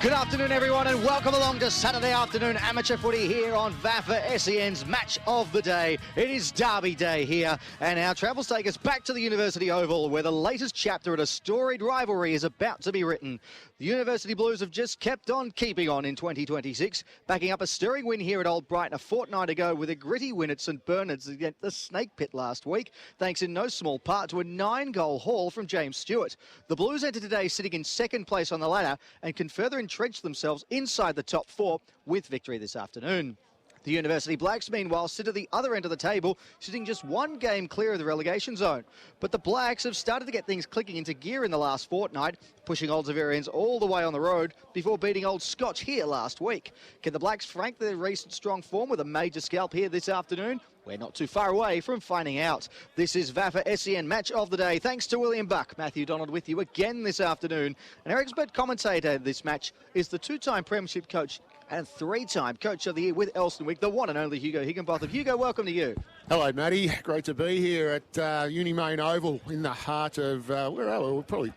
Good afternoon, everyone, and welcome along to Saturday afternoon amateur footy here on VAFA SEN's Match of the Day. It is Derby Day here, and our travels take us back to the University Oval, where the latest chapter in a storied rivalry is about to be written. The University Blues have just kept on keeping on in 2026, backing up a stirring win here at Old Brighton a fortnight ago with a gritty win at St Bernard's against the Snake Pit last week, thanks in no small part to a 9-goal haul from James Stewart. The Blues enter today sitting in second place on the ladder and can further entrench themselves inside the top four with victory this afternoon. The University Blacks, meanwhile, sit at the other end of the table, sitting just one game clear of the relegation zone. But the Blacks have started to get things clicking into gear in the last fortnight, pushing Old Zaverians all the way on the road before beating Old Scotch here last week. Can the Blacks frank their recent strong form with a major scalp here this afternoon? We're not too far away from finding out. This is VAFA SEN Match of the Day. Thanks to William Buck. Matthew Donald with you again this afternoon. And our expert commentator in this match is the two-time premiership coach and three-time Coach of the Year with Elsternwick, the one and only Hugo Higginbotham. Hugo, welcome to you. Hello, Matty. Great to be here at Uni Oval in the heart of, where are we? We're probably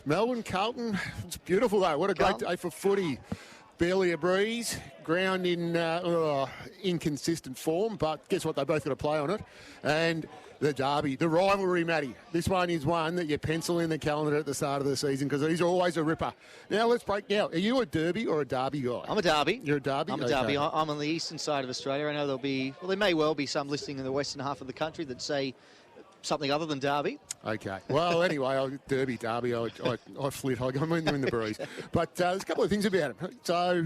Melbourne, Carlton. It's beautiful, though. What a great day for footy. Barely a breeze, ground in inconsistent form, but guess what? They both got to play on it. And the derby, the rivalry, Matty. This one is one that you pencil in the calendar at the start of the season because he's always a ripper. Now, let's break down. Are you a Derby or a Derby guy? I'm a Derby. You're a Derby? I'm a Derby. I'm on the eastern side of Australia. I know there may well be some listening in the western half of the country that say something other than Derby. Okay. Well, anyway, Derby. I flit. I'm in the breeze. But there's a couple of things about it. So,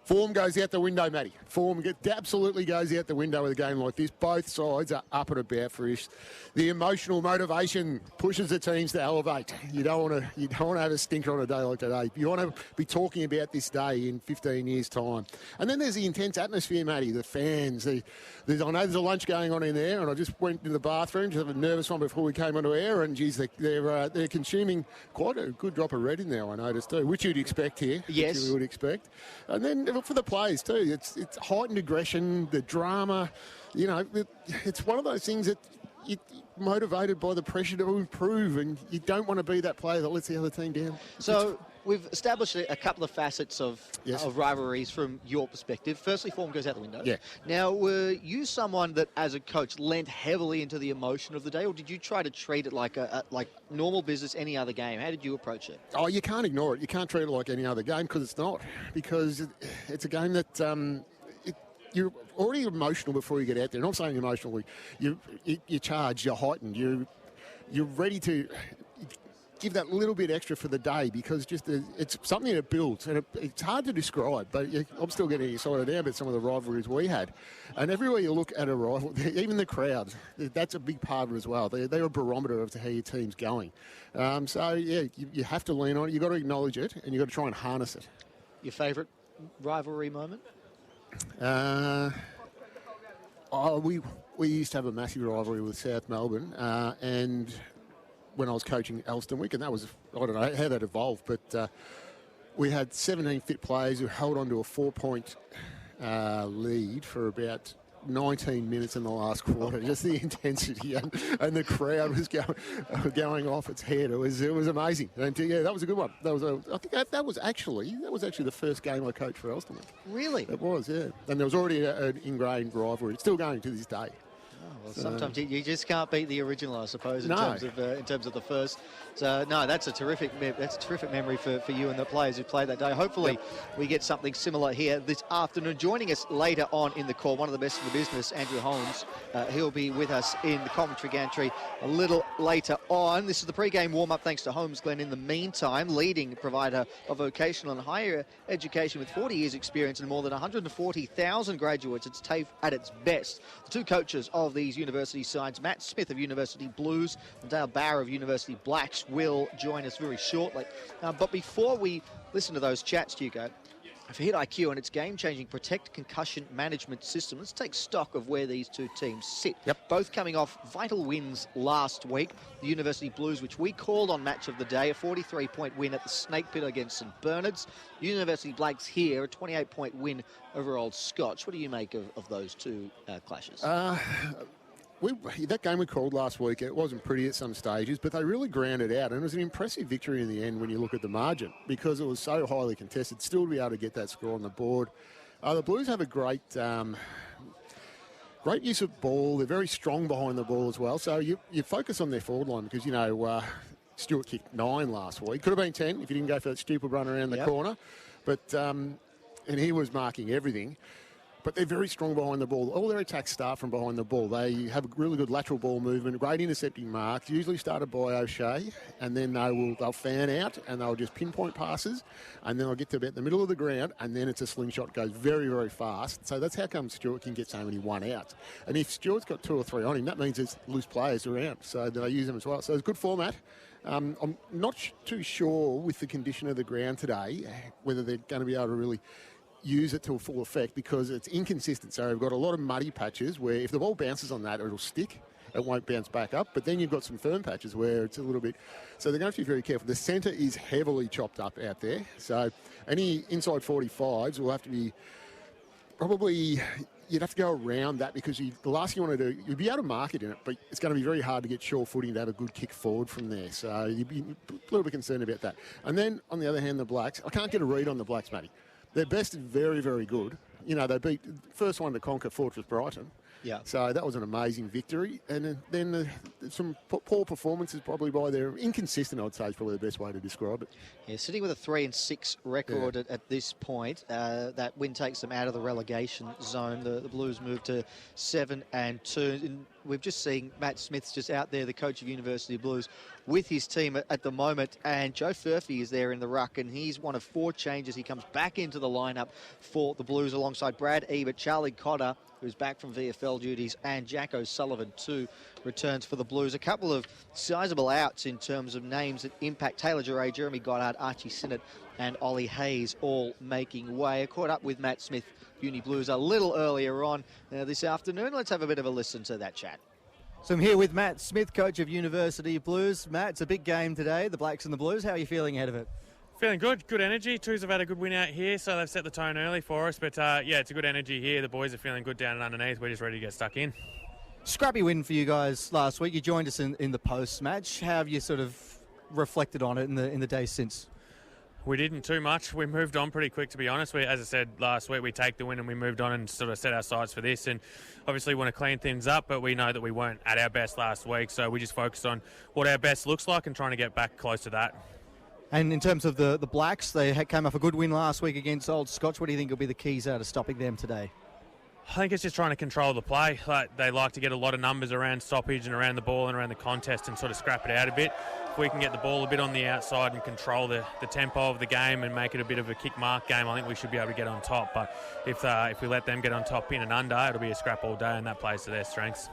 form goes out the window, Matty. Form absolutely goes out the window with a game like this. Both sides are up and about for ish. The emotional motivation pushes the teams to elevate. You don't want to have a stinker on a day like today. You want to be talking about this day in 15 years' time. And then there's the intense atmosphere, Matty. The fans. I know there's a lunch going on in there, and I just went to the bathroom, just have a nervous one before we came onto air, and geez, they're consuming quite a good drop of red in there, I noticed too, which you'd expect here. Yes. Which you would expect. And then for the players too, it's heightened aggression, the drama. You know, it's one of those things that you're motivated by the pressure to improve, and you don't want to be that player that lets the other team down. So we've established a couple of facets of rivalries from your perspective. Firstly, form goes out the window. Yeah. Now, were you someone that, as a coach, lent heavily into the emotion of the day, or did you try to treat it like like normal business, any other game? How did you approach it? Oh, you can't ignore it. You can't treat it like any other game because it's not. Because it's a game that you're already emotional before you get out there. And I'm saying emotionally, you charge, you're heightened, you're ready to give that little bit extra for the day because it's something that builds, and it's hard to describe, but I'm still getting excited now about some of the rivalries we had. And everywhere you look at a rival, even the crowd, that's a big part of it as well. They're a barometer of how your team's going. So, yeah, you have to lean on it. You've got to acknowledge it, and you've got to try and harness it. Your favourite rivalry moment? We used to have a massive rivalry with South Melbourne, and when I was coaching Elsternwick, and that was, I don't know how that evolved, but we had 17 fit players who held on to a 4-point lead for about 19 minutes in the last quarter. Just the intensity and the crowd was going off its head. It was amazing. And yeah, that was a good one. I think that was actually the first game I coached for Elsternwick. Really? It was, yeah. And there was already an ingrained rivalry. It's still going to this day. Well, sometimes you just can't beat the original, I suppose, in terms of the first. So no, that's a terrific memory for you and the players who played that day. Hopefully, we get something similar here this afternoon. Joining us later on in the call, one of the best in the business, Andrew Holmes. He'll be with us in the commentary gantry a little later on. This is the pre-game warm-up thanks to Holmes Glen. In the meantime, leading provider of vocational and higher education with 40 years experience and more than 140,000 graduates. It's TAFE at its best. The two coaches of these university sides, Matt Smith of University Blues and Dale Bauer of University Blacks, will join us very shortly. But before we listen to those chats, Hugo, for Hit IQ and its game-changing Protect Concussion Management System, let's take stock of where these two teams sit. Yep. Both coming off vital wins last week. The University Blues, which we called on Match of the Day, a 43-point win at the Snake Pit against St Bernard's. University Blacks here, a 28-point win over Old Scotch. What do you make of those two clashes? that game we called last week, it wasn't pretty at some stages, but they really grounded out, and it was an impressive victory in the end when you look at the margin, because it was so highly contested, still to be able to get that score on the board. The Blues have a great use of ball. They're very strong behind the ball as well, so you focus on their forward line because, Stewart kicked 9 last week. Could have been 10 if you didn't go for that stupid run around the corner, but and he was marking everything. But they're very strong behind the ball. All their attacks start from behind the ball. They have a really good lateral ball movement, great intercepting marks, usually started by O'Shea, and then they'll fan out and they'll just pinpoint passes, and then they'll get to about the middle of the ground, and then it's a slingshot, goes very, very fast. So that's how come Stewart can get so many one-outs. And if Stewart's got 2 or 3 on him, that means there's loose players around, so they use them as well. So it's a good format. I'm not too sure with the condition of the ground today whether they're going to be able to really use it to a full effect, because it's inconsistent. So we've got a lot of muddy patches where if the ball bounces on that, it'll stick. It won't bounce back up. But then you've got some firm patches where it's a little bit... So they're going to have to be very careful. The centre is heavily chopped up out there. So any inside 45s will have to be... Probably you'd have to go around that, because the last thing you want to do, you'll be able to mark it in it, but it's going to be very hard to get sure footing to have a good kick forward from there. So you'd be a little bit concerned about that. And then, on the other hand, the Blacks, I can't get a read on the Blacks, Matty. Their best is very, very good. They beat first one to conquer Fortress Brighton. Yeah. So that was an amazing victory. And then some poor performances probably by their inconsistent, I would say, is probably the best way to describe it. Yeah, sitting with a 3-6 record at this point. That win takes them out of the relegation zone. The Blues move to 7-2. And we've just seen Matt Smith's just out there, the coach of University Blues, with his team at the moment, and Joe Furphy is there in the ruck, and he's one of 4 changes. He comes back into the lineup for the Blues alongside Brad Ebert, Charlie Cotter, who's back from VFL duties, and Jack O'Sullivan, 2 returns for the Blues. A couple of sizable outs in terms of names that impact. Taylor Duray, Jeremy Goddard, Archie Sinnott, and Ollie Hayes all making way. I caught up with Matt Smith, Uni Blues, a little earlier on this afternoon. Let's have a bit of a listen to that chat. So I'm here with Matt Smith, coach of University Blues. Matt, it's a big game today, the Blacks and the Blues. How are you feeling ahead of it? Feeling good, good energy. Toos have had a good win out here, so they've set the tone early for us. But it's a good energy here. The boys are feeling good down and underneath. We're just ready to get stuck in. Scrappy win for you guys last week. You joined us in the post-match. How have you sort of reflected on it in the days since? We didn't too much. We moved on pretty quick, to be honest. As I said last week, we take the win and we moved on and sort of set our sights for this. And obviously want to clean things up, but we know that we weren't at our best last week. So we just focused on what our best looks like and trying to get back close to that. And in terms of the Blacks, they came off a good win last week against Old Scotch. What do you think will be the keys to stopping them today? I think it's just trying to control the play. They like to get a lot of numbers around stoppage and around the ball and around the contest and sort of scrap it out a bit. If we can get the ball a bit on the outside and control the tempo of the game and make it a bit of a kick-mark game, I think we should be able to get on top. But if we let them get on top in and under, it'll be a scrap all day, and that plays to their strengths.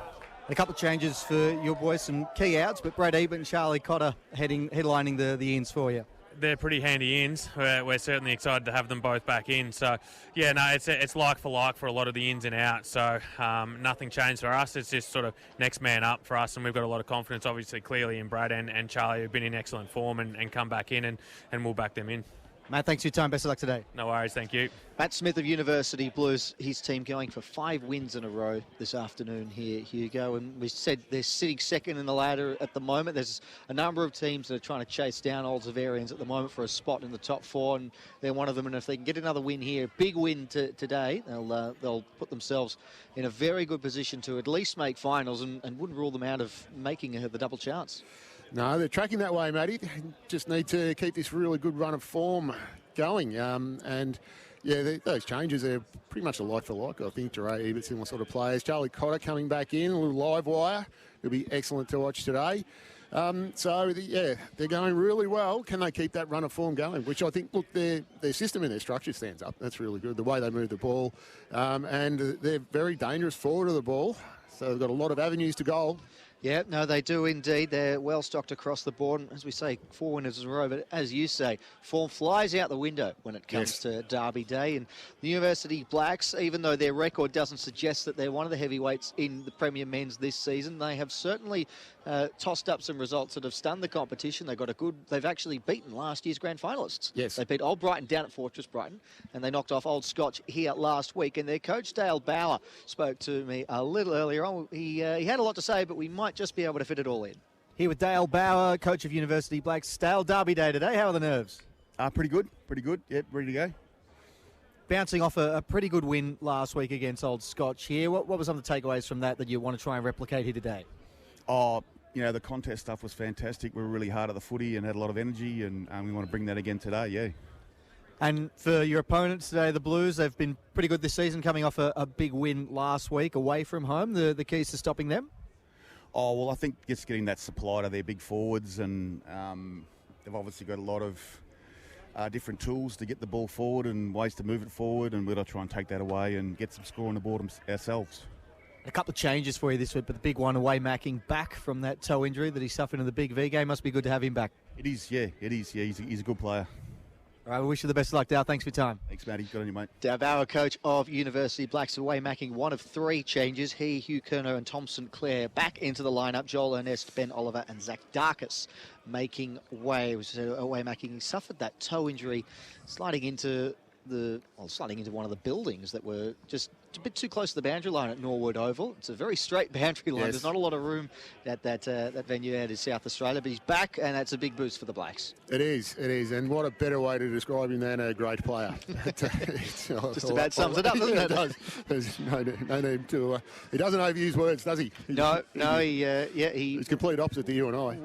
A couple of changes for your boys, some key outs, but Brad Ebert and Charlie Cotter headlining the ins for you. They're pretty handy ins. We're certainly excited to have them both back in. So, it's like for a lot of the ins and outs. So, nothing changed for us. It's just sort of next man up for us, and we've got a lot of confidence, obviously, clearly in Brad and Charlie, who've been in excellent form and come back in, and we'll back them in. Matt, thanks for your time. Best of luck today. No worries. Thank you. Matt Smith of University Blues, his team going for 5 wins in a row this afternoon here, Hugo. And we said they're sitting second in the ladder at the moment. There's a number of teams that are trying to chase down Old Zaverians at the moment for a spot in the top 4, and they're one of them. And if they can get another win here, big win today, they'll put themselves in a very good position to at least make finals and wouldn't rule them out of making the double chance. No, they're tracking that way, Matty. Just need to keep this really good run of form going. Those changes are pretty much a like for like. I think Duray, Ebert, similar sort of players. Charlie Cotter coming back in, a little live wire. It'll be excellent to watch today. They're going really well. Can they keep that run of form going? Which I think, look, their system and their structure stands up. That's really good. The way they move the ball. And they're very dangerous forward of the ball. So they've got a lot of avenues to goal. Yeah, no, they do indeed. They're well stocked across the board. And as we say, 4 winners in a row. But as you say, form flies out the window when it comes to Derby Day. And the University Blacks, even though their record doesn't suggest that they're one of the heavyweights in the Premier Men's this season, they have certainly tossed up some results that have stunned the competition. They've actually beaten last year's grand finalists. Yes. They beat Old Brighton down at Fortress Brighton, and they knocked off Old Scotch here last week. And their coach, Dale Bauer, spoke to me a little earlier on. He had a lot to say, but we might just be able to fit it all in. Here with Dale Bauer, coach of University Blacks. Dale, Derby Day today. How are the nerves? Pretty good. Yep, ready to go. Bouncing off a pretty good win last week against Old Scotch here. What were some of the takeaways from that you want to try and replicate here today? The contest stuff was fantastic. We were really hard at the footy and had a lot of energy, and we want to bring that again today, yeah. And for your opponents today, the Blues, they've been pretty good this season, coming off a big win last week away from home. The keys to stopping them? I think just getting that supply to their big forwards, and they've obviously got a lot of different tools to get the ball forward and ways to move it forward, and we're going to try and take that away and get some score on the board ourselves. A couple of changes for you this week, but the big one away, Macking back from that toe injury that he suffered in the Big V game. Must be good to have him back. It is. He's a good player. All right, we wish you the best of luck, Dale. Thanks for your time. Thanks, Matty. Good on you, mate. Dale Bauer, coach of University Blacks, away Macking, one of three changes. He, Hugh Kerner and Thompson Clare back into the lineup. Joel Ernest, Ben Oliver and Zach Darkus making way. It was away Macking. He suffered that toe injury sliding into one of the buildings that were just a bit too close to the boundary line at Norwood Oval. It's a very straight boundary line. Yes. There's not a lot of room at that venue out in South Australia, but he's back, and that's a big boost for the Blacks. It is, and what a better way to describe him than a great player. Just about sums it up, doesn't it? It does. There's no need to... he doesn't overuse words, does he? No, he's complete opposite to you and I.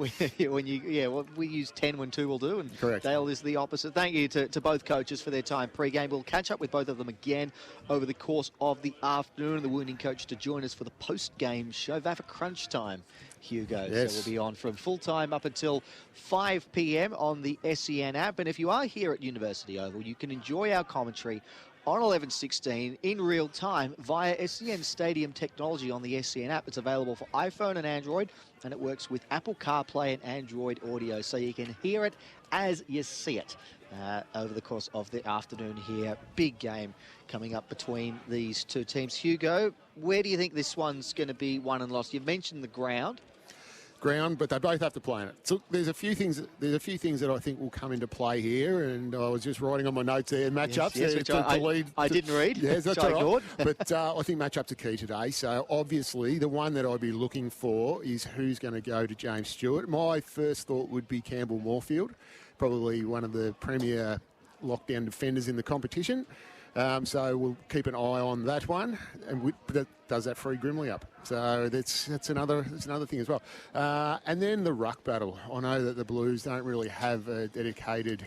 We use 10 when 2 will do, and Correct. Dale is the opposite. Thank you to both coaches for their time pre-game. We'll catch up with both of them again over the course of the afternoon. The winning coach to join us for the post-game show, VAFA Crunch Time, Hugo. Yes. So we'll be on from full time up until 5 p.m. on the SEN app. And if you are here at University Oval, you can enjoy our commentary on 11:16 in real time via SEN Stadium technology on the SEN app. It's available for iPhone and Android, and it works with Apple CarPlay and Android Audio, so you can hear it as you see it over the course of the afternoon here. Big game coming up between these two teams. Hugo, where do you think this one's going to be won and lost? You've mentioned the ground, But they both have to play in it. So there's a few things that I think will come into play here, and I was just writing on my notes there matchups. Yes, I didn't read. Yes, that's I all right. ignored. But I think matchups are key today. So obviously the one that I'd be looking for is who's going to go to James Stewart. My first thought would be Campbell Moorfield, probably one of the premier lockdown defenders in the competition. So we'll keep an eye on that one, and does that free Grimley up? So that's another thing as well. And then the ruck battle. I know that the Blues don't really have a dedicated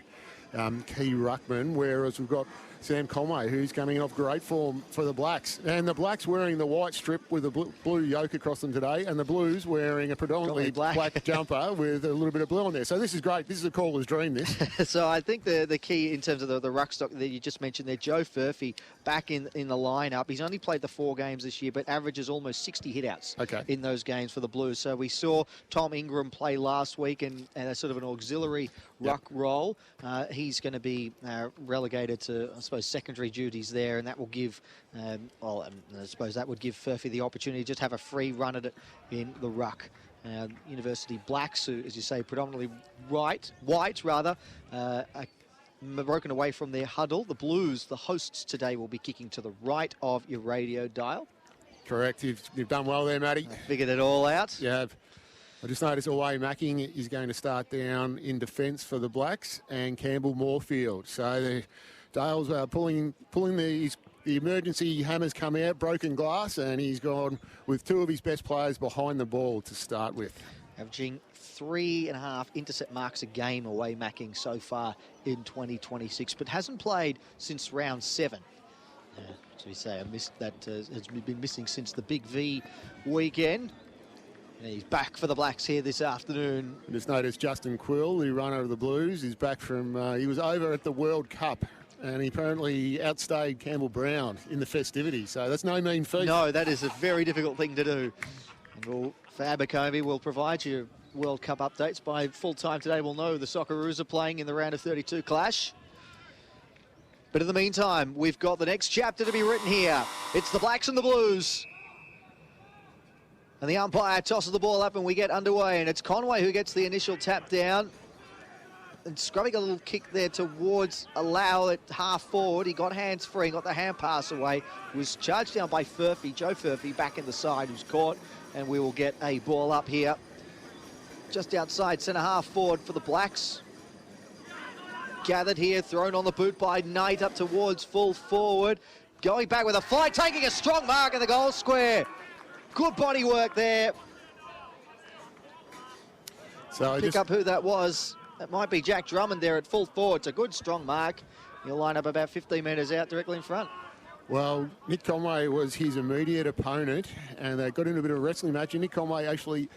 key ruckman, whereas we've got Sam Conway, who's coming off great form for the Blacks. And the Blacks wearing the white strip with a blue yoke across them today, and the Blues wearing a predominantly black jumper with a little bit of blue on there. So this is great. This is a caller's dream, this. So I think the key in terms of the ruck stock that you just mentioned there, Joe Furphy back in the lineup. He's only played the 4 games this year, but averages almost 60 hitouts in those games for the Blues. So we saw Tom Ingram play last week and a sort of an auxiliary ruck role. He's going to be relegated to, I suppose, secondary duties there, and that will give, I suppose that would give Furphy the opportunity to just have a free run at it in the ruck. University Blacks, who, as you say, predominantly white, are broken away from their huddle. The Blues, the hosts today, will be kicking to the right of your radio dial. Correct. You've done well there, Matty. I figured it all out. Yeah. I just noticed away Macking is going to start down in defence for the Blacks, and Campbell Moorfield. So Dale's pulling the emergency hammers come out, broken glass, and he's gone with 2 of his best players behind the ball to start with. Averaging 3.5 intercept marks a game away Macking so far in 2026, but hasn't played since round 7. As we say, has been missing since the Big V weekend. And he's back for the Blacks here this afternoon. I just noticed Justin Quill, the runner of the Blues, is back from... he was over at the World Cup, and he apparently outstayed Campbell Brown in the festivities. So that's no mean feat. No, that is a very difficult thing to do. And for Abercrombie, we'll provide you World Cup updates by full time today. We'll know the Socceroos are playing in the round of 32 clash. But in the meantime, we've got the next chapter to be written here. It's the Blacks and the Blues. And the umpire tosses the ball up and we get underway. And it's Conway who gets the initial tap down. And scrubbing a little kick there towards Allow at half forward. He got hands free, got the hand pass away. Was charged down by Furphy, Joe Furphy, back in the side, who's caught. And we will get a ball up here. Just outside centre half forward for the Blacks. Gathered here, thrown on the boot by Knight up towards full forward. Going back with a flight, taking a strong mark in the goal square. Good body work there. So Pick up who that was. That might be Jack Drummond there at full forward. It's a good strong mark. He'll line up about 15 metres out directly in front. Well, Nick Conway was his immediate opponent, and they got into a bit of a wrestling match, and Nick Conway actually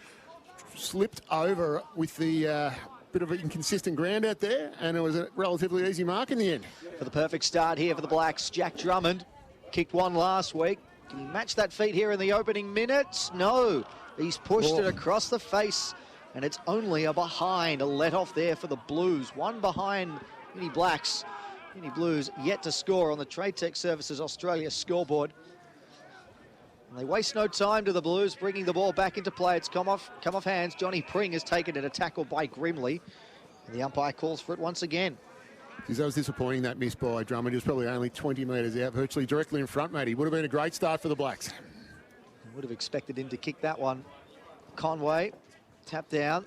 slipped over with the bit of an inconsistent ground out there, and it was a relatively easy mark in the end. For the perfect start here for the Blacks, Jack Drummond kicked one last week. Can he match that feat here in the opening minutes? No. He's pushed it across the face, and it's only a behind, a let-off there for the Blues. One behind Uni Blacks. Uni Blues yet to score on the Trade Tech Services Australia scoreboard. And they waste no time to the Blues, bringing the ball back into play. It's come off hands. Johnny Pring has taken it, a tackle by Grimley. And the umpire calls for it once again. Because that was disappointing, that miss by Drummond. He was probably only 20 metres out, virtually directly in front, mate. He would have been a great start for the Blacks. Would have expected him to kick that one. Conway, tap down.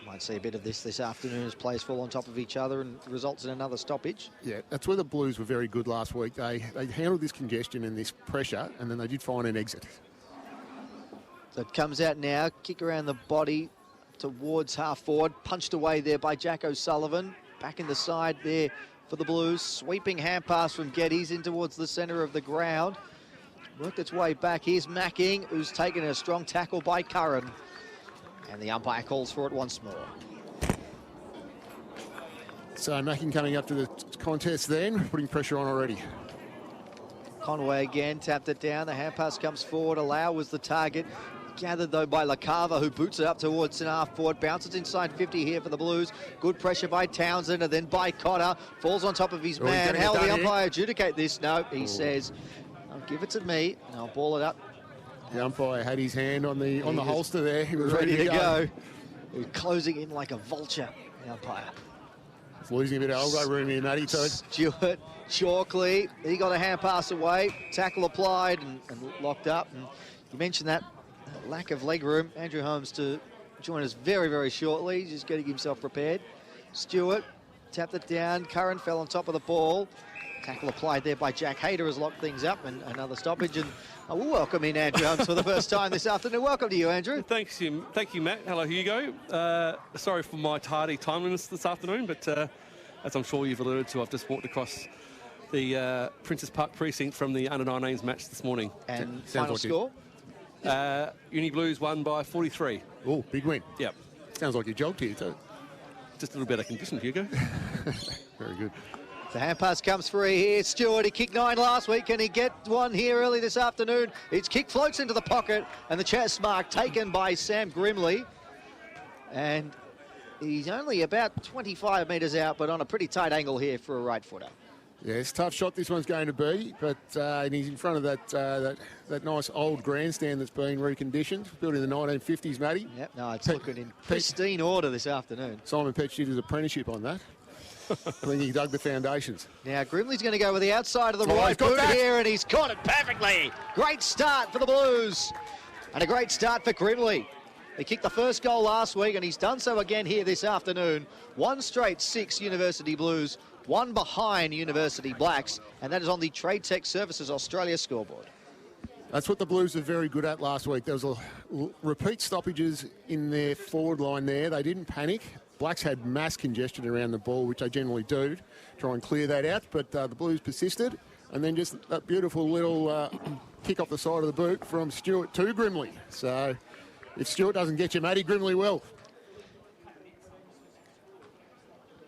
Might see a bit of this afternoon as players fall on top of each other and results in another stoppage. Yeah, that's where the Blues were very good last week. They handled this congestion and this pressure, and then they did find an exit. So it comes out now, kick around the body towards half forward, punched away there by Jack O'Sullivan. Back in the side there for the Blues. Sweeping hand pass from Geddes in towards the centre of the ground. Worked its way back. Here's Macking, who's taken a strong tackle by Curran. And the umpire calls for it once more. So Macking coming up to the contest then, putting pressure on already. Conway again, tapped it down. The hand pass comes forward. Allow was the target. Gathered, though, by LaCava, who boots it up towards centre half forward. Bounces inside 50 here for the Blues. Good pressure by Townsend, and then by Cotter. Falls on top of his man. How will the umpire adjudicate this? No, he says, I'll give it to me, and I'll ball it up. The umpire had his hand on the holster there. He was ready to go. He was closing in like a vulture, the umpire. He's losing a bit of elbow room here, Matty. So Stuart Chalkley, he got a hand pass away. Tackle applied and locked up. And you mentioned that lack of leg room. Andrew Holmes to join us very, very shortly. He's just getting himself prepared. Stewart tapped it down. Curran fell on top of the ball. Tackle applied there by Jack Hayter has locked things up, and another stoppage. And we'll welcome in Andrew Holmes for the first time this afternoon. Welcome to you, Andrew. Thank you, Matt. Hello, Hugo. Sorry for my tardy timeliness this afternoon, but as I'm sure you've alluded to, I've just walked across the Princess Park precinct from the under-19s match this morning. And final score? Uni Blues won by 43. Oh, big win. Yep. Sounds like you jogged here too. Just a little better condition, Hugo. Very good. The hand pass comes free here. Stewart, he kicked 9 last week. Can he get one here early this afternoon? Its kick floats into the pocket, and the chest mark taken by Sam Grimley. And he's only about 25 metres out, but on a pretty tight angle here for a right footer. Yeah, it's a tough shot this one's going to be, but and he's in front of that nice old grandstand that's been reconditioned, built in the 1950s, Matty. Yep, no, it's looking in pristine order this afternoon. Simon Petch did his apprenticeship on that. I think he dug the foundations. Now, Grimley's going to go with the outside of the right boot here, and he's caught it perfectly. Great start for the Blues, and a great start for Grimley. He kicked the first goal last week, and he's done so again here this afternoon. 1 straight 6 University Blues, 1 behind University Blacks, and that is on the Trade Tech Services Australia scoreboard. That's what the Blues were very good at last week. There was repeat stoppages in their forward line there. They didn't panic. Blacks had mass congestion around the ball, which they generally do, try and clear that out, but the Blues persisted. And then just that beautiful little kick off the side of the boot from Stewart to Grimley. So if Stewart doesn't get you, Matty, Grimley will.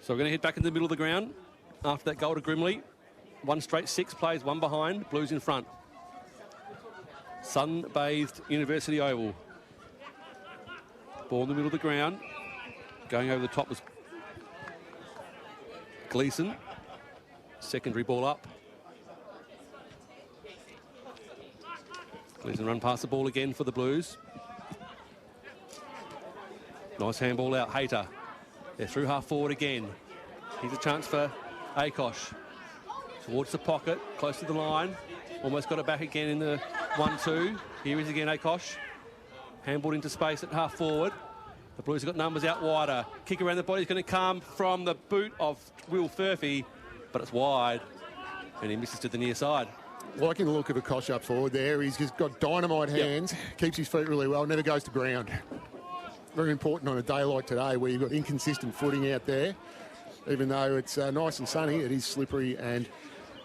So we're going to head back in the middle of the ground after that goal to Grimley. 1 straight 6 plays, 1 behind, Blues in front. Sun-bathed University Oval. Ball in the middle of the ground. Going over the top was Gleeson. Secondary ball up. Gleason run past the ball again for the Blues. Nice handball out, Hayter. They're through half forward again. Here's a chance for Acosh. Towards the pocket, close to the line. Almost got it back again in the 1-2. Here is again Acosh. Handballed into space at half forward. The Blues have got numbers out wider. Kick around the body is going to come from the boot of Will Furphy, but it's wide. And he misses to the near side. Liking the look of Acosh up forward there. He's just got dynamite hands, keeps his feet really well, never goes to ground. Very important on a day like today where you've got inconsistent footing out there. Even though it's nice and sunny, it is slippery and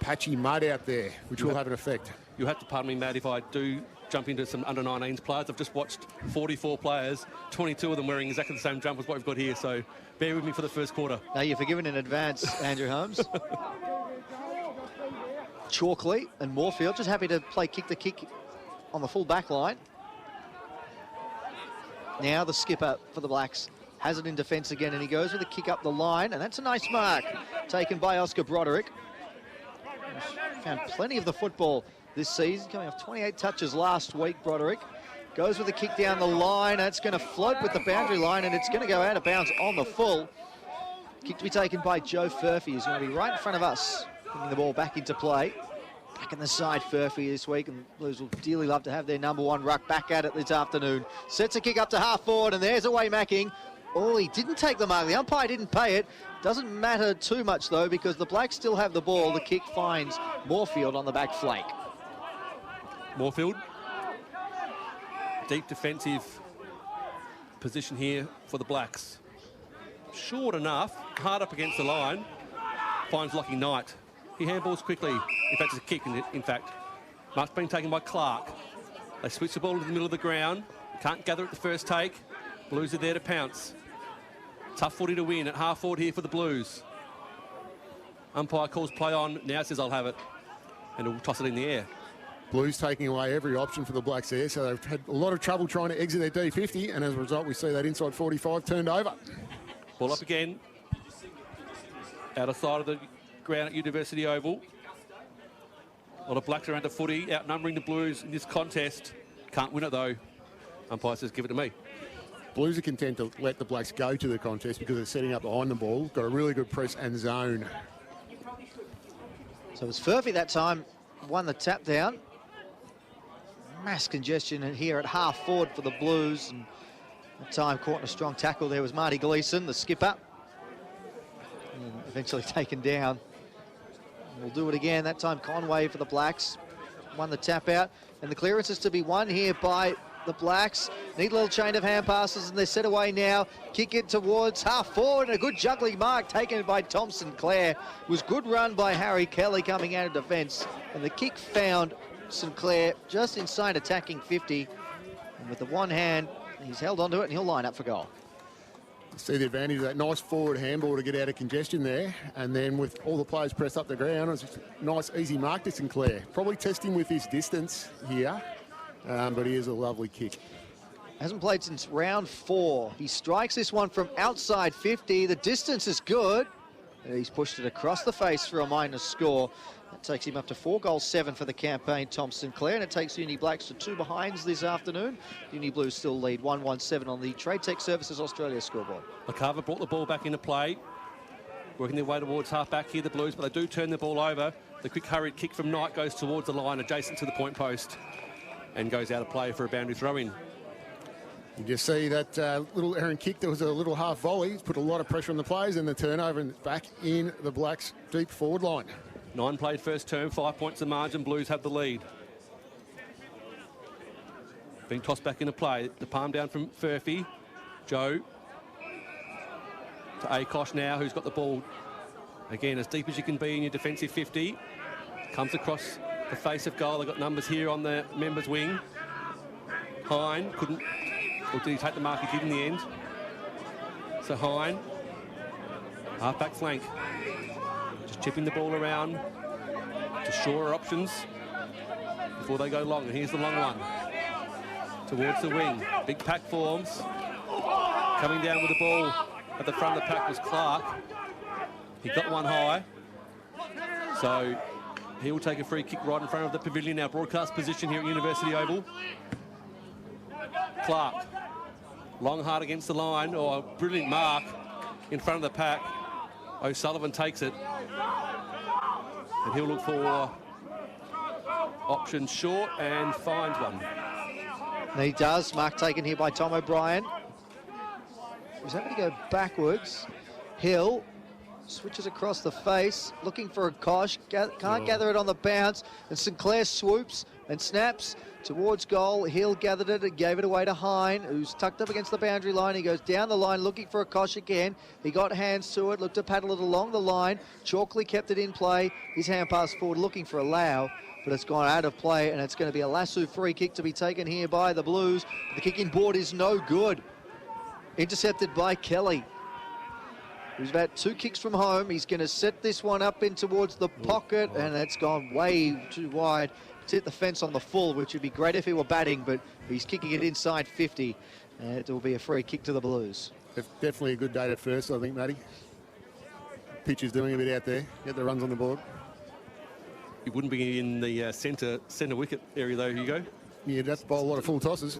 patchy mud out there, which will have an effect. You'll have to pardon me, Matt, if I do jump into some under-19s players. I've just watched 44 players, 22 of them wearing exactly the same jump as what we've got here, so bear with me for the first quarter. Now, you're forgiven in advance, Andrew Holmes. Chalkley and Moorfield just happy to play kick on the full back line. Now the skipper for the Blacks has it in defence again, and he goes with a kick up the line, and that's a nice mark taken by Oscar Broderick. He's found plenty of the football this season, coming off 28 touches last week. Broderick goes with a kick down the line, and it's going to float with the boundary line, and it's going to go out of bounds on the full. Kick to be taken by Joe Furphy, who's going to be right in front of us, bringing the ball back into play. Back in the side, Furphy this week, and Blues will dearly love to have their number one ruck back at it this afternoon. Sets a kick up to half forward, and there's away Macking. Oh, he didn't take the mark. The umpire didn't pay it. Doesn't matter too much, though, because the Blacks still have the ball. The kick finds Moorfield on the back flank. Moorfield. Deep defensive position here for the Blacks. Short enough, hard up against the line. Finds Lockie Knight. He handballs quickly. In fact, it's a kick, in fact. Mark's being taken by Clark. They switch the ball to the middle of the ground. Can't gather at the first take. Blues are there to pounce. Tough footy to win at half forward here for the Blues. Umpire calls play on. Now says I'll have it. And he'll toss it in the air. Blues taking away every option for the Blacks there, so they've had a lot of trouble trying to exit their D50, and as a result, we see that inside 45 turned over. Ball up again. Out of sight of the ground at University Oval. A lot of Blacks around the footy, outnumbering the Blues in this contest. Can't win it, though. Umpire says, give it to me. Blues are content to let the Blacks go to the contest because they're setting up behind the ball. Got a really good press and zone. So it was Furphy that time, won the tap down. Mass congestion here at half forward for the Blues. And that time caught in a strong tackle there was Marty Gleason, the skipper. And eventually taken down. We'll do it again, that time Conway for the Blacks. Won the tap out. And the clearance is to be won here by the Blacks. Need a little chain of hand passes, and they're set away now. Kick it towards half forward, and a good juggling mark taken by Tom Sinclair. It was good run by Harry Kelly coming out of defence, and the kick found Sinclair just inside attacking 50. And with the one hand, he's held onto it, and he'll line up for goal. See the advantage of that nice forward handball to get out of congestion there, and then with all the players pressed up the ground, it's just a nice easy mark to Sinclair. Probably testing with his distance here. But he is a lovely kick. Hasn't played since round 4. He strikes this one from outside 50. The distance is good. He's pushed it across the face for a minus score. That takes him up to 4 goals, 7 for the campaign, Tom Sinclair. And it takes Uni Blacks to 2 behinds this afternoon. Uni Blues still lead 1-1-7 on the Trade Tech Services Australia scoreboard. LaCava brought the ball back into play. Working their way towards half-back here, the Blues, but they do turn the ball over. The quick hurried kick from Knight goes towards the line, adjacent to the point post, and goes out of play for a boundary throw-in. You just see that little errant kick. There was a little half volley. It's put a lot of pressure on the players, and the turnover and back in the Blacks' deep forward line. 9 played first term, 5 points the margin. Blues have the lead. Being tossed back into play. The palm down from Furphy. Joe to Acosh now, who's got the ball again as deep as you can be in your defensive 50. Comes across the face of goal. They've got numbers here on the members' wing. Hine couldn't, or did he take the mark? He did in the end. So Hine, half-back flank. Just chipping the ball around to surer options before they go long. And here's the long one. Towards the wing. Big pack forms. Coming down with the ball at the front of the pack was Clark. He got one high. So He will take a free kick right in front of the pavilion, our broadcast position here at University Oval. Clark, long hard against the line, or a brilliant mark in front of the pack. O'Sullivan takes it. And he'll look for option short and finds one. And he does. Mark taken here by Tom O'Brien. He's having to go backwards. Hill switches across the face, looking for a kosh. Can't gather it on the bounce. And Sinclair swoops and snaps towards goal. Hill gathered it and gave it away to Hine, who's tucked up against the boundary line. He goes down the line looking for a kosh again. He got hands to it, looked to paddle it along the line. Chalkley kept it in play. His hand pass forward looking for a Lau, but it's gone out of play, and it's going to be a lasso free kick to be taken here by the Blues. The kicking board is no good. Intercepted by Kelly, who's about 2 kicks from home. He's going to set this one up in towards the pocket, and it's gone way too wide. It's hit the fence on the full, which would be great if he were batting, but he's kicking it inside 50. And it will be a free kick to the Blues. Definitely a good day at first, I think, Matty. Pitch is doing a bit out there. Get the runs on the board. He wouldn't be in the centre wicket area, though, Hugo. Yeah, that's by a lot of full tosses.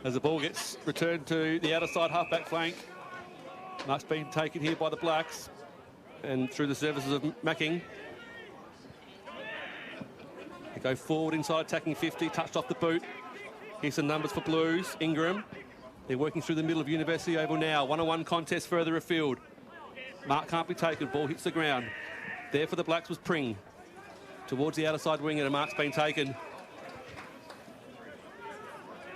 As the ball gets returned to the outer side half-back flank. Mark's been taken here by the Blacks and through the services of Macking. They go forward inside attacking 50, touched off the boot. Here's some numbers for Blues. Ingram. They're working through the middle of University Oval now. 1-on-1 contest further afield. Mark can't be taken. Ball hits the ground. There for the Blacks was Pring. Towards the outer side wing, and a mark's been taken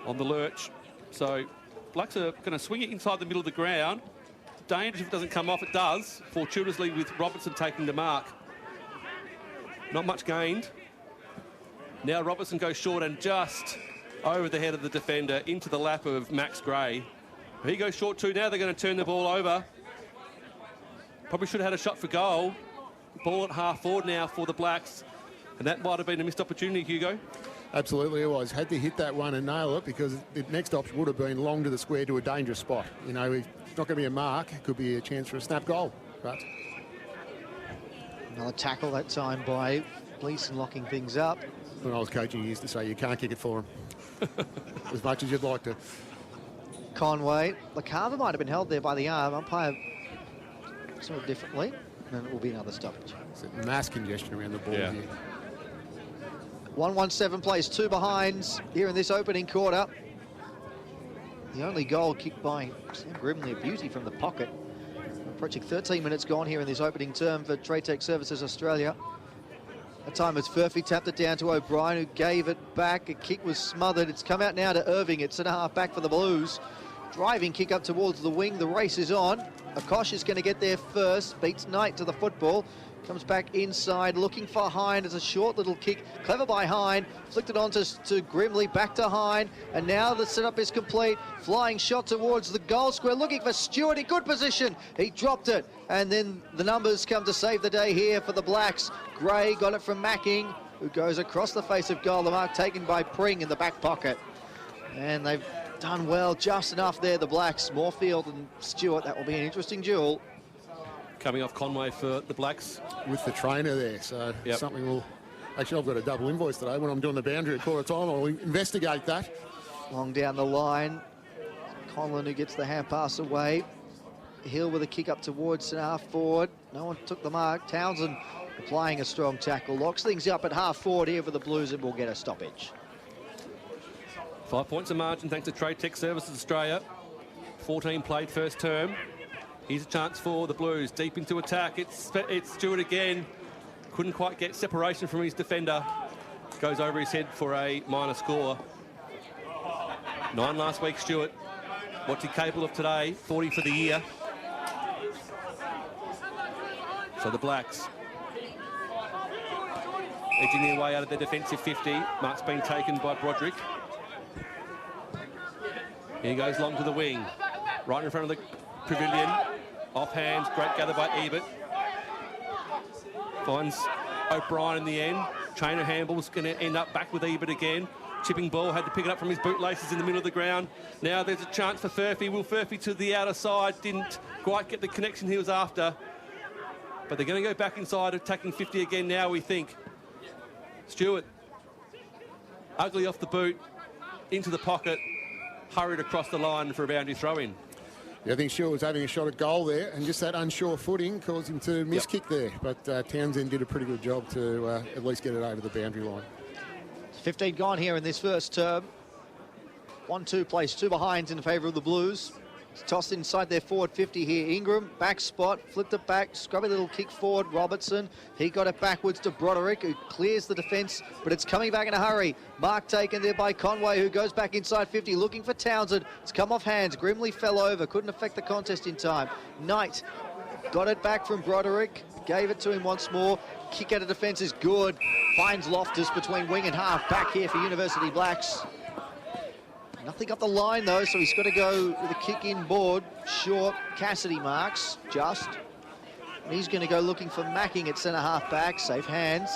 on the lurch. So Blacks are going to swing it inside the middle of the ground. Dangerous if it doesn't come off. It does, fortuitously, with Robertson taking the mark. Not much gained. Now Robertson goes short and just over the head of the defender into the lap of Max Gray. He goes short too. Now they're going to turn the ball over. Probably should have had a shot for goal. Ball at half forward now for the Blacks. And that might have been a missed opportunity, Hugo. Absolutely it was. Had to hit that one and nail it, because the next option would have been long to the square to a dangerous spot. You know, it's not going to be a mark. It could be a chance for a snap goal. But another tackle that time by Gleeson, locking things up. When I was coaching, he used to say, you can't kick it for him. As much as you'd like to. Conway. LaCava might have been held there by the arm. Umpire saw it differently. And it will be another stoppage. It's a mass congestion around the ball here. 1-1-7 plays 2 behinds here in this opening quarter. The only goal kicked by Sam Grimley, a beauty from the pocket. Approaching 13 minutes gone here in this opening term for Tradetech Services Australia. That time as Furphy tapped it down to O'Brien, who gave it back. A kick was smothered. It's come out now to Irving. It's centre-half back for the Blues. Driving kick up towards the wing. The race is on. Akosh is going to get there first. Beats Knight to the football. Comes back inside, looking for Hine. It's a short little kick. Clever by Hine. Flicked it on to Grimley. Back to Hine. And now the setup is complete. Flying shot towards the goal square. Looking for Stewart in good position. He dropped it. And then the numbers come to save the day here for the Blacks. Gray got it from Macking, who goes across the face of goal. The mark taken by Pring in the back pocket. And they've done well, just enough there, the Blacks. Moorfield and Stewart. That will be an interesting duel. Coming off Conway for the Blacks. With the trainer there, so something will... Actually, I've got a double invoice today. When I'm doing the boundary at quarter time, I'll investigate that. Long down the line. Conlon, who gets the hand pass away. Hill with a kick up towards half forward. No one took the mark. Townsend applying a strong tackle. Locks things up at half forward here for the Blues, and will get a stoppage. 5 points of margin thanks to Tradetech Services Australia. 14 played first term. Here's a chance for the Blues. Deep into attack. It's Stewart again. Couldn't quite get separation from his defender. Goes over his head for a minor score. 9 last week, Stewart. What's he capable of today? 40 for the year. So the Blacks edging their way out of their defensive 50. Mark's been taken by Broderick. Here goes long to the wing. Right in front of the pavilion. Off hands, great gather by Ebert. Finds O'Brien in the end. Trainer Hamble's going to end up back with Ebert again. Chipping ball, had to pick it up from his bootlaces in the middle of the ground. Now there's a chance for Furphy. Will Furphy to the outer side. Didn't quite get the connection he was after. But they're going to go back inside, attacking 50 again now, we think. Stewart, ugly off the boot, into the pocket, hurried across the line for a boundary throw-in. Yeah, I think Stewart was having a shot at goal there, and just that unsure footing caused him to miss kick there. But Townsend did a pretty good job to at least get it over the boundary line. 15 gone here in this first term. 1-2 place, 2 behinds in favour of the Blues. It's tossed inside their forward 50 here. Ingram, back spot, flipped it back, scrubby little kick forward. Robertson, he got it backwards to Broderick, who clears the defence, but it's coming back in a hurry. Mark taken there by Conway, who goes back inside 50, looking for Townsend. It's come off hands. Grimley fell over, couldn't affect the contest in time. Knight got it back from Broderick, gave it to him once more. Kick out of defence is good. Finds Loftus between wing and half. Back here for University Blacks. Nothing up the line, though, so he's got to go with a kick inboard. Short. Cassidy marks, just. And he's going to go looking for Macking at centre-half back. Safe hands.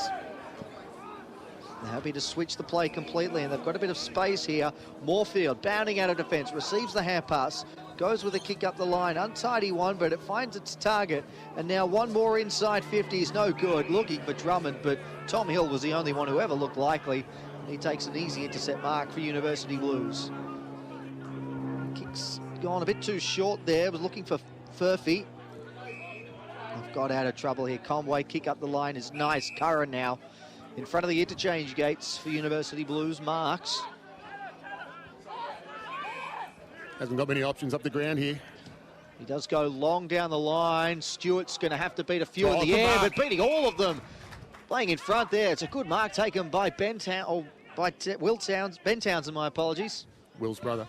They're happy to switch the play completely, and they've got a bit of space here. Moorfield bounding out of defence, receives the hand pass, goes with a kick up the line. Untidy one, but it finds its target. And now one more inside 50 is no good. Looking for Drummond, but Tom Hill was the only one who ever looked likely. He takes an easy intercept mark for University Blues. Kick's gone a bit too short there. Was looking for Furphy. I've got out of trouble here. Conway kick up the line is nice. Curran now in front of the interchange gates for University Blues. Marks. Hasn't got many options up the ground here. He does go long down the line. Stewart's going to have to beat a few in the air, but beating all of them. Playing in front there. It's a good mark taken by Ben Townsend, my apologies. Will's brother.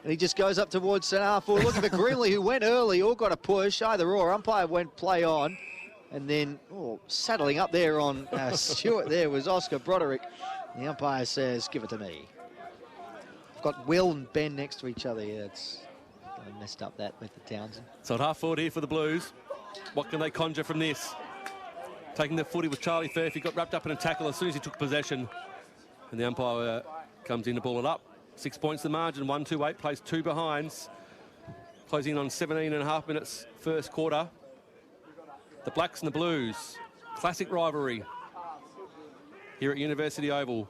And he just goes up towards centre half forward, looking for Grimley, who went early, all got a push, either or. Umpire went play on. And then, saddling up there on Stewart there was Oscar Broderick. The umpire says, give it to me. I've got Will and Ben next to each other. Yeah, it's kind of messed up that with the Townsend. So at half forward here for the Blues. What can they conjure from this? Taking the footy with Charlie Firth. He got wrapped up in a tackle as soon as he took possession. And the umpire comes in to ball it up. 6 points the margin, 1-2-8, plays 2 behinds. Closing on 17.5 minutes first quarter. The Blacks and the Blues. Classic rivalry here at University Oval.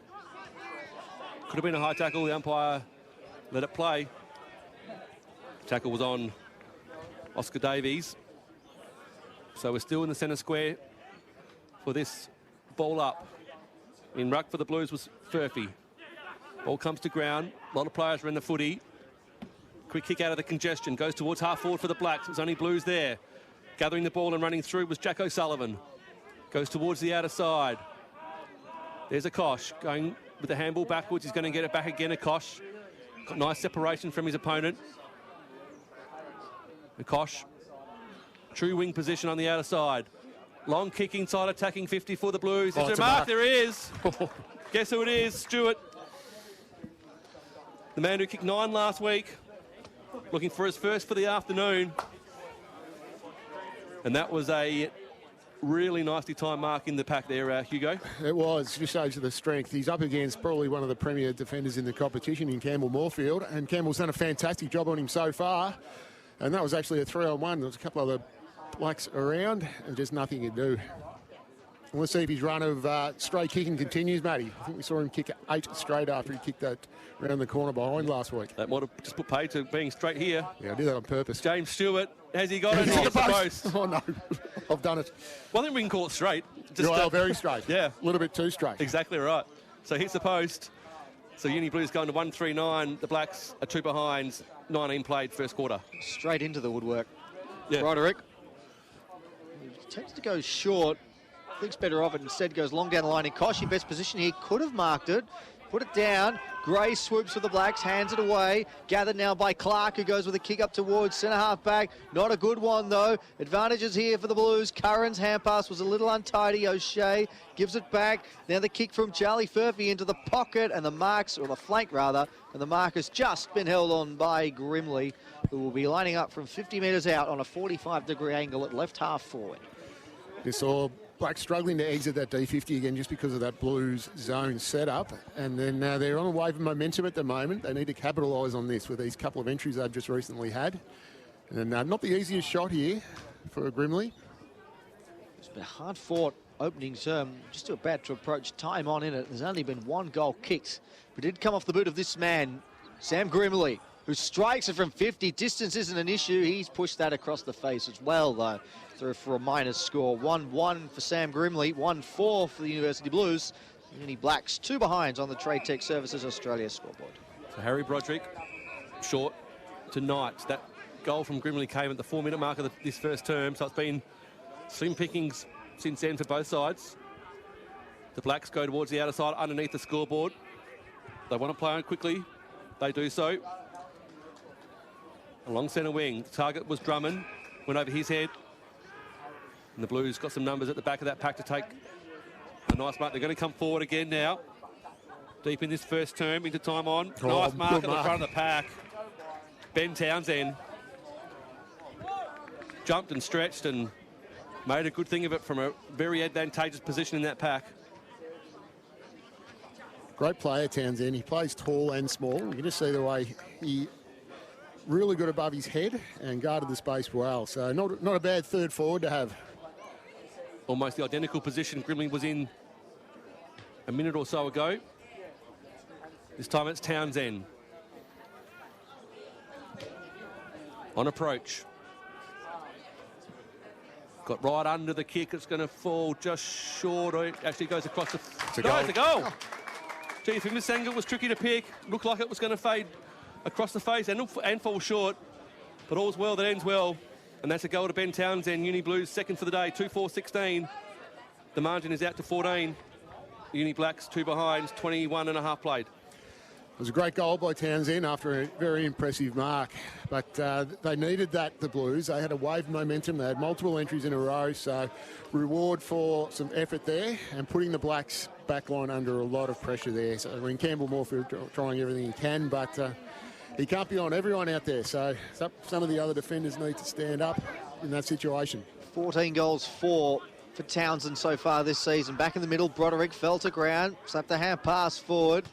Could have been a high tackle. The umpire let it play. Tackle was on Oscar Davies. So we're still in the centre square for this ball up. In ruck for the Blues was Furphy. Ball comes to ground. A lot of players are in the footy. Quick kick out of the congestion. Goes towards half forward for the Blacks. It was only Blues there. Gathering the ball and running through was Jack O'Sullivan. Goes towards the outer side. There's Akosh going with the handball backwards. He's going to get it back again. Akosh got nice separation from his opponent. Akosh, true wing position on the outer side. Long kick inside, attacking 50 for the Blues. Is there a mark? There is. Guess who it is? Stewart. The man who kicked 9 last week. Looking for his first for the afternoon. And that was a really nicely timed mark in the pack there, Hugo. It was. Just shows you the strength. He's up against probably one of the premier defenders in the competition in Campbell Moorfield. And Campbell's done a fantastic job on him so far. And that was actually a 3-on-1. There was a couple of other Blacks around and just nothing to do. Let's see if his run of straight kicking continues, Matty. I think we saw him kick 8 straight after he kicked that round the corner behind last week. That might have just put pay to being straight here. Yeah, I did that on purpose. James Stewart, has he got it? Hits the post. Oh, no. I've done it. Well, I think we can call it straight. Just, very straight. Yeah. A little bit too straight. Exactly right. So hits the post. So Uni Blues going to 1-3-9. The Blacks are 2 behinds. 19 played first quarter. Straight into the woodwork. Yeah. Broderick. He tends to go short. Thinks better of it. Instead goes long down the line. In Koshi, best position here. Could have marked it. Put it down. Gray swoops for the Blacks. Hands it away. Gathered now by Clark, who goes with a kick up towards centre-half back. Not a good one, though. Advantages here for the Blues. Curran's hand pass was a little untidy. O'Shea gives it back. Now the kick from Charlie Furphy into the pocket. And the marks, or the flank, rather. And the mark has just been held on by Grimley, who will be lining up from 50 metres out on a 45-degree angle at left half forward. You saw Blacks struggling to exit that D50 again just because of that Blues zone setup. And then they're on a wave of momentum at the moment. They need to capitalise on this with these couple of entries they've just recently had. And not the easiest shot here for Grimley. It's been a hard-fought opening term, just about to approach time on in it. There's only been one goal kicked, but it did come off the boot of this man, Sam Grimley, who strikes it from 50. Distance isn't an issue. He's pushed that across the face as well, though, through for a minus score. 1-1 for Sam Grimley, 1-4 for the University Blues. Uni Blacks 2 behinds on the Trade Tech Services Australia scoreboard. So Harry Broderick, short to Knight. That goal from Grimley came at the 4-minute mark of this first term, so it's been slim pickings since then for both sides. The Blacks go towards the outer side underneath the scoreboard. They want to play on quickly. They do so. Along centre wing, the target was Drummond, went over his head. And the Blues got some numbers at the back of that pack to take a nice mark. They're going to come forward again now. Deep in this first term, into time on. Nice mark at the front of the pack. Ben Townsend jumped and stretched and made a good thing of it from a very advantageous position in that pack. Great player, Townsend. He plays tall and small. You can just see the way he really got above his head and guarded the space well. So not a bad third forward to have. Almost the identical position Grimley was in a minute or so ago. This time it's Townsend. On approach. Got right under the kick. It's going to fall just short. It actually goes across the... It's a goal. It's a goal. Gee, from this angle, it was tricky to pick. Looked like it was going to fade across the face and fall short. But all's well that ends well. And that's a goal to Ben Townsend. Uni Blues second for the day, 2-4-16. The margin is out to 14. Uni Blacks 2 behinds, 21 and a half played. It was a great goal by Townsend after a very impressive mark. But they needed that, the Blues. They had a wave of momentum. They had multiple entries in a row. So reward for some effort there and putting the Blacks back line under a lot of pressure there. So Campbell Moorfield trying everything he can, but he can't be on everyone out there. So some of the other defenders need to stand up in that situation. 14 goals for Townsend so far this season. Back in the middle, Broderick fell to ground, slapped the hand pass forward.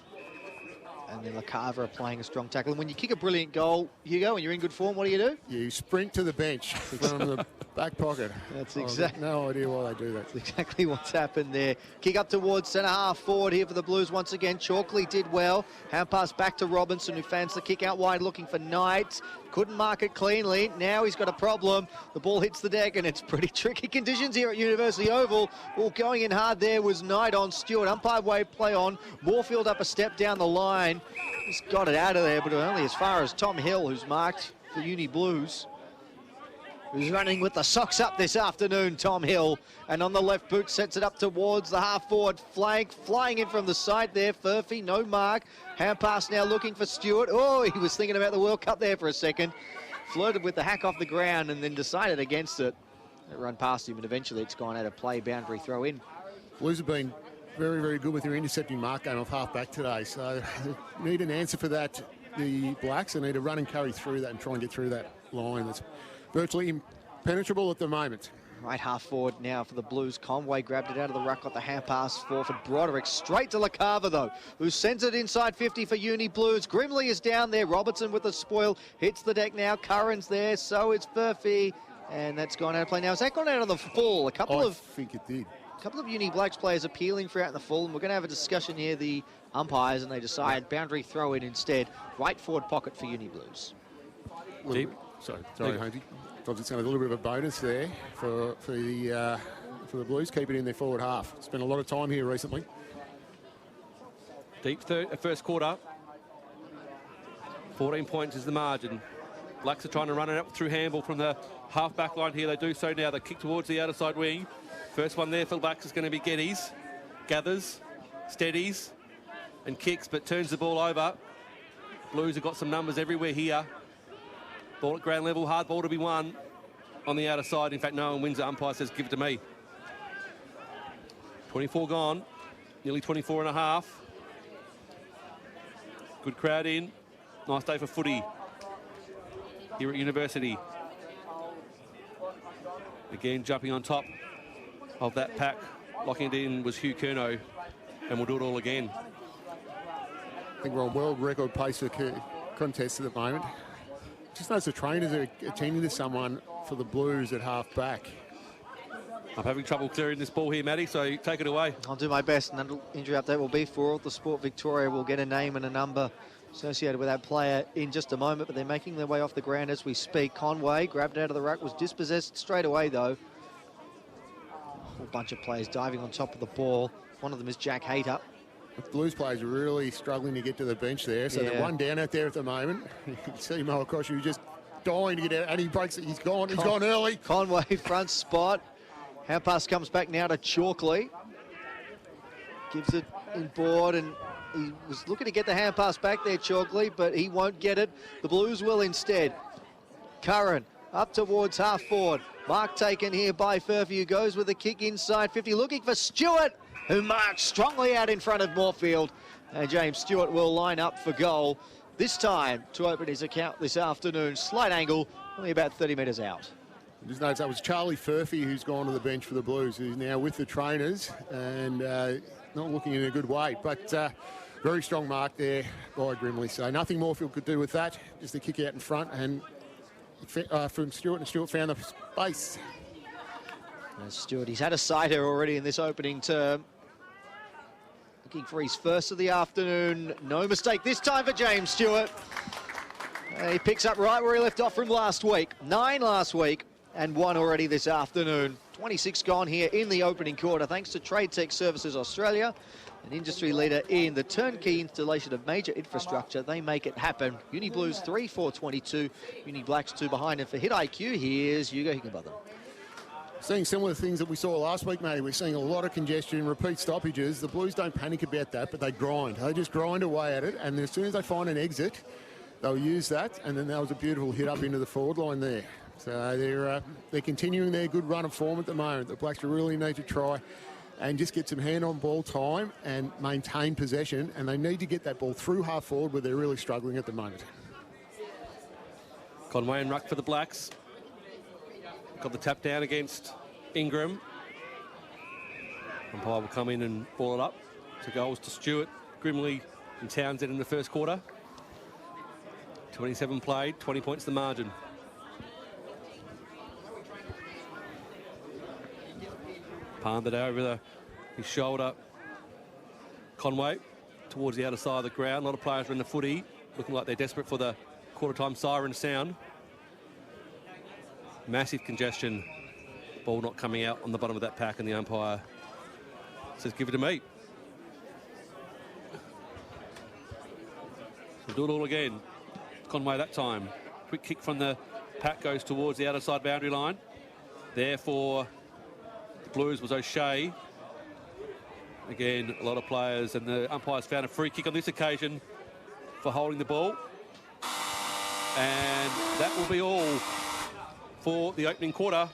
And then LaCava playing a strong tackle. And when you kick a brilliant goal, Hugo, and you're in good form, what do? You sprint to the bench from the back pocket. That's exactly. No idea why they do that. That's exactly what's happened there. Kick up towards centre half forward here for the Blues once again. Chalkley did well. Hand pass back to Robinson, who fans the kick out wide looking for Knight. Couldn't mark it cleanly. Now he's got a problem. The ball hits the deck and it's pretty tricky conditions here at University Oval. Well, going in hard there was Knight on Stewart. Umpire wave play on. Moorfield up a step down the line. He's got it out of there, but only as far as Tom Hill, who's marked for Uni Blues. Who's running with the socks up this afternoon, Tom Hill. And on the left boot, sets it up towards the half-forward flank. Flying in from the side there, Furphy, no mark. Hand pass now looking for Stewart. Oh, he was thinking about the World Cup there for a second. Flirted with the hack off the ground and then decided against it. It run past him, and eventually it's gone out of play, boundary throw in. Blues have been very, very good with their intercepting mark game off half-back today. So they need an answer for that. The Blacks, they need to run and carry through that and try and get through that line that's virtually impenetrable at the moment. Right half forward now for the Blues. Conway grabbed it out of the ruck, got the hand pass for Broderick. Straight to LaCava, though, who sends it inside 50 for Uni Blues. Grimley is down there. Robertson with the spoil. Hits the deck now. Curran's there. So it's Furphy. And that's gone out of play now. Has that gone out on the full? I think it did. A couple of Uni Blacks players appealing for out in the full. And we're going to have a discussion here, the umpires, and they decide boundary throw in instead. Right forward pocket for Uni Blues. Deep. Sorry, Hunty. It's going to be a little bit of a bonus there for the Blues. Keep it in their forward half. Spent a lot of time here recently. Deep first quarter. 14 points is the margin. Blacks are trying to run it up through handball from the half-back line here. They do so now. They kick towards the outer side wing. First one there for the Blacks is going to be Geddes. Gathers, steadies, and kicks, but turns the ball over. Blues have got some numbers everywhere here. Ball at ground level, hard ball to be won on the outer side. In fact, no one wins. The umpire says, give it to me. 24 gone, nearly 24 and a half. Good crowd in. Nice day for footy here at University. Again, jumping on top of that pack. Locking it in was Hugh Curnow, and we'll do it all again. I think we're on world record pace for contests at the moment. Just notice the trainers are attending to someone for the Blues at half back. I'm having trouble clearing this ball here, Matty, so take it away. I'll do my best, and an injury update will be for the Sport Victoria. We'll get a name and a number associated with that player in just a moment, but they're making their way off the ground as we speak. Conway grabbed it out of the ruck, was dispossessed straight away, though. A whole bunch of players diving on top of the ball. One of them is Jack Hayter. The Blues players are really struggling to get to the bench there, so they're one down out there at the moment. You can see Mo Akoshu just dying to get out, and he breaks it. He's gone early. Conway, front spot. Hand pass comes back now to Chalkley. Gives it in board, and he was looking to get the hand pass back there, Chalkley, but he won't get it. The Blues will instead. Curran up towards half forward. Mark taken here by Furphy, who goes with a kick inside 50, looking for Stewart, who marks strongly out in front of Moorfield. And James Stewart will line up for goal, this time to open his account this afternoon. Slight angle, only about 30 metres out. Just notice that was Charlie Furphy who's gone to the bench for the Blues, who's now with the trainers and not looking in a good way. But very strong mark there by Grimley. So nothing Moorfield could do with that. Just a kick out in front, and from Stewart, and Stewart found the space. Stewart, he's had a sighter already in this opening term. Looking for his first of the afternoon. No mistake this time for James Stewart. He picks up right where he left off from last week. 9 last week. And 1 already this afternoon. 26 gone here in the opening quarter, thanks to Trade Tech Services Australia, an industry leader in the turnkey installation of major infrastructure. They make it happen. Uni Blues 3-4-22, Uni Blacks 2 behind. And for Hit IQ, here's Hugo Higginbotham. Seeing similar things that we saw last week, matey. We're seeing a lot of congestion, repeat stoppages. The Blues don't panic about that, but they grind. They just grind away at it, and as soon as they find an exit, they'll use that, and then that was a beautiful hit up into the forward line there. So they're continuing their good run of form at the moment. The Blacks really need to try and just get some hand-on-ball time and maintain possession, and they need to get that ball through half forward where they're really struggling at the moment. Conway and ruck for the Blacks. Got the tap down against Ingram. Umpire will come in and ball it up to goals to Stewart, Grimley and Townsend in the first quarter. 27 played, 20 points the margin. Palmed it over his shoulder. Conway towards the outer side of the ground. A lot of players are in the footy, looking like they're desperate for the quarter-time siren sound. Massive congestion. Ball not coming out on the bottom of that pack, and the umpire says, give it to me. We'll do it all again. Conway that time. Quick kick from the pack goes towards the outer side boundary line. Therefore, the Blues was O'Shea. Again, a lot of players, and the umpires found a free kick on this occasion for holding the ball. And that will be all for the opening quarter.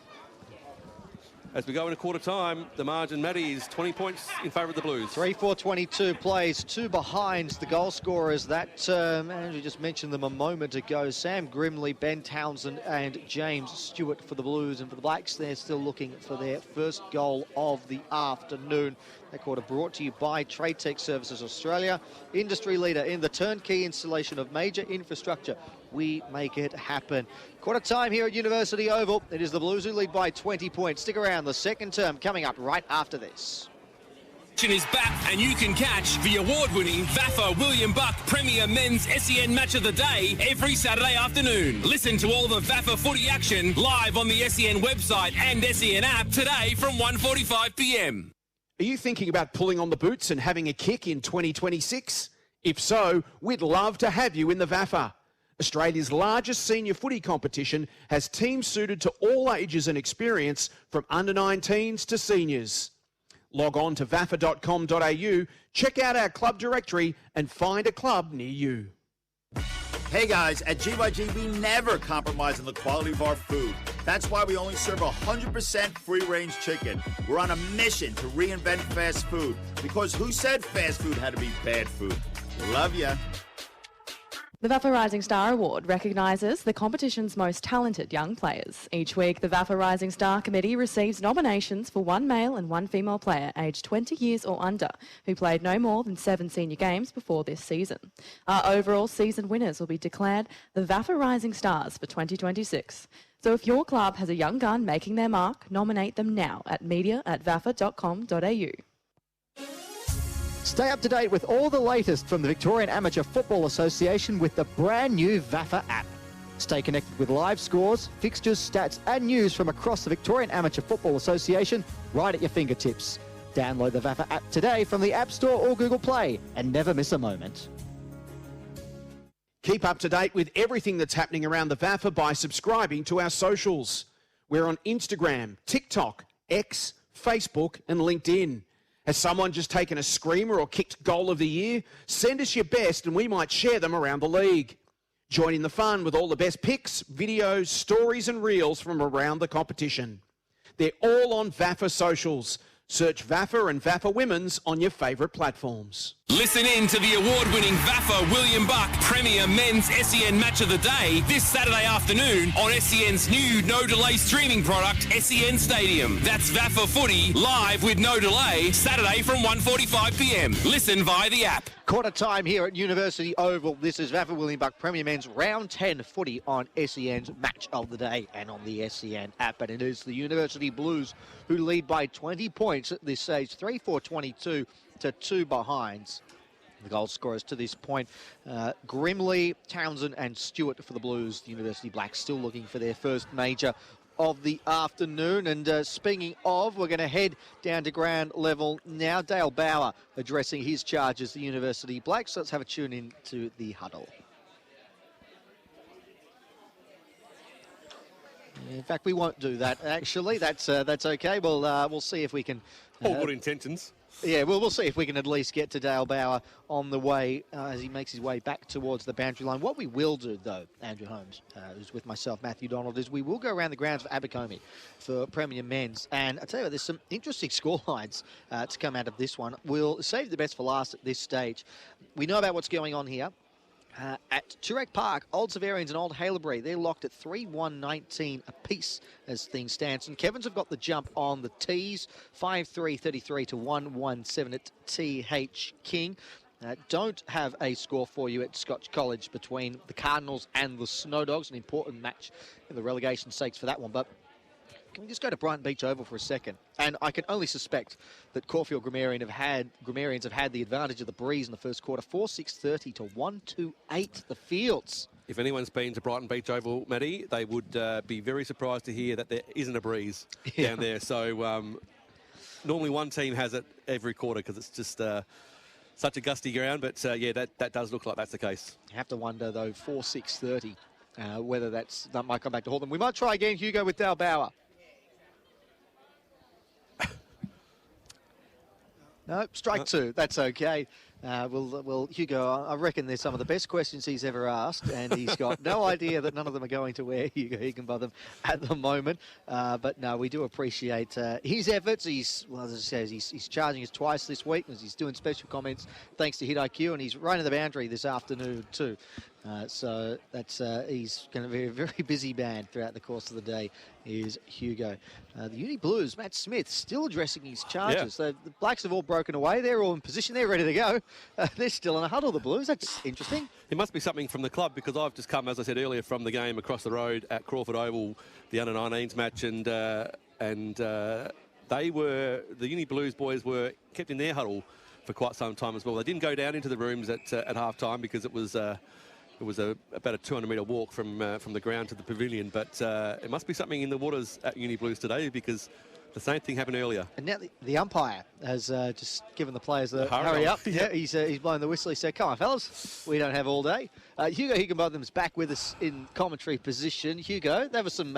As we go into quarter time, the margin, Matty, is 20 points in favour of the Blues. 3-4-22 plays, 2 behind the goal scorers. That, Andrew just mentioned them a moment ago. Sam Grimley, Ben Townsend and James Stewart for the Blues. And for the Blacks, they're still looking for their first goal of the afternoon. That quarter brought to you by Trade Tech Services Australia, industry leader in the turnkey installation of major infrastructure. We make it happen. Quarter time here at University Oval. It is the Blues who lead by 20 points. Stick around, the second term coming up right after this. Is back, and you can catch the award-winning VAFA William Buck Premier Men's SEN Match of the Day every Saturday afternoon. Listen to all the VAFA footy action live on the SEN website and SEN app today from 1:45 p.m. Are you thinking about pulling on the boots and having a kick in 2026? If so, we'd love to have you in the VAFA. Australia's largest senior footy competition has teams suited to all ages and experience, from under-19s to seniors. Log on to vafa.com.au, check out our club directory and find a club near you. Hey guys, at GYG we never compromise on the quality of our food. That's why we only serve 100% free-range chicken. We're on a mission to reinvent fast food, because who said fast food had to be bad food? Love ya. The VAFA Rising Star Award recognises the competition's most talented young players. Each week, the VAFA Rising Star Committee receives nominations for 1 male and 1 female player aged 20 years or under who played no more than 7 senior games before this season. Our overall season winners will be declared the VAFA Rising Stars for 2026. So if your club has a young gun making their mark, nominate them now at media@vafa.com.au. Stay up to date with all the latest from the Victorian Amateur Football Association with the brand new VAFA app. Stay connected with live scores, fixtures, stats and news from across the Victorian Amateur Football Association right at your fingertips. Download the VAFA app today from the App Store or Google Play and never miss a moment. Keep up to date with everything that's happening around the VAFA by subscribing to our socials. We're on Instagram, TikTok, X, Facebook and LinkedIn. Has someone just taken a screamer or kicked goal of the year? Send us your best and we might share them around the league. Join in the fun with all the best pics, videos, stories and reels from around the competition. They're all on VAFA socials. Search VAFA and VAFA Women's on your favourite platforms. Listen in to the award-winning VAFA William Buck Premier Men's SEN Match of the Day this Saturday afternoon on SEN's new no-delay streaming product, SEN Stadium. That's VAFA Footy, live with no delay, Saturday from 1:45pm. Listen via the app. Quarter time here at University Oval. This is VAFA William Buck Premier Men's Round 10 footy on SEN's Match of the Day and on the SEN app. And it is the University Blues who lead by 20 points at this stage, 3-4-22 to 2 behinds. The goal scorers to this point, Grimley, Townsend and Stewart for the Blues. The University Blacks still looking for their first major of the afternoon. And speaking of, we're going to head down to ground level now. Dale Bauer addressing his charges, the University Blacks. So let's have a tune in to the huddle. In fact, we won't do that, actually. That's okay. We'll see if we can... All good intentions. Yeah, we'll see if we can at least get to Dale Bauer on the way as he makes his way back towards the boundary line. What we will do, though, Andrew Holmes, who's with myself, Matthew Donald, is we will go around the grounds for Abercrombie for Premier Men's. And I tell you what, there's some interesting scorelines to come out of this one. We'll save the best for last at this stage. We know about what's going on here. At Turek Park, Old Severians and Old Haileybury, they're locked at 3-1-19 apiece as things stand. St Kevin's have got the jump on the T's, 5-3-33 to 1-1-7 at TH King. Don't have a score for you at Scotch College between the Cardinals and the Snow Dogs, an important match in the relegation stakes for that one. But can we just go to Brighton Beach Oval for a second? And I can only suspect that Caulfield Grammarians have had the advantage of the breeze in the first quarter. 4-6-30 to 1-2-8 the Fields. If anyone's been to Brighton Beach Oval, Matty, they would be very surprised to hear that there isn't a breeze down there. So normally one team has it every quarter because it's just such a gusty ground. But yeah, that does look like that's the case. You have to wonder, though, 4-6-30, whether that might come back to haunt them. We might try again, Hugo, with Dale Bauer. No, strike two. That's okay. Well, Hugo, I reckon there's some of the best questions he's ever asked, and he's got no idea that none of them are going to wear Hugo Higginbotham at the moment. But no, we do appreciate his efforts. As I said, he's charging us twice this week as he's doing special comments thanks to Hit IQ, and he's running the boundary this afternoon too. So that's he's going to be a very busy man throughout the course of the day, is Hugo. The Uni Blues, Matt Smith, still addressing his charges. Yeah. The Blacks have all broken away. They're all in position. They're ready to go. They're still in a huddle, the Blues. That's interesting. It must be something from the club because I've just come, as I said earlier, from the game across the road at Crawford Oval, the under-19s match, and the Uni Blues boys were kept in their huddle for quite some time as well. They didn't go down into the rooms at half-time because it was about a 200-metre walk from the ground to the pavilion. But it must be something in the waters at Uni Blues today because the same thing happened earlier. And now the umpire has just given the players the hurry up. Yeah, he's blown the whistle. He said, "Come on, fellas, we don't have all day." Hugo Higginbotham's back with us in commentary position. Hugo, there was some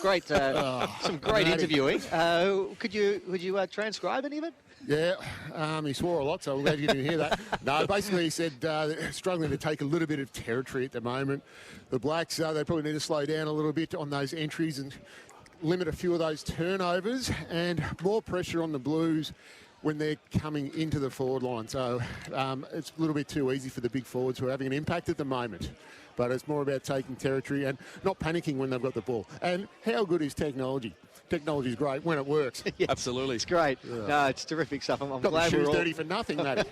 great interviewing. Would you transcribe any of it? Yeah, he swore a lot, so I'm glad you didn't hear that. No, basically he said they're struggling to take a little bit of territory at the moment. The Blacks, they probably need to slow down a little bit on those entries and limit a few of those turnovers, and more pressure on the Blues when they're coming into the forward line. So it's a little bit too easy for the big forwards who are having an impact at the moment. But it's more about taking territory and not panicking when they've got the ball. And how good is technology? Technology is great when it works. Yes, absolutely. It's great. Yeah. No, it's terrific stuff. I'm got glad the shoes we're all dirty for nothing, mate.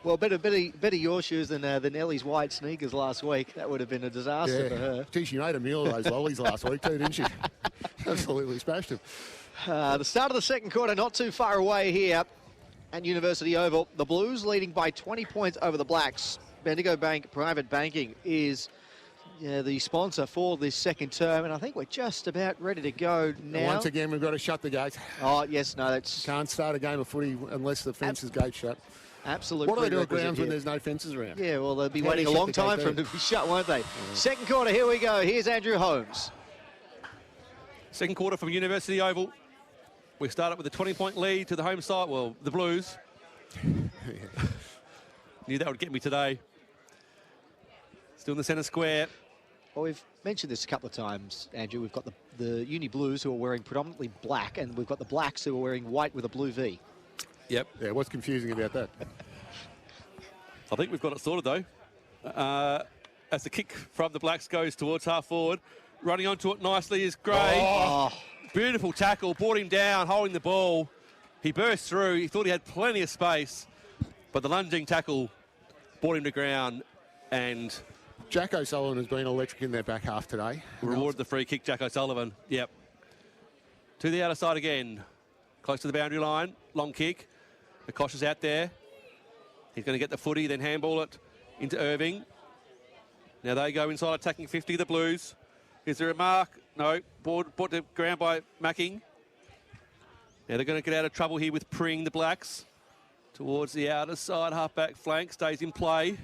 Well, better your shoes than Ellie's white sneakers last week. That would have been a disaster for her. Gee, she made a meal of those lollies last week too, didn't she? Absolutely smashed them. The start of the second quarter not too far away here at University Oval. The Blues leading by 20 points over the Blacks. Bendigo Bank Private Banking is the sponsor for this second term, and I think we're just about ready to go now. And once again, we've got to shut the gate. Oh, yes, no, that's... Can't start a game of footy unless the fence is gate shut. Absolutely. What do they do at grounds when there's no fences around? Yeah, well, they'll be waiting a long time for them to be shut, won't they? Yeah. Second quarter, here we go. Here's Andrew Holmes. Second quarter from University Oval. We started with a 20-point lead to the home side. Well, the Blues. Knew that would get me today. Still in the centre square. Well, we've mentioned this a couple of times, Andrew. We've got the Uni Blues who are wearing predominantly black, and we've got the Blacks who are wearing white with a blue V. Yep. Yeah, what's confusing about that? I think we've got it sorted, though. As the kick from the Blacks goes towards half forward, running onto it nicely is Gray. Oh. Beautiful tackle, brought him down, holding the ball. He burst through. He thought he had plenty of space, but the lunging tackle brought him to ground, and Jack O'Sullivan has been electric in their back half today. Rewarded the free kick, Jack O'Sullivan. Yep. To the outer side again. Close to the boundary line. Long kick. Akosh is out there. He's going to get the footy, then handball it into Irving. Now they go inside attacking 50, the Blues. Is there a mark? No. Brought to ground by Macking. Now they're going to get out of trouble here with Pring, the Blacks. Towards the outer side, half-back flank. Stays in play.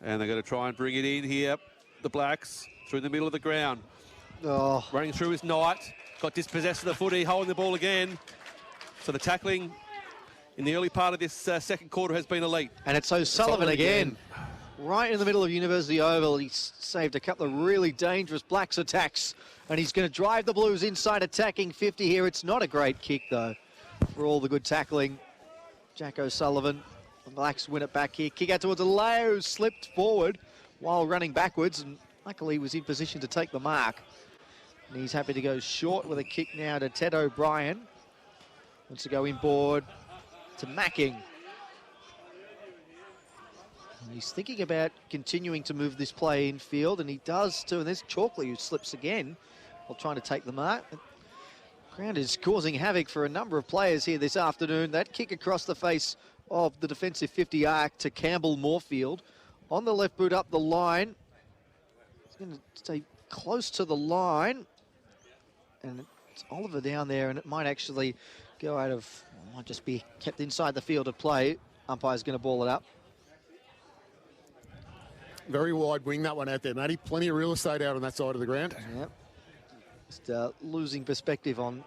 And they're going to try and bring it in here. The Blacks through the middle of the ground. Oh. Running through is Knight. Got dispossessed of the footy, holding the ball again. So the tackling in the early part of this second quarter has been elite. And it's O'Sullivan again. Right in the middle of University Oval. He's saved a couple of really dangerous Blacks attacks. And he's going to drive the Blues inside attacking 50 here. It's not a great kick, though, for all the good tackling. Jack O'Sullivan. The Blacks win it back here. Kick out towards Aleo, slipped forward while running backwards, and luckily was in position to take the mark. And he's happy to go short with a kick now to Ted O'Brien. Wants to go inboard to Macking. And he's thinking about continuing to move this play infield, and he does too. And there's Chalkley who slips again while trying to take the mark. The ground is causing havoc for a number of players here this afternoon. That kick across the face of the defensive 50 arc to Campbell Moorfield. On the left boot up the line. He's going to stay close to the line. And it's Oliver down there, and it might actually go out of, might just be kept inside the field of play. Umpire's going to ball it up. Very wide wing, that one out there, Matty. Plenty of real estate out on that side of the ground. Yep. Just losing perspective on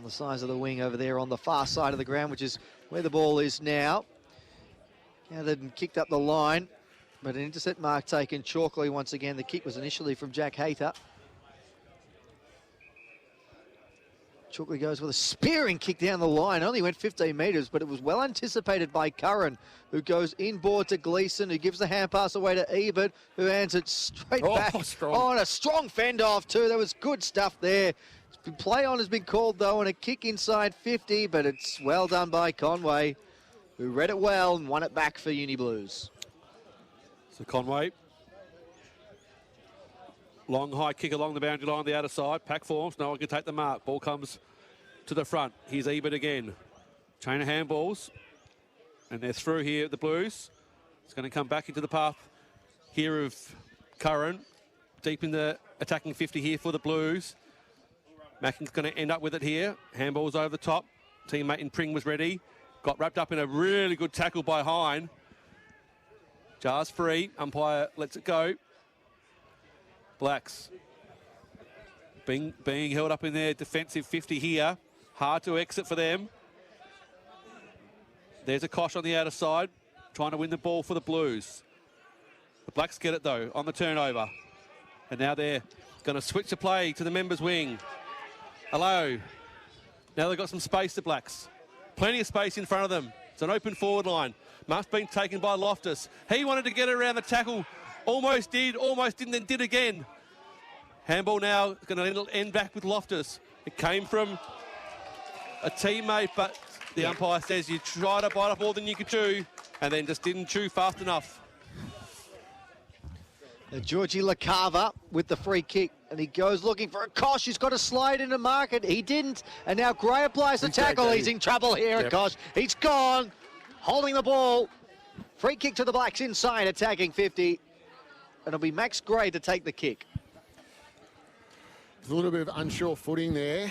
the size of the wing over there on the far side of the ground, which is where the ball is now. Gathered and kicked up the line, but an intercept mark taken. Chalkley once again. The kick was initially from Jack Hayter. Chalkley goes with a spearing kick down the line. Only went 15 metres, but it was well anticipated by Curran, who goes inboard to Gleeson, who gives the hand pass away to Ebert, who hands it straight back. Strong. Oh, and a strong fend off too. There was good stuff there. Play on has been called, though, and a kick inside 50, but it's well done by Conway, who read it well and won it back for Uni Blues. So Conway. Long high kick along the boundary line on the outer side. Pack forms. No one can take the mark. Ball comes to the front. Here's Ebert again. Chain of handballs. And they're through here at the Blues. It's going to come back into the path here of Curran. Deep in the attacking 50 here for the Blues. Macking's going to end up with it here. Handballs over the top. Teammate in Pring was ready. Got wrapped up in a really good tackle by Hine. Jars free. Umpire lets it go. Blacks being held up in their defensive 50 here. Hard to exit for them. There's a Kosh on the outer side, trying to win the ball for the Blues. The Blacks get it, though, on the turnover. And now they're going to switch the play to the members' wing. Hello. Now they've got some space, the Blacks. Plenty of space in front of them. It's an open forward line. Mark's been taken by Loftus. He wanted to get around the tackle. Almost didn't, then did again. Handball now is going to end back with Loftus. It came from a teammate, but the umpire says you try to bite off more than you could chew, and then just didn't chew fast enough. Georgie LaCava with the free kick, and he goes looking for a Kosh. He's got to slide into market. He didn't, and now Gray applies the tackle. He's in trouble here at Kosh. He's gone, holding the ball. Free kick to the Blacks inside, attacking 50. And it'll be Max Gray to take the kick. There's a little bit of unsure footing there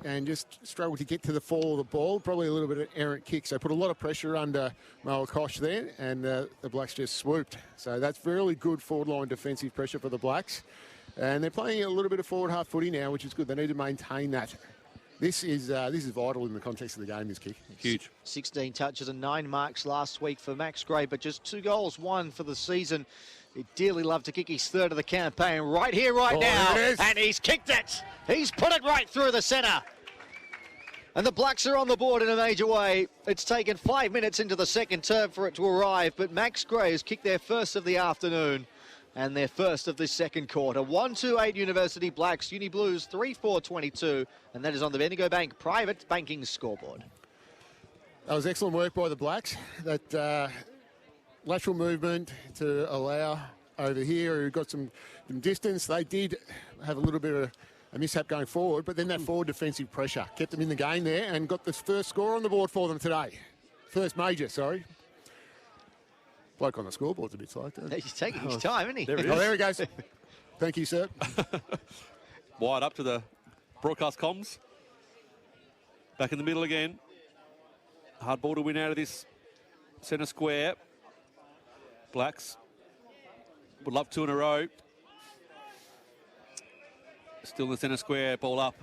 and just struggled to get to the fall of the ball. Probably a little bit of errant kick. So put a lot of pressure under Moa Kosh there, and the Blacks just swooped. So that's really good forward line defensive pressure for the Blacks. And they're playing a little bit of forward half footy now, which is good. They need to maintain that. This is vital in the context of the game, this kick. Huge. 16 touches and 9 marks last week for Max Gray, but just 2 goals, 1 for the season. He'd dearly love to kick his 3rd of the campaign right here, right now. And he's kicked it. He's put it right through the centre. And the Blacks are on the board in a major way. It's taken 5 minutes into the second term for it to arrive, but Max Gray has kicked their first of the afternoon and their first of this second quarter. 1-2-8 University Blacks, Uni Blues 3-4-22, and that is on the Bendigo Bank Private Banking scoreboard. That was excellent work by the Blacks. That lateral movement to allow over here, who got some distance. They did have a little bit of a mishap going forward, but then that forward defensive pressure kept them in the game there and got the first score on the board for them today. First major, sorry. Bloke on the scoreboard's a bit slow. He's taking his time, isn't he? There he goes. Thank you, sir. Wide up to the broadcast comms. Back in the middle again. Hard ball to win out of this centre square. Blacks would love 2 in a row. Still in the centre square, ball up.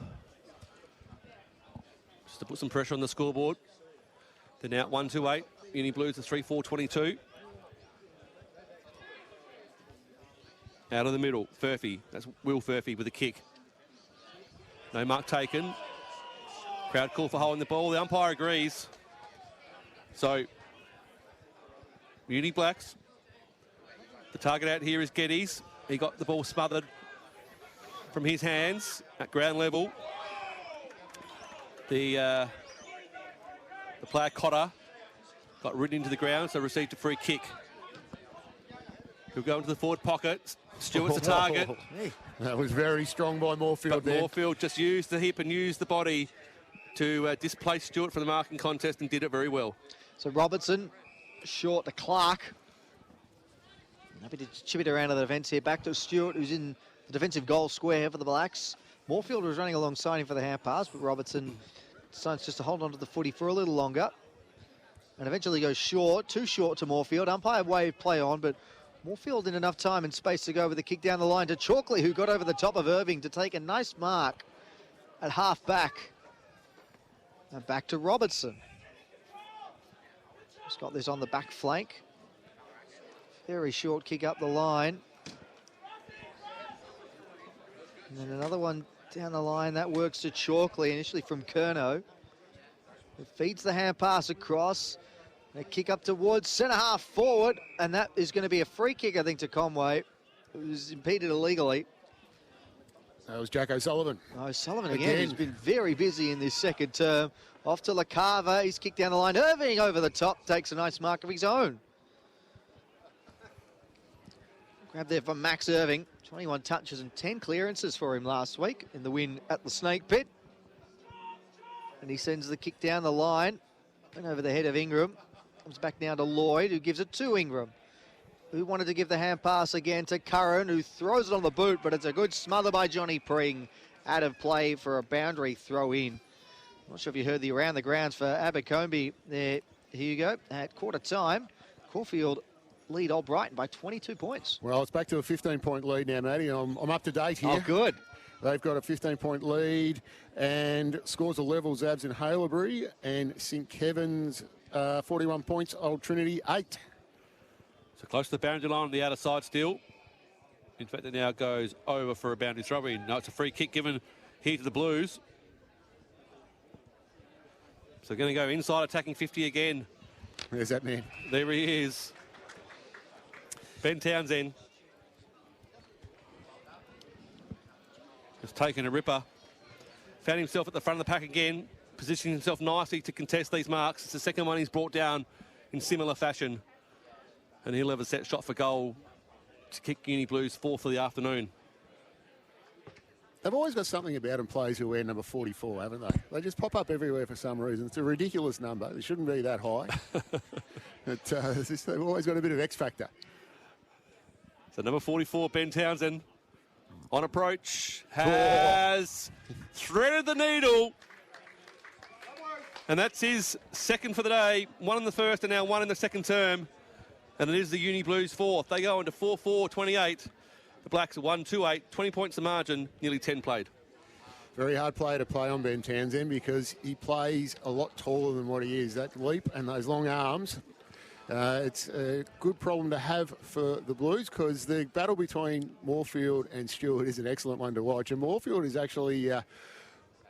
Just to put some pressure on the scoreboard. They're now at 1-2-8. Uni Blues are 3-4-22. Out of the middle, Furphy. That's Will Furphy with a kick. No mark taken. Crowd call for holding the ball. The umpire agrees. So, Uni Blacks. The target out here is Geddes. He got the ball smothered from his hands at ground level. The player Cotter got ridden into the ground, so received a free kick. He'll go into the forward pocket. Stewart's the target. That was very strong by Moorfield there. Moorfield just used the hip and used the body to displace Stewart for the marking contest and did it very well. So Robertson, short to Clark. Happy to chip it around to the defence here. Back to Stewart, who's in the defensive goal square for the Blacks. Moorfield was running alongside him for the hand pass, but Robertson decides just to hold on to the footy for a little longer. And eventually goes short, too short to Moorfield. Umpire wave play on, but Moorfield in enough time and space to go with the kick down the line to Chalkley, who got over the top of Irving to take a nice mark at half back. And back to Robertson. Just got this on the back flank. Very short kick up the line. And then another one down the line. That works to Chalkley, initially from Curnow. It feeds the hand pass across. A kick up towards centre half forward, and that is going to be a free kick, I think, to Conway. It was impeded illegally. That was Jack O'Sullivan. O'Sullivan again, who's been very busy in this second term. Off to LaCava, he's kicked down the line. Irving over the top, takes a nice mark of his own. Grab there from Max Irving. 21 touches and 10 clearances for him last week in the win at the Snake Pit. And he sends the kick down the line. Went over the head of Ingram. Comes back now to Lloyd, who gives it to Ingram, who wanted to give the hand pass again to Curran, who throws it on the boot, but it's a good smother by Johnny Pring. Out of play for a boundary throw in. Not sure if you heard the around the grounds for Abercrombie there, Hugo. At quarter time, Caulfield lead Old Brighton by 22 points. Well, it's back to a 15-point lead now, Matty. I'm up to date here. Oh, good. They've got a 15-point lead and scores of level Zabs in Haileybury and St Kevin's 41 points, Old Trinity 8. So close to the boundary line on the outer side still. In fact, it now goes over for a boundary throw-in. No, it's a free kick given here to the Blues. So going to go inside, attacking 50 again. There's that man. There he is. Ben Townsend. Just taking a ripper. Found himself at the front of the pack again. positioning himself nicely to contest these marks. It's the second one he's brought down in similar fashion. And he'll have a set shot for goal to kick Uni Blues 4th for the afternoon. They've always got something about them, players who wear number 44, haven't they? They just pop up everywhere for some reason. It's a ridiculous number. It shouldn't be that high. They've always got a bit of X factor. So number 44, Ben Townsend, on approach, has threaded the needle. And that's his second for the day. One in the first and now one in the second term. And it is the Uni Blues 4th. They go into 4-4-28. The Blacks are 1-2-8, 20 points the margin, nearly 10 played. Very hard player to play on, Ben Townsend, because he plays a lot taller than what he is. That leap and those long arms, it's a good problem to have for the Blues, because the battle between Moorfield and Stewart is an excellent one to watch. And Moorfield is actually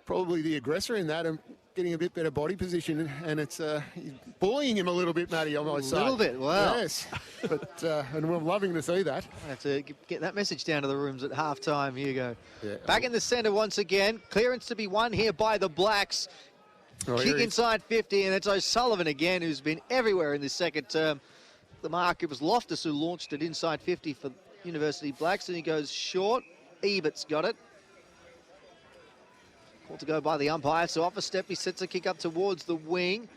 probably the aggressor in that and getting a bit better body position, and it's he's bullying him a little bit, Matty, I might say. A little bit, wow. Yes, but, and we're loving to see that. I have to get that message down to the rooms at half-time, Hugo. Yeah. Back in the centre once again. Clearance to be won here by the Blacks. Kick inside 50, and it's O'Sullivan again, who's been everywhere in this second term. The mark, it was Loftus who launched it inside 50 for University Blacks, and he goes short. Ebert's got it. Called to go by the umpire, so off a step, he sets a kick up towards the wing.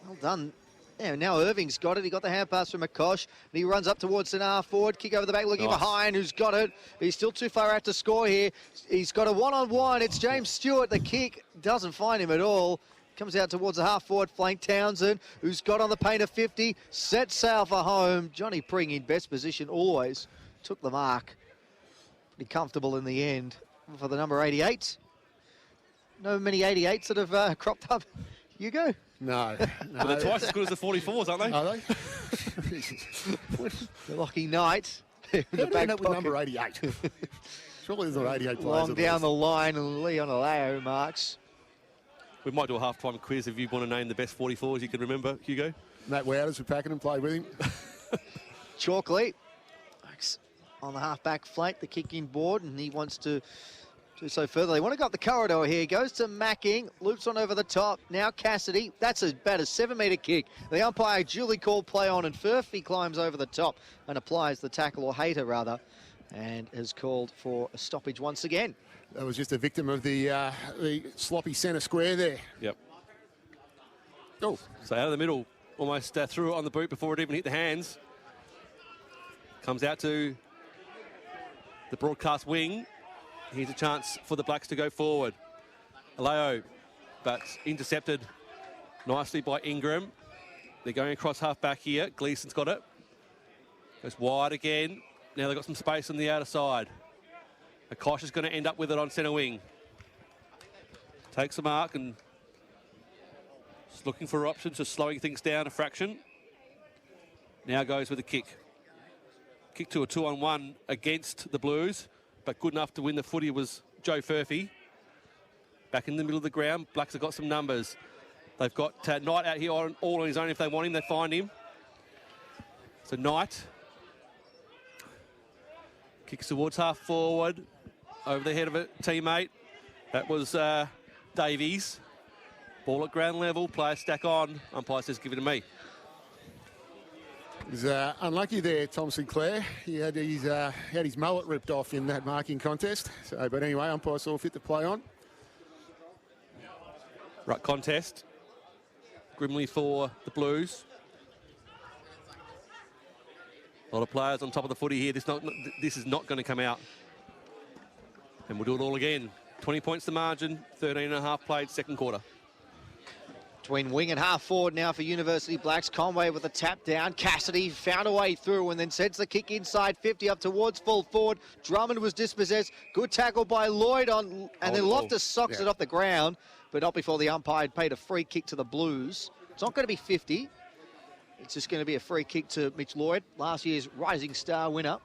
Well done. Yeah, now Irving's got it. He got the hand pass from McCosh, and he runs up towards an half forward. Kick over the back, looking behind, who's got it. He's still too far out to score here. He's got a one-on-one. It's James Stewart. The kick doesn't find him at all. Comes out towards the half-forward flank. Townsend, who's got on the paint of 50, sets sail for home. Johnny Pring in best position always. Took the mark. Pretty comfortable in the end for the number 88. No many 88s that have cropped up. Hugo? No. But they're twice as good as the 44s, aren't they? Are they? The Lockie Knight. How do you end up with number 88? Surely there's not 88 players. Long down the line, and Leon Aleo marks. We might do a half-time quiz if you want to name the best 44s you can remember, Hugo. Matt Wouters for Pakenham played with him. Chalkley on the half-back flank, the kick-in board, and he wants to do so further. They want to go up the corridor here. Goes to Macking, loops on over the top. Now Cassidy. That's about a 7-metre kick. The umpire duly called play on, and Furphy climbs over the top and applies the tackle, or Hayter rather, and has called for a stoppage once again. That was just a victim of the sloppy centre square there. Yep. Oh. So out of the middle, almost threw it on the boot before it even hit the hands. Comes out to the broadcast wing. Here's a chance for the Blacks to go forward. Aleo, but intercepted nicely by Ingram. They're going across half-back here. Gleason's got it. Goes wide again. Now they've got some space on the outer side. Akosh is going to end up with it on centre wing. Takes the mark and just looking for options, just slowing things down a fraction. Now goes with a kick. Kick to a 2-on-1 against the Blues, but good enough to win the footy was Joe Furphy. Back in the middle of the ground, Blacks have got some numbers. They've got Knight out here all on his own. If they want him, they find him. So Knight kicks towards half forward, over the head of a teammate. That was Davies. Ball at ground level, player stack on. Umpire says give it to me. He was unlucky there, Tom Sinclair. He had his mullet ripped off in that marking contest. So, but anyway, umpire saw fit to play on. Ruck contest. Grimly for the Blues. A lot of players on top of the footy here. This is not going to come out. And we'll do it all again. 20 points the margin, 13.5 played, second quarter. Between wing and half forward now for University Blacks. Conway with a tap down. Cassidy found a way through and then sends the kick inside 50 up towards full forward. Drummond was dispossessed. Good tackle by Lloyd on, and then Loftus socks it off the ground, but not before the umpire paid a free kick to the Blues. It's not going to be 50. It's just going to be a free kick to Mitch Lloyd, last year's Rising Star winner.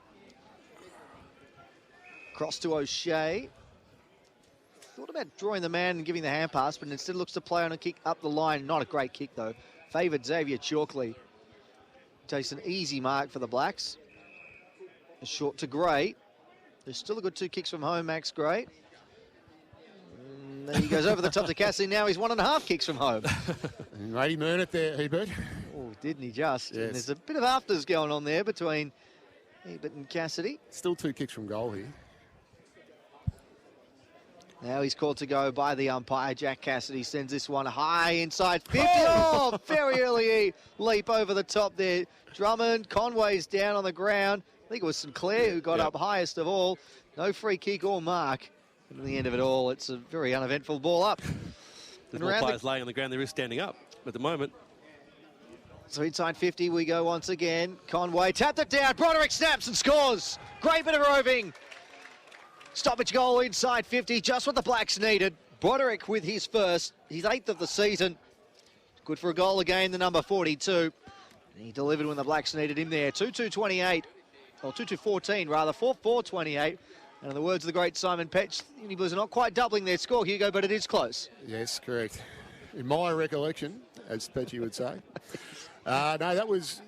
Cross to O'Shea. Thought about drawing the man and giving the hand pass, but instead looks to play on a kick up the line. Not a great kick, though. Favoured Xavier Chalkley. Takes an easy mark for the Blacks. A short to Gray. There's still a good 2 kicks from home, Max Gray. And he goes over the top to Cassidy. Now he's 1.5 kicks from home. And made him earn it there, Hebert. Oh, didn't he just? Yes. And there's a bit of afters going on there between Hebert and Cassidy. Still 2 kicks from goal here. Now he's called to go by the umpire. Jack Cassidy sends this one high inside 50. Oh, very early leap over the top there. Drummond, Conway's down on the ground. I think it was Sinclair who got up highest of all. No free kick or mark. But in the end of it all, it's a very uneventful ball up. There's more players laying on the ground. There is standing up at the moment. So inside 50 we go once again. Conway tapped it down. Broderick snaps and scores. Great bit of roving. Stoppage goal inside 50, just what the Blacks needed. Broderick with his first, his 8th of the season. Good for a goal again, the number 42. And he delivered when the Blacks needed him there. 2-2-28, or 2-2-14 rather, 4-4-28. And in the words of the great Simon Petch, the Uni Blues are not quite doubling their score, Hugo, but it is close. Yes, correct. In my recollection, as Petchy would say. No, that was,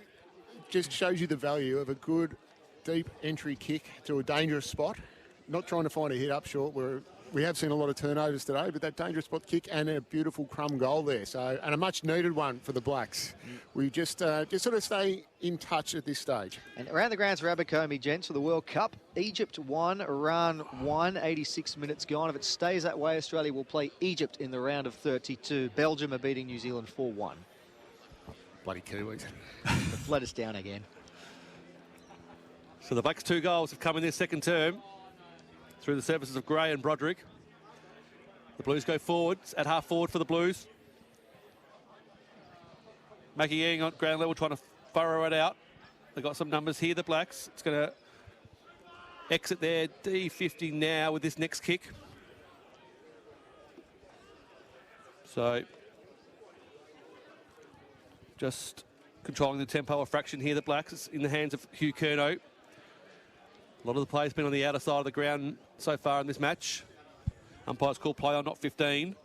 just shows you the value of a good, deep entry kick to a dangerous spot. Not trying to find a hit up short. We have seen a lot of turnovers today, but that dangerous spot kick and a beautiful crumb goal there. So, and a much needed one for the Blacks. We just sort of stay in touch at this stage. And around the grounds for Abercrombie, gents, for the World Cup. Egypt 1, Iran 1, 86 minutes gone. If it stays that way, Australia will play Egypt in the round of 32. Belgium are beating New Zealand 4-1. Bloody Kiwis. They've let us down again. So the Blacks' 2 goals have come in their second term through the services of Gray and Broderick. The Blues go forward, at half forward for the Blues. Mackie Yang on ground level trying to furrow it out. They've got some numbers here, the Blacks. It's going to exit their D50 now with this next kick. So just controlling the tempo a fraction here, the Blacks. It's in the hands of Hugh Curnow. A lot of the players been on the outer side of the ground so far in this match. Umpires call play on, not 15.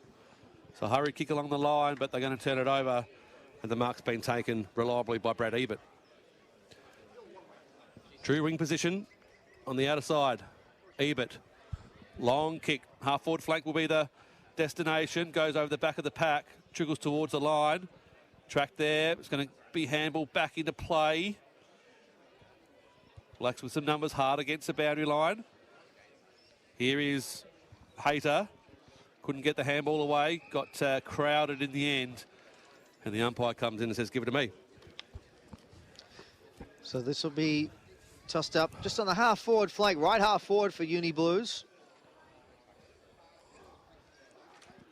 So hurry kick along the line, but they're going to turn it over. And the mark's been taken reliably by Brad Ebert. True wing position on the outer side. Ebert, long kick. Half forward flank will be the destination. Goes over the back of the pack. Trickles towards the line. Track there. It's going to be handball back into play. Blacks with some numbers hard against the boundary line. Here is Hayter. Couldn't get the handball away. Got crowded in the end. And the umpire comes in and says, give it to me. So this will be tossed up just on the half forward flank, right half forward for Uni Blues.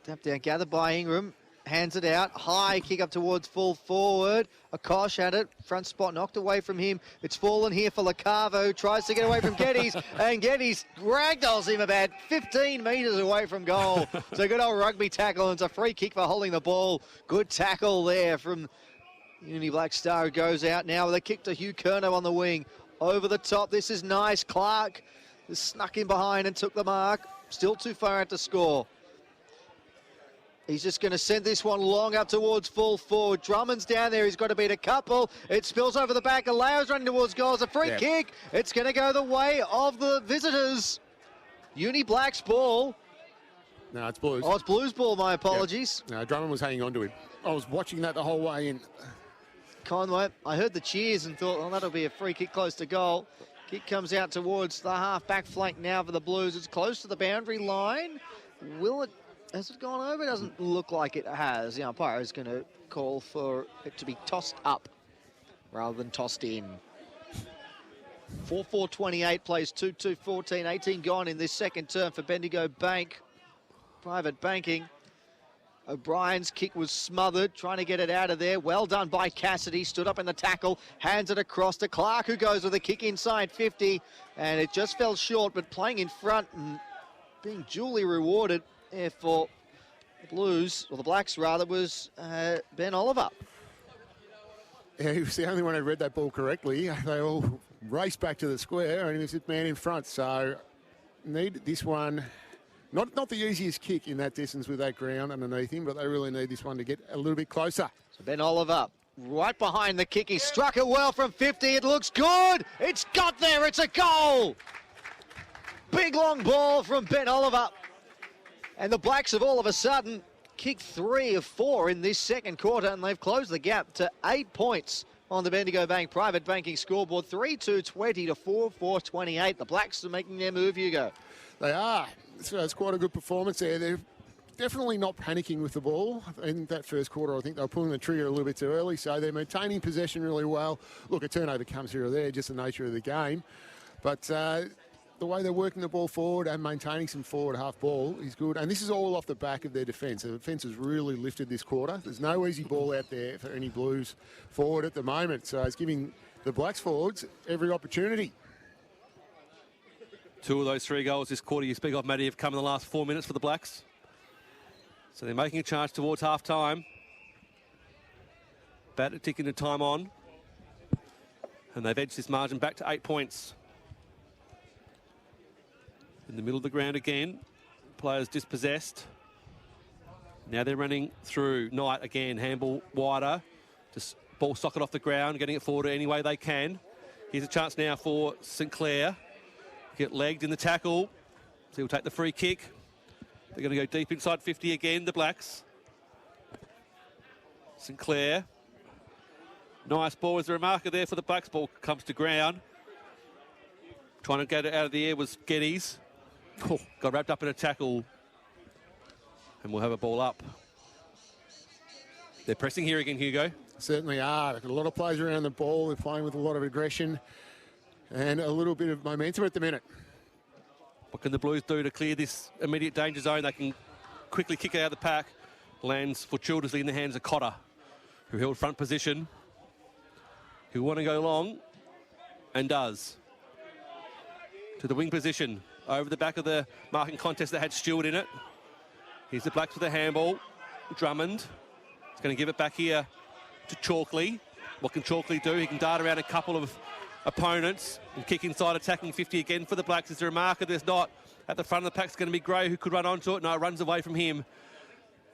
Tap down, gathered by Ingram. Hands it out, high kick up towards full forward. Akosh had it, front spot knocked away from him. It's fallen here for Lacavo, tries to get away from Geddes, and Geddes ragdolls him about 15 metres away from goal. So good old rugby tackle, and it's a free kick for holding the ball. Good tackle there from Uni Black Star, who goes out now with a kick to Hugh Curnow on the wing. Over the top, this is nice. Clark snuck in behind and took the mark. Still too far out to score. He's just going to send this one long up towards full forward. Drummond's down there. He's got to beat a couple. It spills over the back. Alao's running towards goal. It's a free kick. It's going to go the way of the visitors. Uni Black's ball. No, it's Blues. Oh, it's Blues ball. My apologies. No, Drummond was hanging on to him. I was watching that the whole way in. Conway, I heard the cheers and thought, well, that'll be a free kick close to goal. Kick comes out towards the half-back flank now for the Blues. It's close to the boundary line. Will it... Has it gone over? It doesn't look like it has. The umpire is going to call for it to be tossed up rather than tossed in. 4-4-28 plays 2-2-14. 18 gone in this second term for Bendigo Bank. Private banking. O'Brien's kick was smothered, trying to get it out of there. Well done by Cassidy. Stood up in the tackle, hands it across to Clark, who goes with a kick inside 50. And it just fell short, but playing in front and being duly rewarded for the Blues, or the Blacks rather, was Ben Oliver. Yeah, he was the only one who read that ball correctly. They all raced back to the square, and he was the man in front. So need this one. Not the easiest kick in that distance with that ground underneath him, but they really need this one to get a little bit closer. So Ben Oliver right behind the kick. He struck it well from 50. It looks good. It's got there. It's a goal. Big long ball from Ben Oliver. And the Blacks have all of a sudden kicked 3 of 4 in this second quarter, and they've closed the gap to 8 points on the Bendigo Bank Private Banking scoreboard. 3-2-20 to 4-4-28. The Blacks are making their move, Hugo. They are. So it's quite a good performance there. They're definitely not panicking with the ball. In that first quarter, I think they were pulling the trigger a little bit too early, so they're maintaining possession really well. Look, a turnover comes here or there, just the nature of the game. But the way they're working the ball forward and maintaining some forward half ball is good. And this is all off the back of their defence. The defence has really lifted this quarter. There's no easy ball out there for any Blues forward at the moment. So it's giving the Blacks forwards every opportunity. 2 of those 3 goals this quarter you speak of, Matty, have come in the last 4 minutes for the Blacks. So they're making a charge towards half-time. Batter ticking the time on. And they've edged this margin back to 8 points. In the middle of the ground again. Players dispossessed. Now they're running through. Knight again, handball wider. Just ball socket off the ground, getting it forward any way they can. Here's a chance now for St Clair. Get legged in the tackle. So he'll take the free kick. They're going to go deep inside 50 again, the Blacks. St Clair. Nice ball. Is there a marker there for the Blacks? Ball comes to ground. Trying to get it out of the air was Geddes. Oh, got wrapped up in a tackle. And we'll have a ball up. They're pressing here again, Hugo. Certainly are. They've got a lot of players around the ball. They're playing with a lot of aggression and a little bit of momentum at the minute. What can the Blues do to clear this immediate danger zone? They can quickly kick it out of the pack. Lands fortuitously in the hands of Cotter, who held front position. Who want to go long, and does. To the wing position, over the back of the marking contest that had Stewart in it. Here's the Blacks with a handball. Drummond is going to give it back here to Chalkley. What can Chalkley do? He can dart around a couple of opponents and kick inside, attacking 50 again for the Blacks. Is there a marker? There's not. At the front of the pack is going to be Gray, who could run onto it. No, it runs away from him.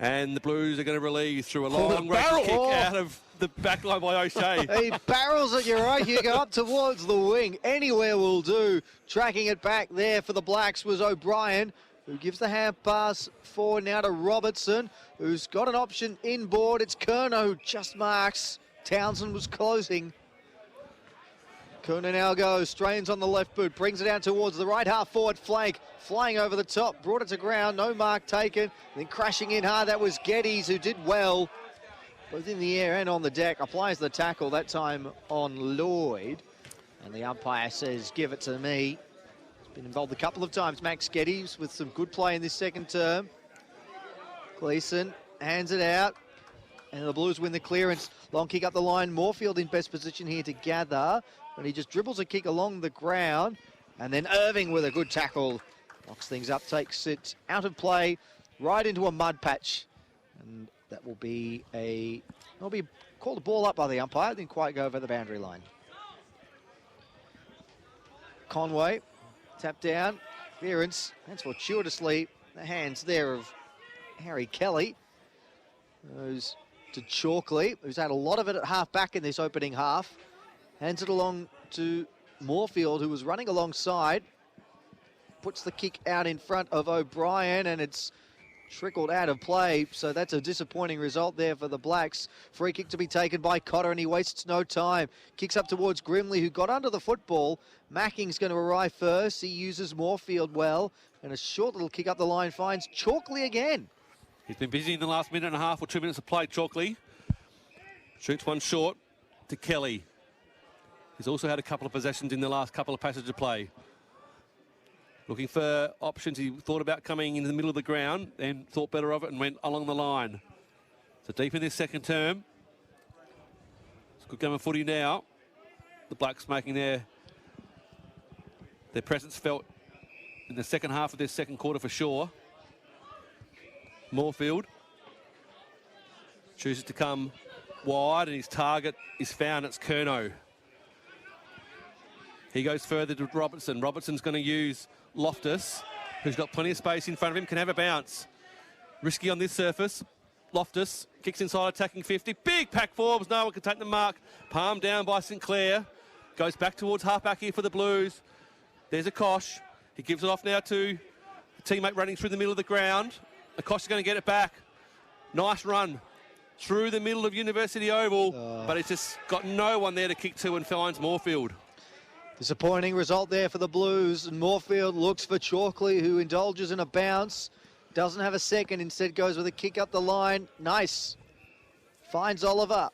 And the Blues are going to relieve through a long range kick out of the back line by O'Shea. He barrels it, you're right, Hugo, up towards the wing. Anywhere will do. Tracking it back there for the Blacks was O'Brien, who gives the hand pass forward now to Robertson, who's got an option inboard. It's Curnow who just marks. Townsend was closing. Curnow now goes, strains on the left boot, brings it out towards the right half forward flank, flying over the top, brought it to ground, no mark taken, then crashing in hard. That was Geddes, who did well, both in the air and on the deck. Applies the tackle, that time on Lloyd, and the umpire says, give it to me. He's been involved a couple of times, Max Geddes, with some good play in this second term. Gleeson hands it out, and the Blues win the clearance. Long kick up the line, Moorfield in best position here to gather, but he just dribbles a kick along the ground, and then Irving with a good tackle knocks things up, takes it out of play, right into a mud patch, and that will be called a ball up by the umpire. Didn't quite go over the boundary line. Conway tapped down, clearance, hands fortuitously the hands there of Harry Kelly. Goes to Chalkley, who's had a lot of it at half back in this opening half. Hands it along to Moorfield, who was running alongside. Puts the kick out in front of O'Brien, and it's trickled out of play. So that's a disappointing result there for the Blacks. Free kick to be taken by Cotter, and he wastes no time. Kicks up towards Grimley, who got under the football. Macking's going to arrive first. He uses Moorfield well, and a short little kick up the line finds Chalkley again. He's been busy in the last minute and a half or 2 minutes of play, Chalkley. Shoots one short to Kelly. He's also had a couple of possessions in the last couple of passages of play. Looking for options. He thought about coming in the middle of the ground, then thought better of it and went along the line. So deep in this second term. It's a good game of footy now. The Blacks making their presence felt in the second half of this second quarter for sure. Moorfield chooses to come wide, and his target is found. It's Curnow. He goes further to Robertson. Robertson's going to use Loftus, who's got plenty of space in front of him, can have a bounce. Risky on this surface. Loftus kicks inside, attacking 50. Big pack forwards. No one can take the mark. Palmed down by St Clair. Goes back towards half-back here for the Blues. There's a Kosh. He gives it off now to a teammate running through the middle of the ground. Acosta's going to get it back. Nice run through the middle of University Oval, but it's just got no one there to kick to and finds Moorfield. Disappointing result there for the Blues. And Moorfield looks for Chalkley, who indulges in a bounce. Doesn't have a second, instead goes with a kick up the line. Nice. Finds Oliver,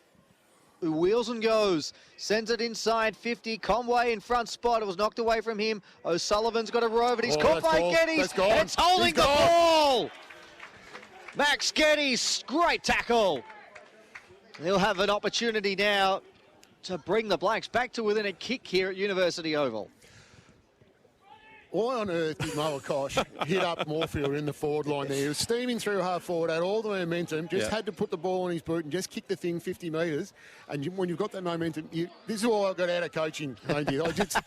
who wheels and goes. Sends it inside 50. Conway in front spot. It was knocked away from him. O'Sullivan's got a rove, and he's caught by Geddes. It's holding the ball. Max Geddes, great tackle. He'll have an opportunity now to bring the Blacks back to within a kick here at University Oval. Why on earth did Malakosh hit up Moorfield in the forward line there? He was steaming through half forward, had all the momentum, just had to put the ball in his boot and just kick the thing 50 metres. And when you've got that momentum, this is all I got out of coaching, Andy. It just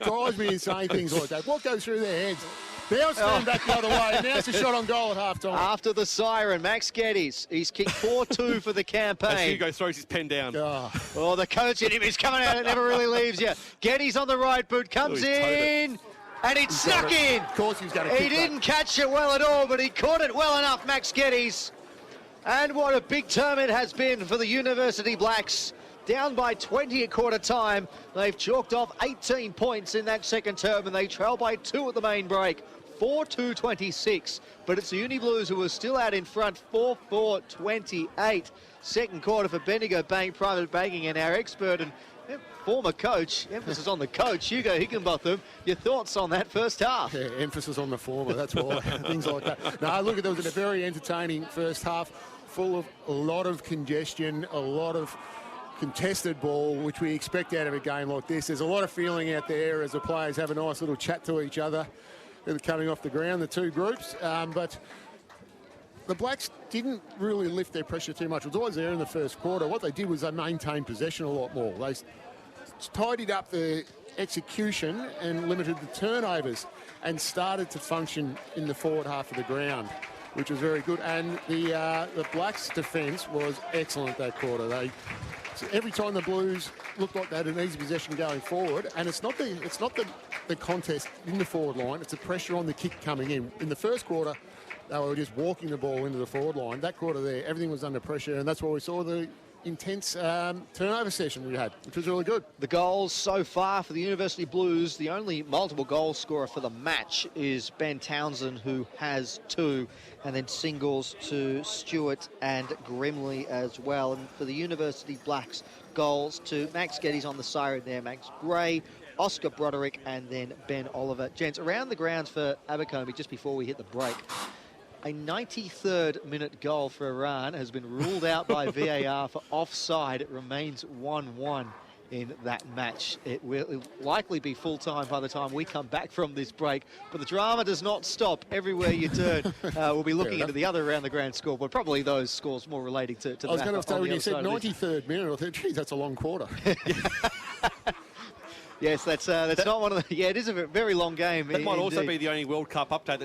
drives me insane, things like that. What goes through their heads? Now stand back the other way, and now it's a shot on goal at half-time. After the siren, Max Geddes, he's kicked 4-2 for the campaign. As Hugo throws his pen down. Oh, the coach in him is coming out, it never really leaves you. Geddes on the right boot, comes in. And it snuck in. Of course he's going to He didn't catch it well at all, but he caught it well enough, Max Geddes. And what a big term it has been for the University Blacks. Down by 20 at quarter time. They've chalked off 18 points in that second term, and they trail by 2 at the main break. 4-2-26. But it's the Uni Blues who are still out in front, 4-4-28. Second quarter for Bendigo Bank Private Banking, and our expert and former coach, emphasis on the coach, Hugo Higginbotham. Your thoughts on that first half? Yeah, emphasis on the former, that's why. Things like that. No, look, there was a very entertaining first half, full of a lot of congestion, a lot of contested ball, which we expect out of a game like this. There's a lot of feeling out there as the players have a nice little chat to each other. They're coming off the ground, the two groups. But the Blacks didn't really lift their pressure too much. It was always there in the first quarter. What they did was they maintained possession a lot more. They tidied up the execution and limited the turnovers and started to function in the forward half of the ground, which was very good. And the Blacks' defence was excellent that quarter. Every time the Blues looked like they had an easy possession going forward, and it's not the contest in the forward line, it's the pressure on the kick coming in. In the first quarter, they were just walking the ball into the forward line. That quarter there, everything was under pressure, and that's why we saw the intense turnover session we had, which was really good. The goals so far for the University Blues, the only multiple goal scorer for the match is Ben Townsend, who has 2, and then singles to Stewart and Grimley as well. And for the University Blacks, goals to Max Geddes on the siren there, Max Gray, Oscar Broderick, and then Ben Oliver. Gents, around the grounds for Abercrombie just before we hit the break, a 93rd minute goal for Iran has been ruled out by VAR for offside. It remains 1-1 in that match. It will likely be full time by the time we come back from this break, but the drama does not stop everywhere you turn. We'll be looking into the other around the ground scoreboard, probably those scores more relating to I was going to say, when you said 93rd minute, I thought, geez, that's a long quarter. Yes, that's not one of the... Yeah, it is a very long game. That might also be the only World Cup update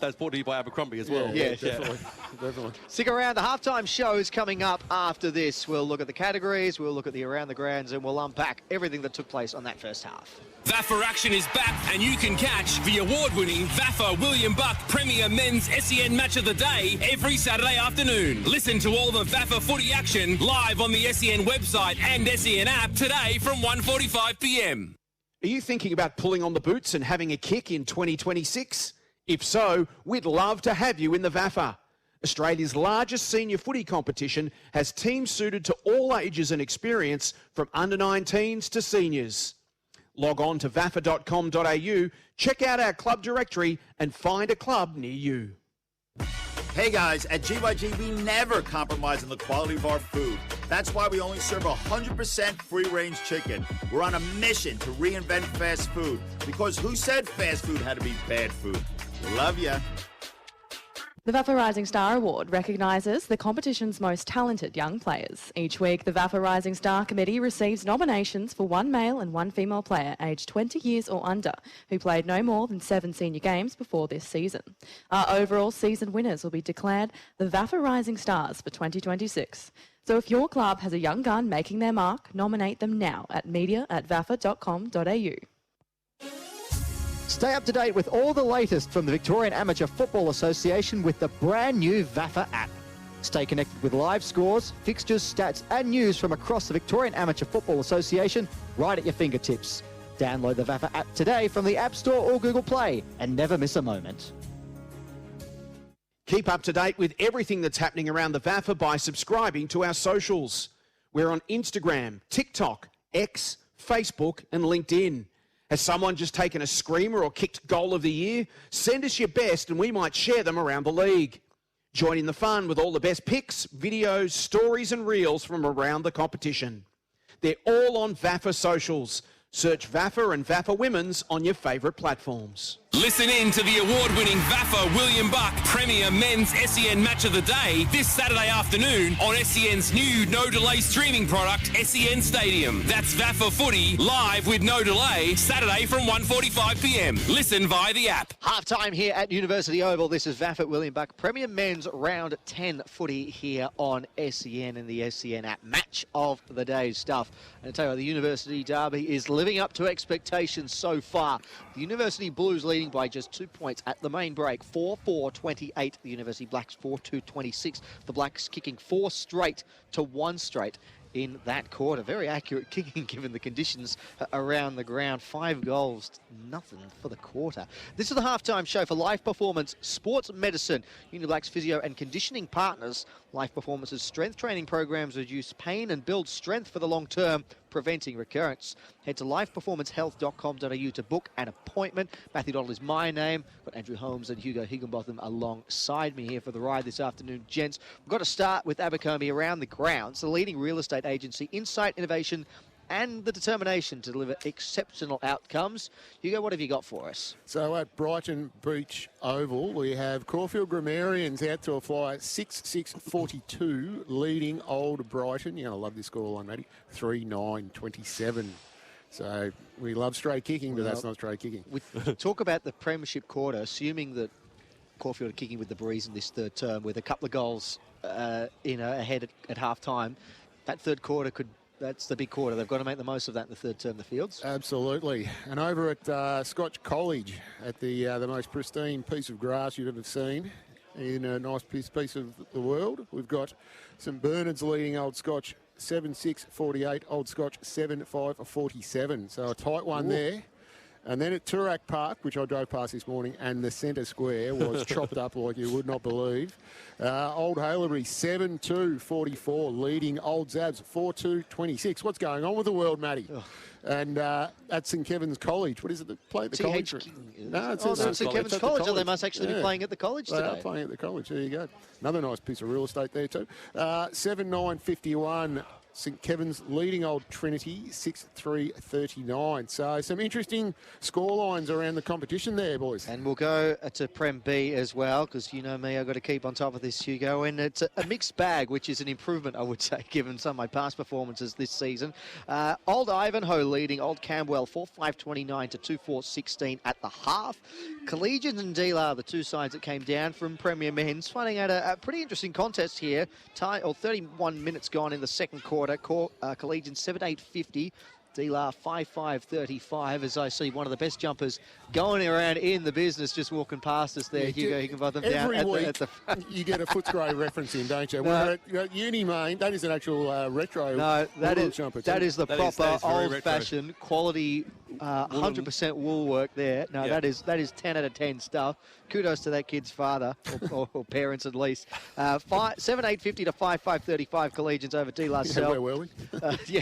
that's brought to you by Abercrombie as well. Yeah, definitely. Definitely. Stick around. The halftime show is coming up after this. We'll look at the categories, we'll look at the around the grounds, and we'll unpack everything that took place on that first half. VAFA action is back, and you can catch the award-winning VAFA William Buck Premier Men's SEN Match of the Day every Saturday afternoon. Listen to all the VAFA footy action live on the SEN website and SEN app today from 1:45 p.m. Are you thinking about pulling on the boots and having a kick in 2026? If so, we'd love to have you in the VAFA. Australia's largest senior footy competition has teams suited to all ages and experience, from under-19s to seniors. Log on to vafa.com.au, check out our club directory and find a club near you. Hey guys, at GYG we never compromise on the quality of our food. That's why we only serve 100% free-range chicken. We're on a mission to reinvent fast food, because who said fast food had to be bad food? Love ya. The VAFA Rising Star Award recognises the competition's most talented young players. Each week, the VAFA Rising Star Committee receives nominations for 1 male and 1 female player aged 20 years or under who played no more than 7 senior games before this season. Our overall season winners will be declared the VAFA Rising Stars for 2026. So if your club has a young gun making their mark, nominate them now at media@vafa.com.au. Stay up to date with all the latest from the Victorian Amateur Football Association with the brand new VAFA app. Stay connected with live scores, fixtures, stats and news from across the Victorian Amateur Football Association right at your fingertips. Download the VAFA app today from the App Store or Google Play and never miss a moment. Keep up to date with everything that's happening around the VAFA by subscribing to our socials. We're on Instagram, TikTok, X, Facebook and LinkedIn. Has someone just taken a screamer or kicked goal of the year? Send us your best and we might share them around the league. Join in the fun with all the best pics, videos, stories and reels from around the competition. They're all on VAFA socials. Search VAFA and VAFA Women's on your favourite platforms. Listen in to the award-winning VAFA William Buck Premier Men's SEN Match of the Day this Saturday afternoon on SEN's new no-delay streaming product, SEN Stadium. That's VAFA Footy, live with no delay, Saturday from 1:45pm. Listen via the app. Half-time here at University Oval. This is VAFA William Buck Premier Men's Round 10 footy here on SEN and the SEN app. Match of the day stuff. And I tell you what, the University Derby is living up to expectations so far. The University Blues leading by just 2 points at the main break. 4-4-28. The University Blacks 4-2-26. The Blacks kicking 4 straight to 1 straight in that quarter. Very accurate kicking given the conditions around the ground. 5 goals, nothing for the quarter. This is the halftime show for Life Performance Sports Medicine. Uni Blacks physio and conditioning partners. Life Performance's strength training programs reduce pain and build strength for the long term, preventing recurrence. Head to lifeperformancehealth.com.au to book an appointment. Matthew Doddle is my name. Got Andrew Holmes and Hugo Higginbotham alongside me here for the ride this afternoon, gents. We've got to start with Abercrombie around the grounds, the leading real estate agency, insight, innovation, and the determination to deliver exceptional outcomes. Hugo, what have you got for us? So at Brighton Beach Oval, we have Caulfield Grammarians out to a fly 6-6-42, leading Old Brighton. You're going to love this scoreline, Matty. 3-9-27. So we love straight kicking, but that's not straight kicking. We talk about the premiership quarter, assuming that Caulfield are kicking with the breeze in this third term with a couple of goals ahead at half-time. That third quarter that's the big quarter. They've got to make the most of that in the third term, the Fields. Absolutely. And over at Scotch College, at the most pristine piece of grass you've ever seen in a nice piece of the world, we've got St Bernard's leading Old Scotch 7-6-48, Old Scotch 7-5-47. So a tight one there. And then at Toorak Park, which I drove past this morning, and the centre square was chopped up like you would not believe. Old Haileybury 7-2-44, leading Old Zabs 4-2-26. What's going on with the world, Matty? Oh. And at St Kevin's College, what is it that play at the college? No, it's St Kevin's College. Oh, they must actually be playing at the college today. They are playing at the college. There you go. Another nice piece of real estate there too. 7-9-51. St Kevin's leading Old Trinity 6-3-39. So some interesting scorelines around the competition there, boys. And we'll go to Prem B as well, because you know me, I've got to keep on top of this, Hugo. And it's a mixed bag, which is an improvement, I would say, given some of my past performances this season. Old Ivanhoe leading Old Camberwell 4-5-29 to 2-4-16 at the half. Collegians and D-La, the two sides that came down from Premier Men's, finding out a pretty interesting contest here. 31 minutes gone in the second quarter. Collegians 7-8-50. D-La 5-5-35, as I see one of the best jumpers going around in the business, just walking past us there. Hugo Higginbotham down at the front. You get a Footscray reference in, don't you? No. At Uni Main, that is an actual retro. No, that is the proper is old-fashioned quality 100% wool work there. No, that is 10 out of 10 stuff. Kudos to that kid's father, or parents at least. 7-8-50 to 5-5-35 Collegians over D-La. Yeah, where were we?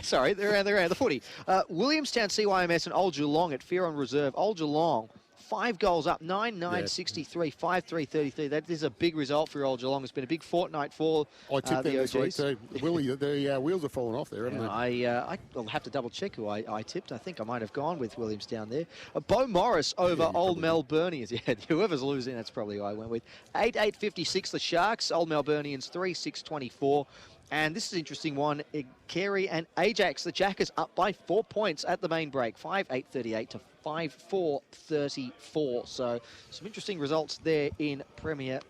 Sorry, they're around the footy. Williamstown CYMS and Old Geelong at Fear on Reserve. Old Geelong, 5 goals up, 9-9-63, 5-3-33. That is a big result for Old Geelong. It's been a big fortnight for I tipped the them OGs. this week too. Willie, the wheels have fallen off there, haven't they? I'll have to double check who I tipped. I think I might have gone with Williamstown there. Bo Morris over Old Melburnians. Yeah, whoever's losing, that's probably who I went with. 8-8-56 the Sharks. Old Melburnians 3-6-24. And this is an interesting one. Carey and Ajax, the Jackers, up by 4 points at the main break. 5-8-38 to 5-4-34. So some interesting results there in Premier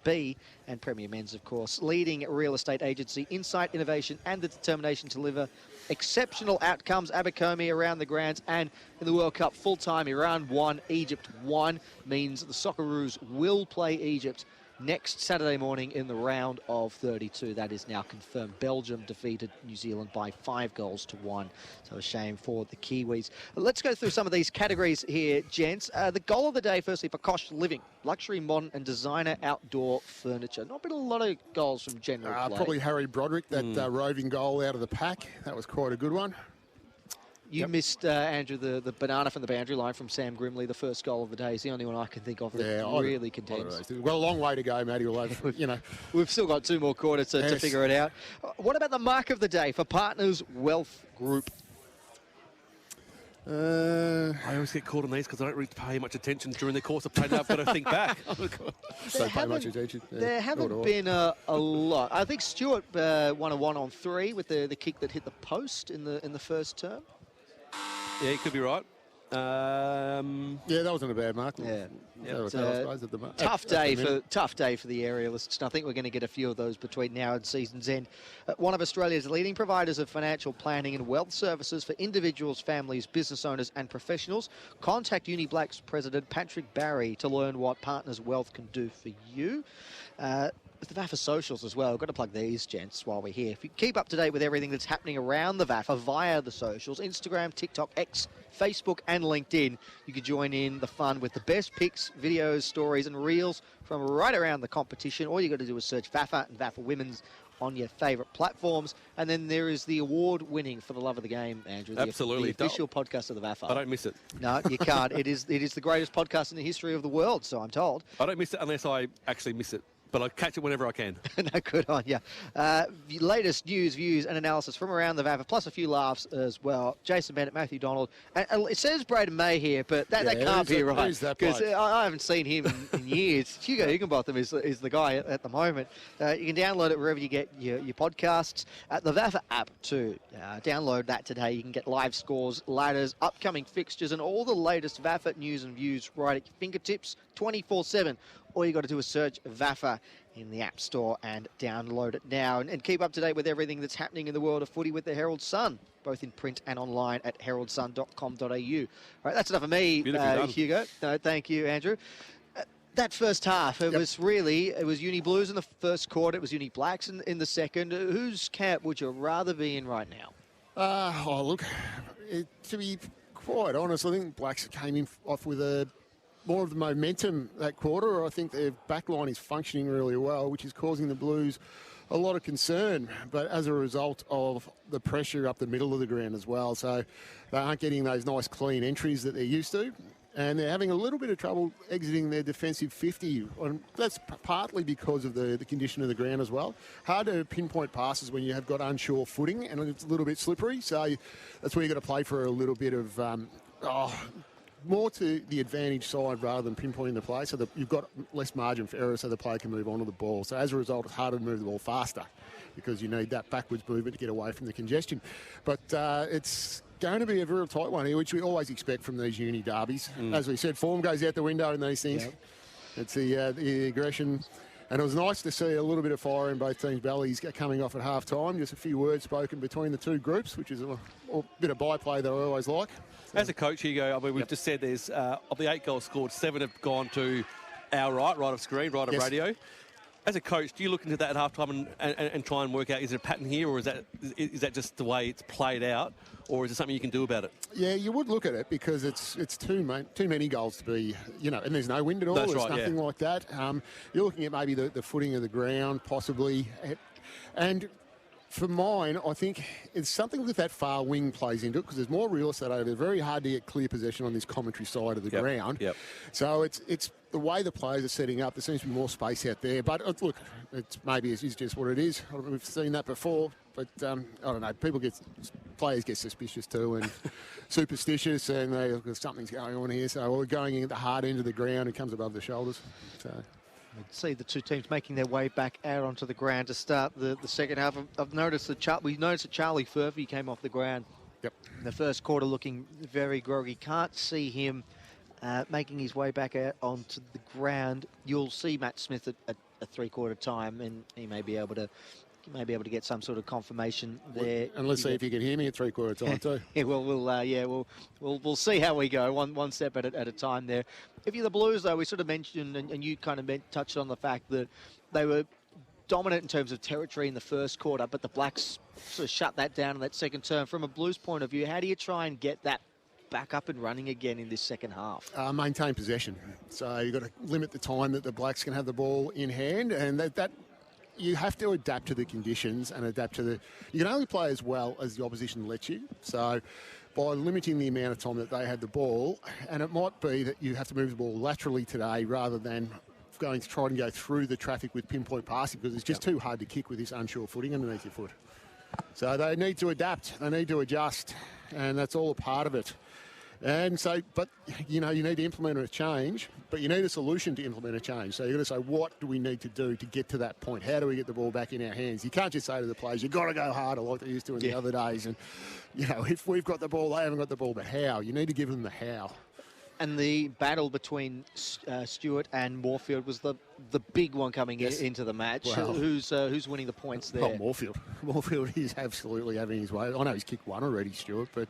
B and Premier Men's, of course. Leading real estate agency, insight, innovation, and the determination to deliver exceptional outcomes. Abercrombie around the Grands and in the World Cup full-time. Iran 1, Egypt 1 means the Socceroos will play Egypt next Saturday morning in the round of 32. That is now confirmed. Belgium defeated New Zealand by 5-1. So a shame for the Kiwis. Let's go through some of these categories here, gents. The goal of the day, firstly, for Kosh Living. Luxury, modern and designer outdoor furniture. Not been a lot of goals from general play. Probably Harry Broderick, that roving goal out of the pack. That was quite a good one. You missed, Andrew, the banana from the boundary line from Sam Grimley, the first goal of the day. Is the only one I can think of that really contends. We've got a long way to go, Matty. We'll have, We've still got 2 more quarters to figure it out. What about the mark of the day for Partners Wealth Group? I always get caught on these because I don't really pay much attention during the course of play. Now I've got to think back. Don't pay much attention. There haven't been a lot. I think Stewart won a 1-on-3 with the kick that hit the post in the first term. Yeah, you could be right. Yeah, that wasn't a bad mark. Yeah. Tough day for the aerialists. And I think we're going to get a few of those between now and season's end. One of Australia's leading providers of financial planning and wealth services for individuals, families, business owners and professionals. Contact Uni Black's president, Patrick Barry, to learn what Partners Wealth can do for you. The VAFA socials as well. Got to plug these, gents, while we're here. If you keep up to date with everything that's happening around the VAFA via the socials, Instagram, TikTok, X, Facebook and LinkedIn, you can join in the fun with the best pics, videos, stories and reels from right around the competition. All you got to do is search VAFA and VAFA Women's on your favourite platforms. And then there is the award-winning For the Love of the Game, Andrew. Absolutely. The official podcast of the VAFA. I don't miss it. No, you can't. It is the greatest podcast in the history of the world, so I'm told. I don't miss it unless I actually miss it. But I catch it whenever I can. No, good on you. Latest news, views and analysis from around the VAFA, plus a few laughs as well. Jason Bennett, Matthew Donald. And it says Braden May here, but that can't be right. Because I haven't seen him in years. Hugo Higginbotham is the guy at the moment. You can download it wherever you get your podcasts. The VAFA app too. Download that today. You can get live scores, ladders, upcoming fixtures and all the latest VAFA news and views right at your fingertips 24/7. All you got to do is search VAFA in the App Store and download it now. And keep up to date with everything that's happening in the world of footy with the Herald Sun, both in print and online at heraldsun.com.au. All right, that's enough of me, Hugo. No, thank you, Andrew. That first half, it was Uni Blues in the first quarter, it was Uni Blacks in the second. Whose camp would you rather be in right now? Look, to be quite honest, I think Blacks came off with more of the momentum that quarter. I think their backline is functioning really well, which is causing the Blues a lot of concern, but as a result of the pressure up the middle of the ground as well. So they aren't getting those nice clean entries that they're used to, and they're having a little bit of trouble exiting their defensive 50. And that's partly because of the condition of the ground as well. Hard to pinpoint passes when you have got unsure footing and it's a little bit slippery. So that's where you've got to play for a little bit of more to the advantage side rather than pinpointing the play, so that you've got less margin for error so the player can move on to the ball. So as a result, it's harder to move the ball faster because you need that backwards movement to get away from the congestion. But it's going to be a very tight one here, which we always expect from these uni derbies. As we said, form goes out the window in these things. Yep. It's the aggression. And it was nice to see a little bit of fire in both teams' bellies coming off at half-time. Just a few words spoken between the two groups, which is a bit of byplay that I always like. As a coach, Hugo, we've just said there's, of the 8 goals scored, 7 have gone to our right of screen, right of radio. As a coach, do you look into that at half-time and try and work out, is it a pattern here, or is that just the way it's played out, or is there something you can do about it? Yeah, you would look at it because it's too many goals to be, and there's no wind at all. That's there's right, nothing like that. You're looking at maybe the footing of the ground, possibly. And for mine, I think it's something that far wing plays into it because there's more real estate over there. Very hard to get clear possession on this commentary side of the ground. Yep. So it's the way the players are setting up. There seems to be more space out there. But look, it's just what it is. We've seen that before. But I don't know. Players get suspicious too and superstitious, and something's going on here. So we're going in at the hard end of the ground. It comes above the shoulders. So. See the two teams making their way back out onto the ground to start the second half. I've noticed we noticed that Charlie Furphy came off the ground Yep. In the first quarter, looking very groggy. Can't see him making his way back out onto the ground. You'll see Matt Smith at a three-quarter time, and he may be able to get some sort of confirmation there. And let's see if you can hear me at three-quarter time too. Yeah, we'll see how we go, one step at a time there. If you're the Blues, though, we sort of mentioned, and you kind of touched on the fact that they were dominant in terms of territory in the first quarter, but the Blacks sort of shut that down in that second term. From a Blues point of view, how do you try and get that back up and running again in this second half? Maintain possession. So you've got to limit the time that the Blacks can have the ball in hand, and that you have to adapt to the conditions and adapt to you can only play as well as the opposition lets you. So by limiting the amount of time that they had the ball, and it might be that you have to move the ball laterally today rather than going to try and go through the traffic with pinpoint passing, because it's just too hard to kick with this unsure footing underneath your foot. So they need to adapt, they need to adjust, and that's all a part of it. And so, but, you need to implement a change, but you need a solution to implement a change. So you've got to say, what do we need to do to get to that point? How do we get the ball back in our hands? You can't just say to the players, you've got to go harder like they used to in the other days. And, if we've got the ball, they haven't got the ball, but how? You need to give them the how. And the battle between Stewart and Moorfield was the big one coming into the match. Well, who's winning the points there? Oh, Moorfield. Moorfield is absolutely having his way. I know he's kicked one already, Stewart, but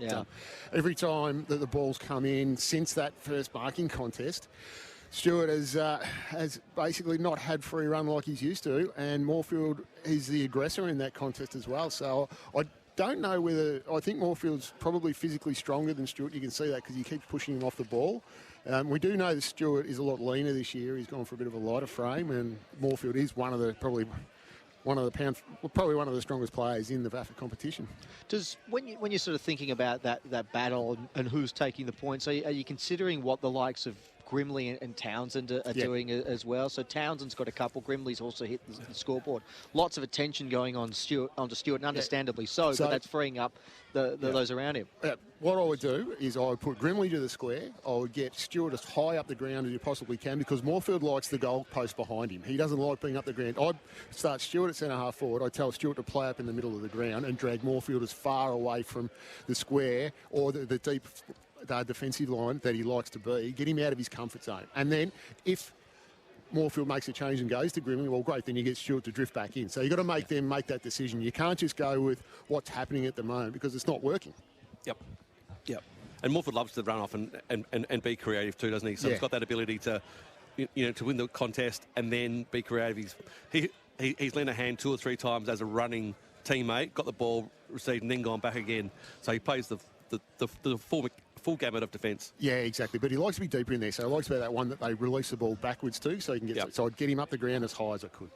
every time that the ball's come in since that first marking contest, Stewart has basically not had free run like he's used to, and Moorfield is the aggressor in that contest as well. So I don't know I think Moorfield's probably physically stronger than Stewart. You can see that because he keeps pushing him off the ball. We do know that Stewart is a lot leaner this year. He's gone for a bit of a lighter frame, and Moorfield is probably one of the strongest players in the VAFA competition. When you're sort of thinking about that battle and who's taking the points, are you considering what the likes of Grimley and Townsend are doing as well? So Townsend's got a couple. Grimley's also hit the scoreboard. Lots of attention going onto Stewart, and understandably so, but that's freeing up those around him. What I would do is I would put Grimley to the square. I would get Stewart as high up the ground as you possibly can, because Moorfield likes the goal post behind him. He doesn't like being up the ground. I'd start Stewart at centre-half forward. I'd tell Stewart to play up in the middle of the ground and drag Moorfield as far away from the square or the deep defensive line that he likes to be. Get him out of his comfort zone. And then if Moorfield makes a change and goes to Grimley, well, great, then you get Stewart to drift back in. So you've got to make them make that decision. You can't just go with what's happening at the moment, because it's not working. Yep. And Moorfield loves to run off and be creative too, doesn't he? So he's got that ability to win the contest and then be creative. He's lent a hand 2 or 3 times as a running teammate, got the ball, received, and then gone back again. So he plays the full gamut of defence. Yeah, exactly. But he likes to be deeper in there. So he likes to be that one that they release the ball backwards to, so he can get. So I'd get him up the ground as high as I could.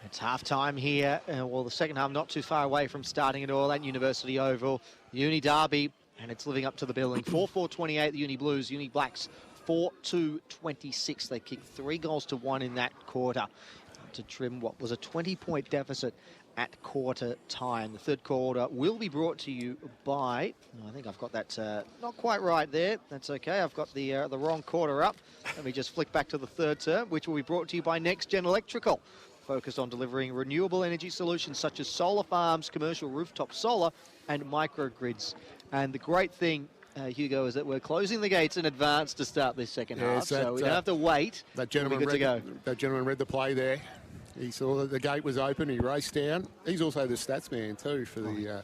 It's half-time here. The second half not too far away from starting at all at University Oval. Uni Derby, and it's living up to the billing. 4-4-28, the Uni Blues. Uni Blacks, 4-2-26. They kicked 3 goals to 1 in that quarter to trim what was a 20-point deficit at quarter time. The third quarter will be brought to you by, I think I've got that not quite right there. That's okay. I've got the wrong quarter up. Let me just flick back to the third term, which will be brought to you by Next Gen Electrical, focused on delivering renewable energy solutions such as solar farms, commercial rooftop solar, and microgrids. And the great thing, Hugo, is that we're closing the gates in advance to start this second half, so we don't have to wait. That gentleman read the play there. He saw that the gate was open. He raced down. He's also the stats man too for the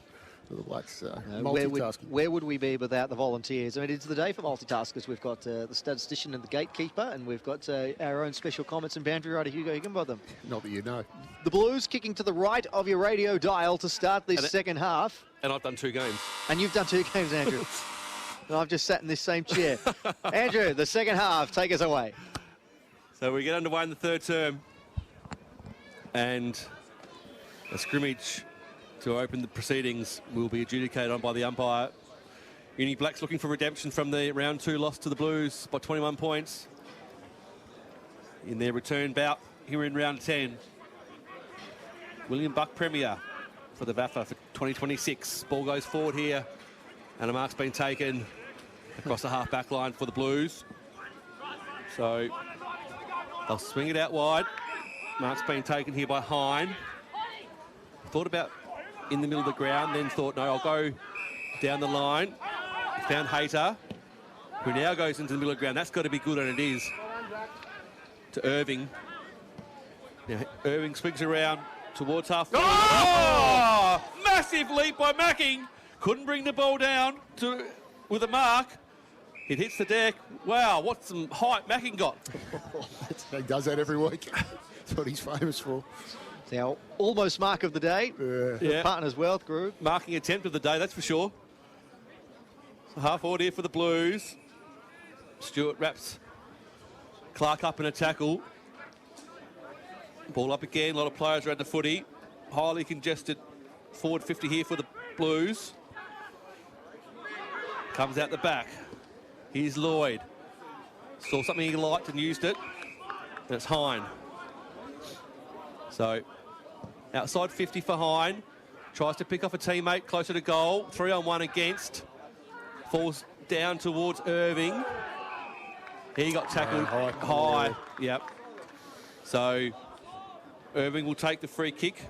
Blacks. Multitasking. Where would we be without the volunteers? I mean, it's the day for multitaskers. We've got the statistician and the gatekeeper, and we've got our own special comments and boundary rider, Hugo Higginbotham. Not that you know. The Blues kicking to the right of your radio dial to start this second half. And I've done 2 games. And you've done 2 games, Andrew. And I've just sat in this same chair. Andrew, the second half, take us away. So we get underway in the third term. And a scrimmage to open the proceedings will be adjudicated on by the umpire. Uni Blacks looking for redemption from the round 2 loss to the Blues by 21 points. In their return bout here in round 10. William Buck Premier for the VAFA for 2026. Ball goes forward here, and a mark's been taken across the half-back line for the Blues. So they'll swing it out wide. Mark's been taken here by Hine. Thought about in the middle of the ground, then thought, no, I'll Down the line. He found Hayter, who now goes into the middle of the ground. That's got to be good, and it is. To Irving. Now, Irving swings around towards half. Oh! Massive leap by Macking. Couldn't bring the ball down with a mark. It hits the deck. Wow, what some height Macking got. He does that every week. That's what he's famous for. It's our almost mark of the day. Yeah. Partners Wealth Group. Marking attempt of the day, that's for sure. So half forward here for the Blues. Stewart wraps Clark up in a tackle. Ball up again, a lot of players around the footy. Highly congested forward 50 here for the Blues. Comes out the back. Here's Lloyd. Saw something he liked and used it. And it's Hine. So, outside 50 for Hine. Tries to pick off a teammate closer to goal. 3-on-1 against. Falls down towards Irving. He got tackled high. Yep. So, Irving will take the free kick.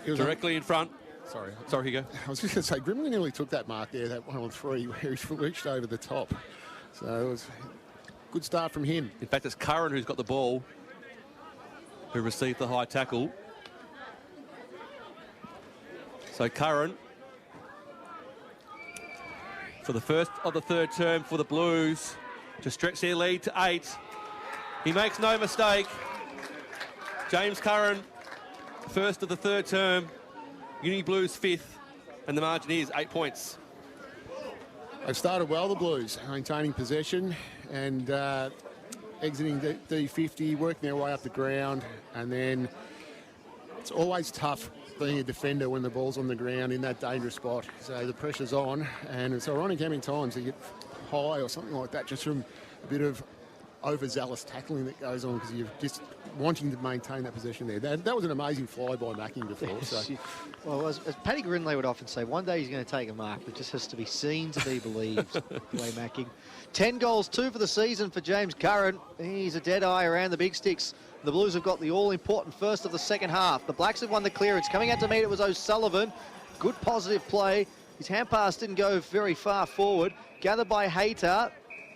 Directly in front. Sorry, Hugo. I was just going to say, Grimley nearly took that mark there, that 1-on-3, where he reached over the top. So it was a good start from him. In fact, it's Curran who's got the ball, who received the high tackle. So Curran, for the first of the third term for the Blues, to stretch their lead to 8. He makes no mistake. James Curran, first of the third term. Uni Blues 5th, and the margin is 8 points. They've started well, the Blues, maintaining possession and exiting D50, working their way up the ground, and then it's always tough being a defender when the ball's on the ground in that dangerous spot. So the pressure's on, and it's ironic how many times you get high or something like that just from a bit of overzealous tackling that goes on because you're just wanting to maintain that possession there. That was an amazing fly by Macking before. So. Well, as Paddy Grinley would often say, one day he's going to take a mark that just has to be seen to be believed, the way Macking. 10 goals, 2 for the season for James Curran. He's a dead eye around the big sticks. The Blues have got the all-important first of the second half. The Blacks have won the clearance. Coming out to meet it was O'Sullivan. Good positive play. His hand pass didn't go very far forward. Gathered by Hayter.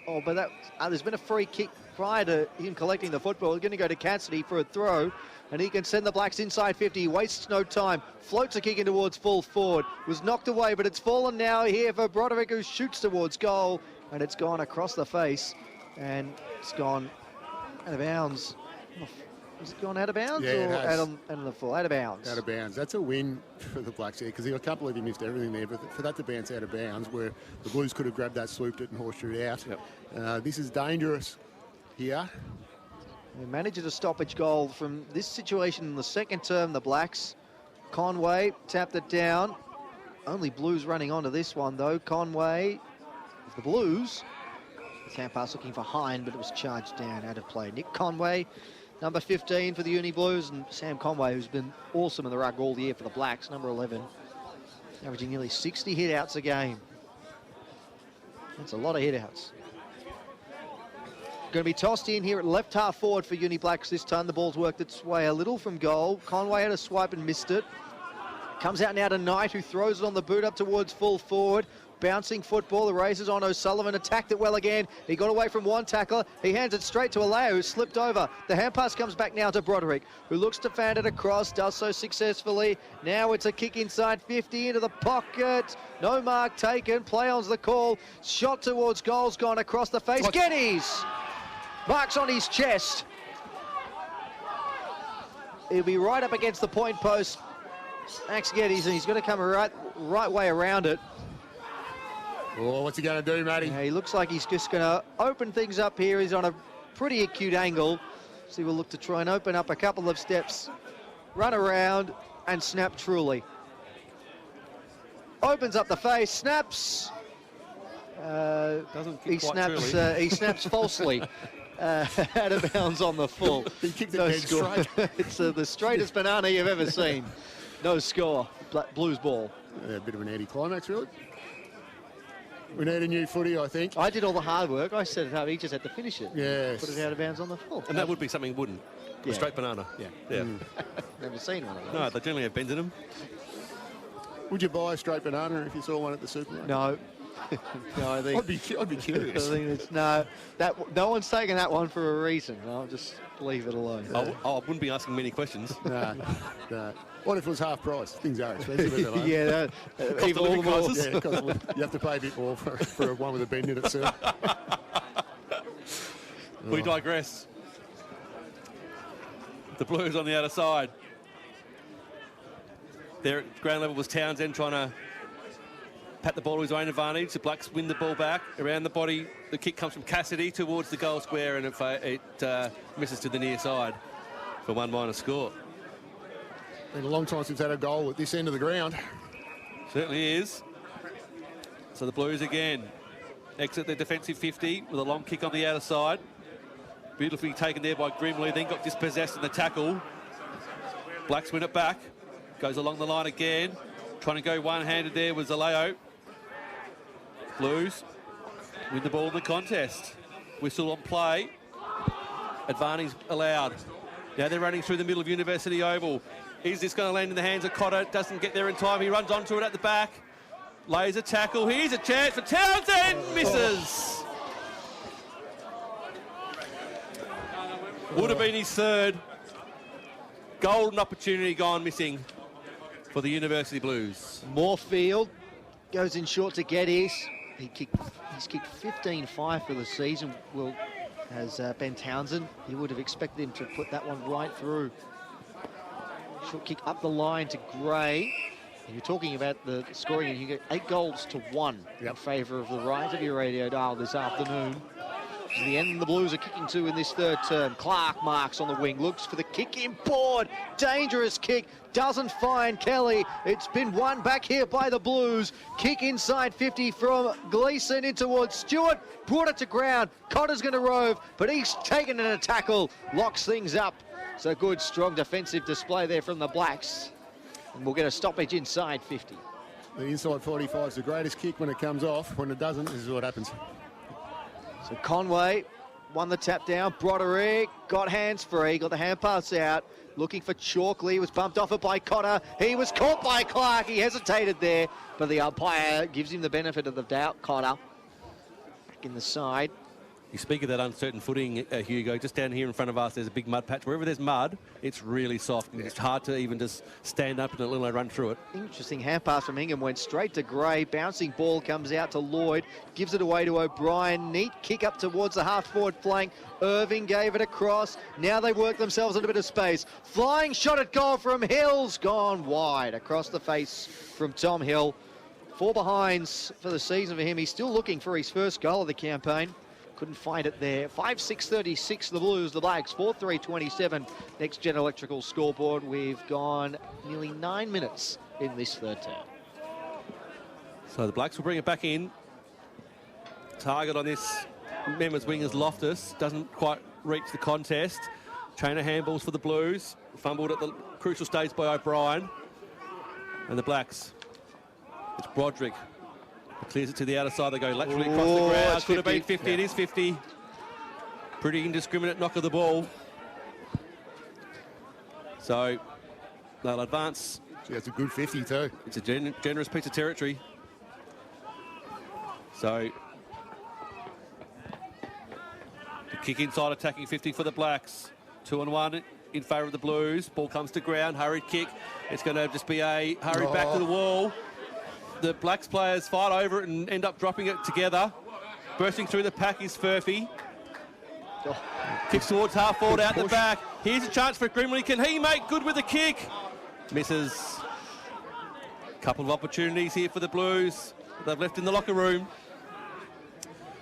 Oh, but there's been a free kick prior to him collecting the football. He's going to go to Cassidy for a throw, and he can send the Blacks inside 50. He wastes no time. Floats a kick in towards full forward. Was knocked away, but it's fallen now here for Broderick, who shoots towards goal, and it's gone across the face, and it's gone out of bounds. Has it gone out of bounds? Yeah, it has. Out on the full? Out of bounds. Out of bounds. That's a win for the Blacks there because I can't believe he missed everything there, but for that to bounce out of bounds where the Blues could have grabbed that, swooped it and horseshoed it out. Yep. This is dangerous here. They managed a stoppage goal from this situation in the second term, the Blacks. Conway tapped it down. Only Blues running onto this one, though. Conway, the Blues. The hand pass looking for Hine, but it was charged down, out of play. Nick Conway, number 15 for the Uni Blues, and Sam Conway, who's been awesome in the ruck all year for the Blacks, number 11. Averaging nearly 60 hit-outs a game. That's a lot of hit-outs. Going to be tossed in here at left half forward for Uni Blacks this time. The ball's worked its way a little from goal. Conway had a swipe and missed it. Comes out now to Knight, who throws it on the boot up towards full forward. Bouncing football, the races on. O'Sullivan attacked it well again. He got away from one tackler. He hands it straight to Aleo, who slipped over. The hand pass comes back now to Broderick, who looks to fan it across, does so successfully. Now it's a kick inside 50 into the pocket. No mark taken. Play on's the call. Shot towards goal's gone across the face. Geddes! Marks on his chest. He'll be right up against the point post. Max Geddes, and he's going to come right way around it. Oh, what's he going to do, Matty? Yeah, he looks like he's just going to open things up here. He's on a pretty acute angle. So we'll look to try and open up a couple of steps, run around, and snap truly. Opens up the face, snaps. He snaps falsely. Out of bounds on the full. He kicked it dead straight. It's the straightest banana you've ever seen. No score. Blues ball. A bit of an anti-climax, really. We need a new footy, I think. I did all the hard work. I set it up. He just had to finish it. Yes. Put it out of bounds on the full. And that would be something wooden. Yeah. A straight banana. Yeah. Yeah. Never seen one of those. No, they generally have bends in them. Would you buy a straight banana if you saw one at the supermarket? No. No, I think... I'd be curious. I think it's, no one's taken that one for a reason. I'll just leave it alone. I wouldn't be asking many questions. No. What if it was half price? Things are expensive at the moment. Yeah, even all the more. Yeah, you have to pay a bit more for one with a bend in it, sir. We digress. The Blues on the other side. There at ground level was Townsend trying to pat the ball to his own advantage. The Blacks win the ball back around the body. The kick comes from Cassidy towards the goal square, and it misses to the near side for 1- score. Been a long time since had a goal at this end of the ground. Certainly is. So the Blues again exit their defensive 50 with a long kick on the outer side. Beautifully taken there by Grimley, then got dispossessed in the tackle. Blacks win it back. Goes along the line again. Trying to go one-handed there was Aleo. Blues win the ball in the contest. Whistle on play. Advantage allowed. Now they're running through the middle of University Oval. Is this going to land in the hands of Cotter? Doesn't get there in time. He runs onto it at the back. Lays a tackle. Here's a chance for Townsend. Misses. Would have been his third. Golden opportunity gone missing for the University Blues. Moorfield goes in short to Geddes. He's kicked 15-5 for the season. Well, as Ben Townsend, you would have expected him to put that one right through. Short kick up the line to Gray. And you're talking about the scoring, and you get 8 goals to 1 in favour of the right of your radio dial this afternoon. To the end, the Blues are kicking to in this third term. Clark marks on the wing, looks for the kick in board. Dangerous kick, doesn't find Kelly. It's been won back here by the Blues. Kick inside 50 from Gleeson in towards Stewart. Brought it to ground. Cotter's going to rove, but he's taken in a tackle. Locks things up. So good, strong defensive display there from the Blacks. And we'll get a stoppage inside 50. The inside 45 is the greatest kick when it comes off. When it doesn't, this is what happens. So Conway won the tap down. Broderick got hands free, got the hand pass out. Looking for Chalkley, was bumped off it by Cotter. He was caught by Clark. He hesitated there, but the umpire gives him the benefit of the doubt. Cotter back in the side. You speak of that uncertain footing, Hugo. Just down here in front of us, there's a big mud patch. Wherever there's mud, it's really soft. It's hard to even just stand up and let alone run through it. Interesting hand pass from Ingham, went straight to Gray. Bouncing ball comes out to Lloyd, gives it away to O'Brien. Neat kick up towards the half-forward flank. Irving gave it across. Now they work themselves into a bit of space. Flying shot at goal from Hill's gone wide across the face from Tom Hill. 4 behinds for the season for him. He's still looking for his first goal of the campaign. Couldn't find it there. 5-6-36 the Blues, the Blacks 4-3-27. Next Gen Electrical scoreboard. We've gone nearly 9 minutes in this third term. So the Blacks will bring it back in. Target on this members wing is Loftus. Doesn't quite reach the contest. Trainer handballs for the Blues. Fumbled at the crucial stage by O'Brien. And the Blacks. It's Broderick. Clears it to the outer side. They go laterally across the ground. Could have been 50. It is 50. Pretty indiscriminate knock of the ball. So they'll advance. Gee, that's a good 50 too. It's a generous piece of territory. So the kick inside, attacking 50 for the Blacks. 2-1 in favour of the Blues. Ball comes to ground. Hurried kick. It's going to just be a hurried back to the wall. The Blacks players fight over it and end up dropping it together. Bursting through the pack is Furphy. Kicks towards half forward out the back. Here's a chance for Grimley. Can he make good with the kick? Misses. Couple of opportunities here for the Blues. They've left in the locker room.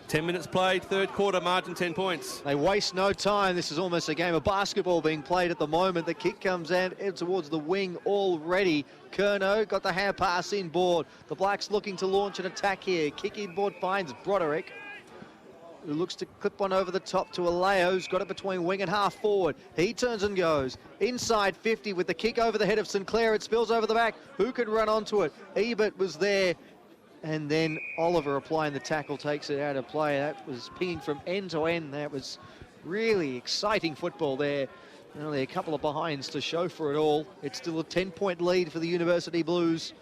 10 minutes played, third quarter, margin 10 points. They waste no time. This is almost a game of basketball being played at the moment. The kick comes in towards the wing already. Curnow got the hand pass inboard. The Blacks looking to launch an attack here. Kick inboard finds Broderick, who looks to clip one over the top to Aleo, who's got it between wing and half forward. He turns and goes inside 50 with the kick over the head of Sinclair. It spills over the back. Who could run onto it? Ebert was there. And then Oliver applying the tackle takes it out of play. That was pinging from end to end. That was really exciting football there. Only a couple of behinds to show for it all. It's still a 10-point lead for the University Blues.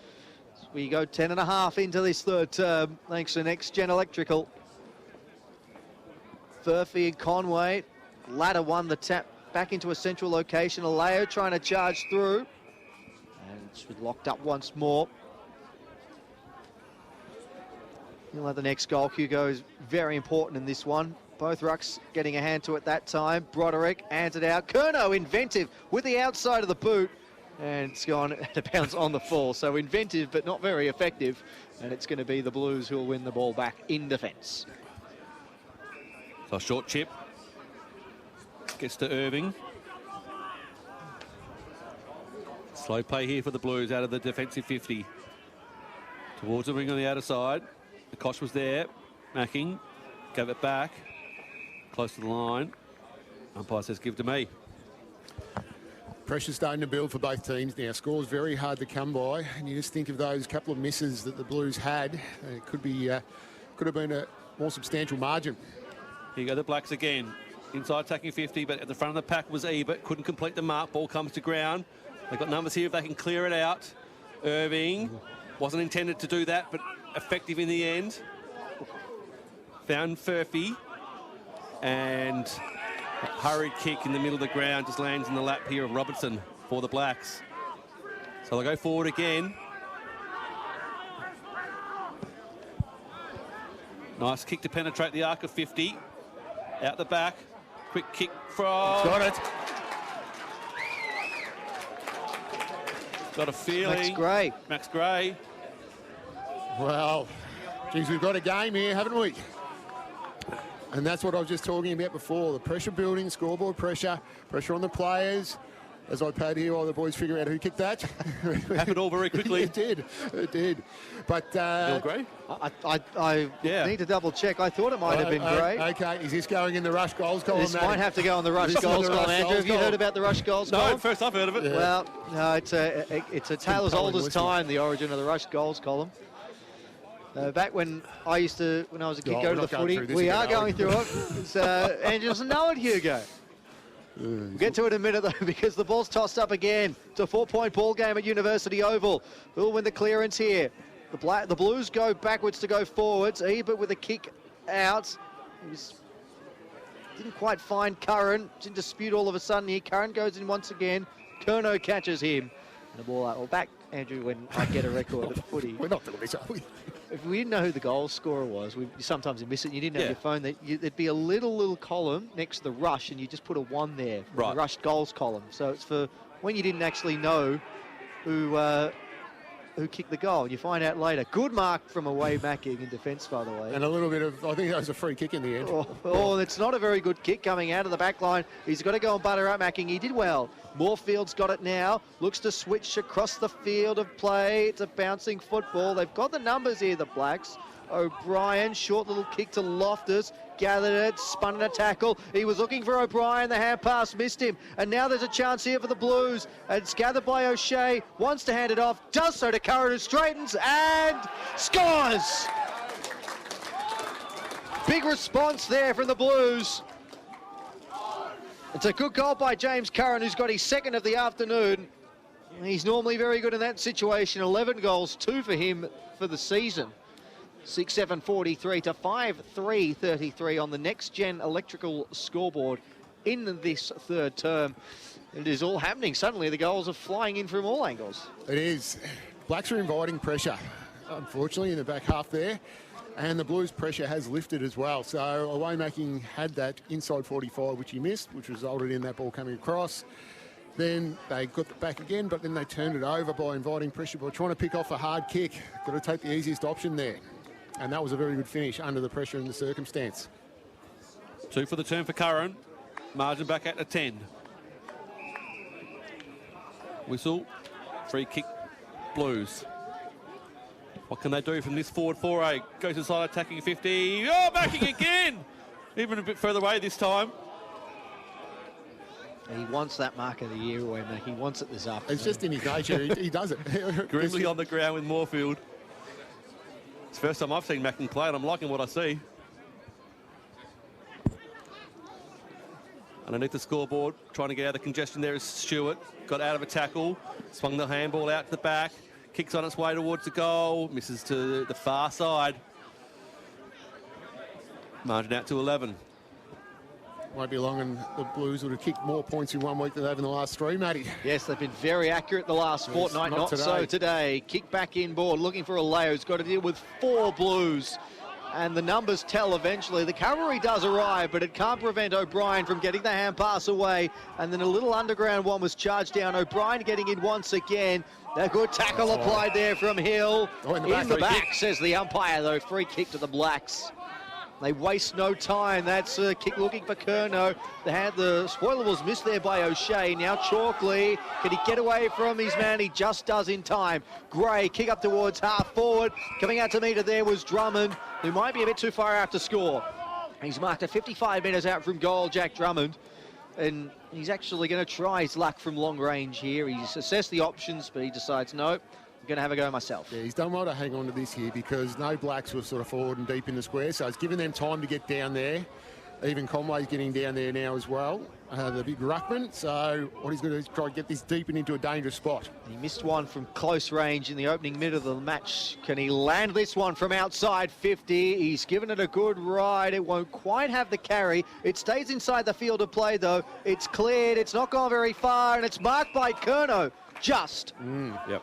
We go 10.5 into this third term, thanks to Next Gen Electrical. Furphy and Conway. Ladder won the tap back into a central location. Aleo trying to charge through. And it's locked up once more. He'll have the next goal. Hugo is very important in this one. Both rucks getting a hand to it that time. Broderick hands it out. Curnow inventive with the outside of the boot. And it's gone out of bounds on the fall. So inventive, but not very effective. And it's going to be the Blues who will win the ball back in defence. So a short chip. Gets to Irving. Slow play here for the Blues out of the defensive 50. Towards the ring on the outer side. The Kosh was there. Macking. Gave it back. Close to the line. Umpire says give to me. Pressure's starting to build for both teams now. Score's very hard to come by, and you just think of those couple of misses that the Blues had. It could have been a more substantial margin. Here go the Blacks again. Inside attacking 50, but at the front of the pack was Ebert. Couldn't complete the mark. Ball comes to ground. They've got numbers here if they can clear it out. Irving wasn't intended to do that, but effective in the end. Found Furphy. And a hurried kick in the middle of the ground just lands in the lap here of Robertson for the Blacks. So they'll go forward again. Nice kick to penetrate the arc of 50. Out the back. Quick kick from... He's got it. Got a feeling. Max Gray. Well, geez, we've got a game here, haven't we? And that's what I was just talking about before. The pressure building, scoreboard pressure on the players. As I pad here while the boys figure out who kicked that. Happened all very quickly. It did. But Bill Gray? I need to double check. I thought it might have been Gray. Okay, is this going in the rush goals column? This might have to go on the rush goals column. Andrew, have you heard about the rush goals column? No, first I've heard of it. Yeah. Well, no, it's a tale as old as time, the origin of the rush goals column. Back when I was a kid, go to the footy. We are going through it. Andrew doesn't know it, Hugo. We'll get to it in a minute, though, because the ball's tossed up again. It's a 4-point ball game at University Oval. Who'll win the clearance here? The Blues go backwards to go forwards. Ebert with a kick out. Didn't quite find Curran. It's in dispute all of a sudden here. Curran goes in once again. Curnow catches him. And the ball out. Well, back, Andrew, when I get a record of footy. We're not doing this, are we? If we didn't know who the goal scorer was, sometimes you miss it. You didn't have your phone. There'd be a little column next to the rush, and you just put a 1 there. Right. The rushed goals column. So it's for when you didn't actually know who kicked the goal. You find out later. Good mark from away Macking in defence, by the way. And a little bit of, I think that was a free kick in the end. Oh, it's not a very good kick coming out of the back line. He's got to go and butter up Macking. He did well. Moorfield's got it now. Looks to switch across the field of play. It's a bouncing football. They've got the numbers here, the Blacks. O'Brien, short little kick to Loftus. Gathered it, spun in a tackle. He was looking for O'Brien. The hand pass missed him. And now there's a chance here for the Blues. It's gathered by O'Shea. Wants to hand it off. Does so to Curran, who straightens and scores! Big response there from the Blues. It's a good goal by James Curran, who's got his second of the afternoon. He's normally very good in that situation. 11 goals, 2 for him for the season. 6-7-43 to 5-3-33 on the Next Gen Electrical scoreboard in this third term. It is all happening. Suddenly the goals are flying in from all angles. It is. Blacks are inviting pressure, unfortunately, in the back half there. And the Blues' pressure has lifted as well. So away Macking had that inside 45, which he missed, which resulted in that ball coming across. Then they got it back again, but then they turned it over by inviting pressure, by trying to pick off a hard kick. Got to take the easiest option there. And that was a very good finish under the pressure and the circumstance. 2 for the turn for Curran. Margin back at the 10. Whistle. Free kick. Blues. What can they do from this forward foray? Goes inside attacking 50. Oh, backing again! Even a bit further away this time. He wants that mark of the year away, Mac. He wants it this afternoon. It's just in his nature. He does it. Grimley on the ground with Moorfield. It's the first time I've seen Macking play, and I'm liking what I see. Underneath the scoreboard, trying to get out of the congestion there is Stewart. Got out of a tackle. Swung the handball out to the back. Kicks on its way towards the goal. Misses to the far side. Margin out to 11. Won't be long and the Blues would have kicked more points in 1 week than they've in the last 3, Matty. Yes, they've been very accurate the last fortnight, not so today. Kick back inboard, looking for a Leo, who's got to deal with 4 Blues. And the numbers tell eventually. The cavalry does arrive, but it can't prevent O'Brien from getting the hand pass away. And then a little underground one was charged down. O'Brien getting in once again. A good tackle applied there from Hill. In the back, says the umpire, though. Free kick to the Blacks. They waste no time. That's a kick looking for Curnow. The spoiler was missed there by O'Shea. Now Chalkley. Can he get away from his man? He just does in time. Gray, kick up towards half forward. Coming out to meet it there was Drummond, who might be a bit too far out to score. He's marked at 55 metres out from goal, Jack Drummond. And he's actually going to try his luck from long range here. He's assessed the options, but he decides, no, I'm going to have a go myself. Yeah, he's done well to hang on to this here because no Blacks were sort of forward and deep in the square, so it's given them time to get down there. Even Conway's getting down there now as well, the big ruckman. So what he's going to do is try to get this deep and into a dangerous spot. He missed one from close range in the opening minute of the match. Can he land this one from outside 50? He's given it a good ride. It won't quite have the carry. It stays inside the field of play, though. It's cleared. It's not gone very far, and it's marked by Curnow. Just. Yep.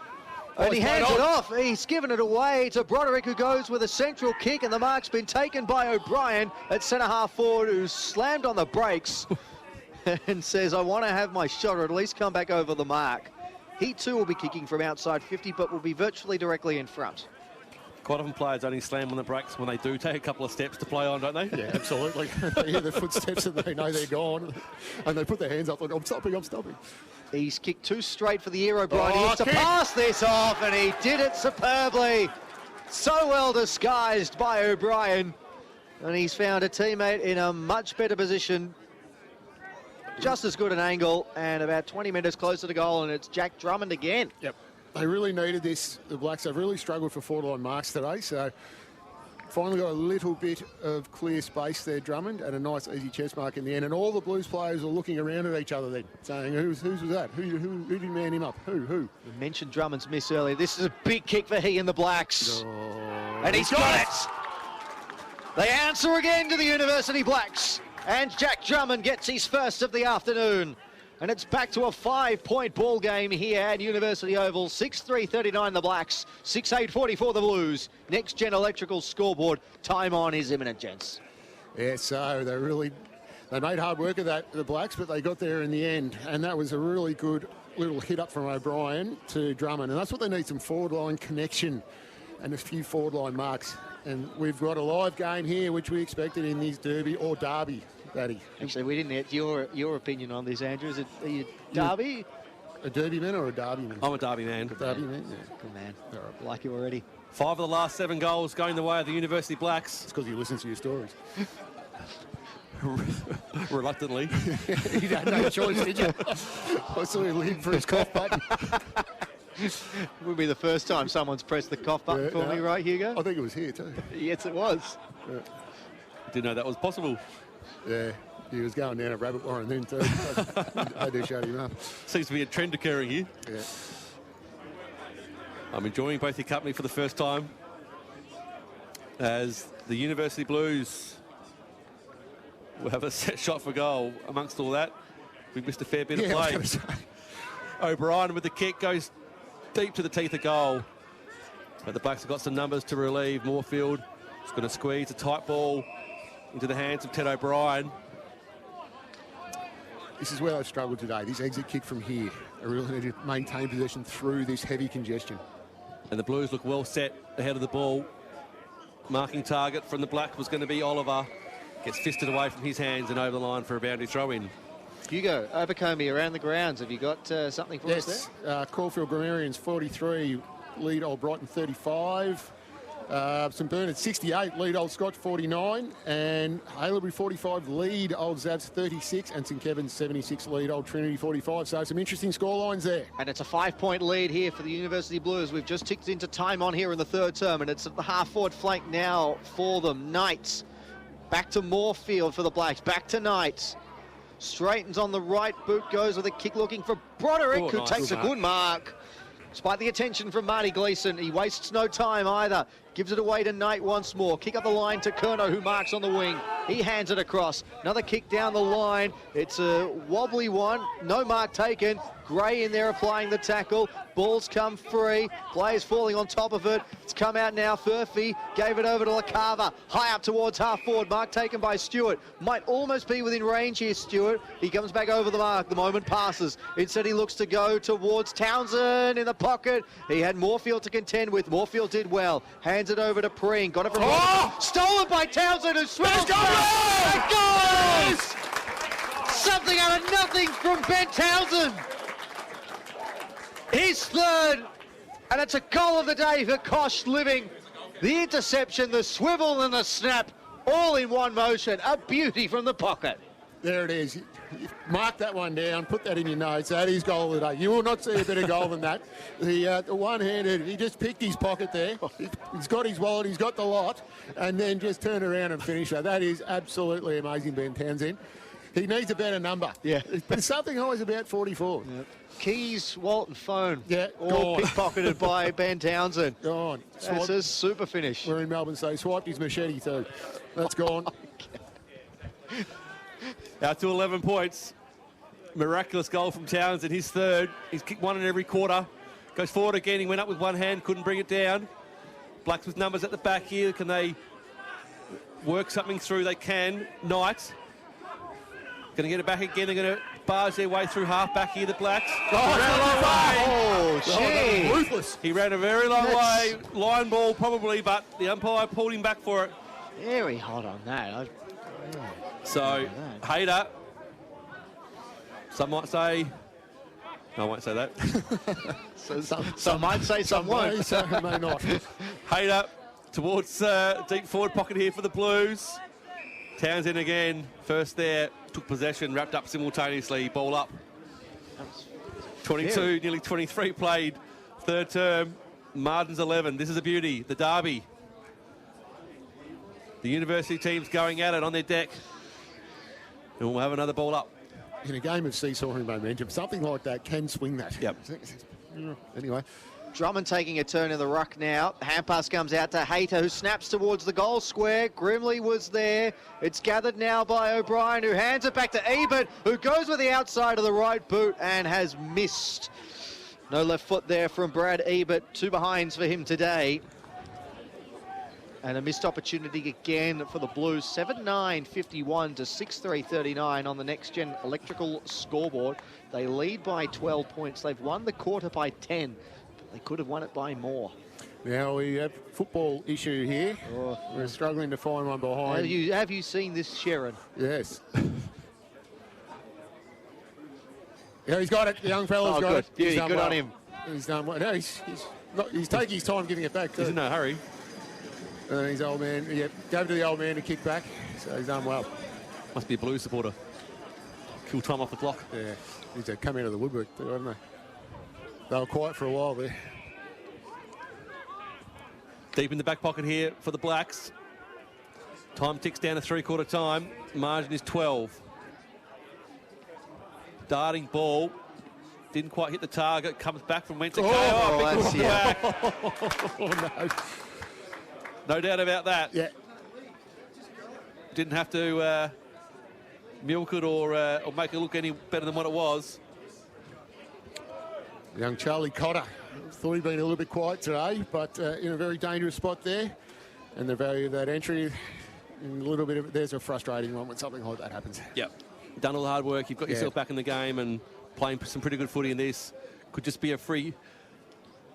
And he hands it off. He's given it away to Broderick, who goes with a central kick, and the mark's been taken by O'Brien at centre-half forward, who's slammed on the brakes and says, I want to have my shot, or at least come back over the mark. He, too, will be kicking from outside 50, but will be virtually directly in front. Quite often players only slam on the brakes when they do take a couple of steps to play on, don't they? Yeah, absolutely. They hear the footsteps and they know they're gone. And they put their hands up like, I'm stopping. He's kicked too straight for the ear, O'Brien. He has to pass this off, and he did it superbly. So well disguised by O'Brien. And he's found a teammate in a much better position. Just as good an angle, and about 20 metres closer to goal, and it's Jack Drummond again. Yep. They really needed this. The Blacks have really struggled for forward-line marks today, so finally got a little bit of clear space there, Drummond, and a nice easy chest mark in the end. And all the Blues players are looking around at each other then, saying, whose was that? Who did man him up? Who? We mentioned Drummond's miss earlier. This is a big kick for he and the Blacks. And he's got it! They answer again to the University Blacks. And Jack Drummond gets his first of the afternoon. And it's back to a 5-point ball game here at University Oval. 6-3-39 the Blacks, 6-8-44 the Blues. Next Gen Electrical scoreboard. Time on is imminent, gents. Yeah, so they made hard work of that, the Blacks, but they got there in the end. And that was a really good little hit up from O'Brien to Drummond. And that's what they need, some forward line connection and a few forward line marks. And we've got a live game here, which we expected in this Derby or Derby. Daddy. Actually, we didn't get your opinion on this, Andrew. Is it Derby? A Derby man or a Derby man? I'm a Derby man. Derby man? Yeah. Good man. I like you already. 5 of the last 7 goals going the way of the University Blacks. It's because he listens to your stories. Reluctantly. You had no choice, did you? I saw him looking for his cough button. It would be the first time someone's pressed the cough button for me, right, Hugo? I think it was here too. Yes, it was. Yeah. Didn't know that was possible. Yeah, he was going down a rabbit warren then too. I do shut him up. Seems to be a trend occurring here. Yeah. I'm enjoying both your company for the first time as the University Blues will have a set shot for goal. Amongst all that, we missed a fair bit of play. O'Brien with the kick goes deep to the teeth of goal. But the Blacks have got some numbers to relieve. Moorfield is going to squeeze a tight ball into the hands of Ted O'Brien. This is where they've struggled today. This exit kick from here. They really need to maintain possession through this heavy congestion. And the Blues look well set ahead of the ball. Marking target from the Blacks was going to be Oliver. Gets fisted away from his hands and over the line for a boundary throw-in. Hugo, Abercrombie around the grounds. Have you got something for us there? Yes, Caulfield Grammarians 43, lead Old Brighton 35. St Bernard 68, lead Old Scotch 49, and Haileybury 45, lead Old Zabs 36, and St Kevin's 76, lead Old Trinity 45. So some interesting scorelines there. And it's a 5-point lead here for the University Blues. We've just ticked into time on here in the third term, and it's at the half-forward flank now for them. Knights back to Moorfield for the Blacks, back to Knights. Straightens on the right boot, goes with a kick looking for Broderick, who takes a good mark. Despite the attention from Marty Gleeson, he wastes no time either. Gives it away to Knight once more. Kick up the line to Curnow, who marks on the wing. He hands it across. Another kick down the line. It's a wobbly one. No mark taken. Gray in there applying the tackle. Ball's come free. Players falling on top of it. It's come out now. Furphy gave it over to LaCava. High up towards half forward. Mark taken by Stewart. Might almost be within range here, Stewart. He comes back over the mark. The moment passes. Instead, he looks to go towards Townsend in the pocket. He had Moorfield to contend with. Moorfield did well. Hands it over to Preen. Got it from stolen by Townsend, who swings. It goes! Something out of nothing from Ben Townsend. His third, and it's a goal of the day for Kosh Living. The interception, the swivel and the snap, all in one motion. A beauty from the pocket. There it is. Mark that one down, put that in your notes. That is goal of the day. You will not see a better goal than that. The one-handed, he just picked his pocket there. He's got his wallet, he's got the lot, and then just turn around and finish it. That is absolutely amazing, Ben Townsend. He needs a better number. Yeah. But something always about 44. Yep. Keys, wallet and phone. Yeah, all pickpocketed by Ben Townsend. Gone. That's a super finish. We're in Melbourne, so he swiped his machete too. That's gone. Out to 11 points. Miraculous goal from Townsend, his third. He's kicked one in every quarter. Goes forward again. He went up with one hand, couldn't bring it down. Blacks with numbers at the back here. Can they work something through? They can. Knight. Going to get it back again. They're going to barge their way through half back here, the Blacks. Gee. Ruthless. He ran a very long way. Line ball probably, but the umpire pulled him back for it. Very hot on that. So, Hayter. Some might say... No, I won't say that. Some might say, some won't. Some may not. Hayter towards deep forward pocket here for the Blues. Townsend again, first there, took possession, wrapped up simultaneously, ball up. 22, nearly 23 played, third term, margins 11. This is a beauty, the Derby. The university team's going at it on their deck. And we'll have another ball up. In a game of seesawing momentum, something like that can swing that. Yep. Anyway. Drummond taking a turn in the ruck now. Hand pass comes out to Hayter, who snaps towards the goal square. Grimley was there. It's gathered now by O'Brien, who hands it back to Ebert, who goes with the outside of the right boot and has missed. No left foot there from Brad Ebert. 2 behinds for him today. And a missed opportunity again for the Blues. 7-9-51 to 6-3-39 on the Next Gen Electrical scoreboard. They lead by 12 points. They've won the quarter by 10. They could have won it by more. Now we have a football issue here. Oh, we're struggling to find one behind. Have you seen this, Sharon? Yes. Yeah, he's got it. The young fella's got it. Beauty, good on him. He's done well. No, he's taking his time giving it back. He's in no hurry. And his old man, gave it to the old man to kick back. So he's done well. Must be a Blues supporter. Kill time off the clock. Yeah, he's come out of the woodwork too, haven't they? They were quiet for a while there. Deep in the back pocket here for the Blacks. Time ticks down to three-quarter time. Margin is 12. Darting ball. Didn't quite hit the target. Comes back from whence it came. That's back. Oh, no. No doubt about that. Yeah. Didn't have to milk it or make it look any better than what it was. Young Charlie Cotter. Thought he'd been a little bit quiet today, but in a very dangerous spot there. And the value of that entry, a little bit of there's a frustrating one when something like that happens. Yep. Done all the hard work. You've got yourself back in the game and playing some pretty good footy in this. Could just be a free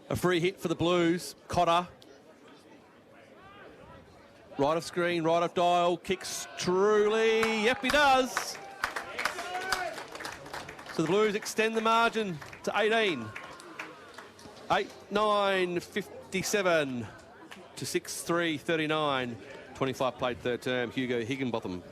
hit for the Blues. Cotter. Right of screen, right of dial, kicks truly. Yep, he does. So the Blues extend the margin to 18. 8-9-57 to 6-3-39. 25 played third term, Hugo Higginbotham.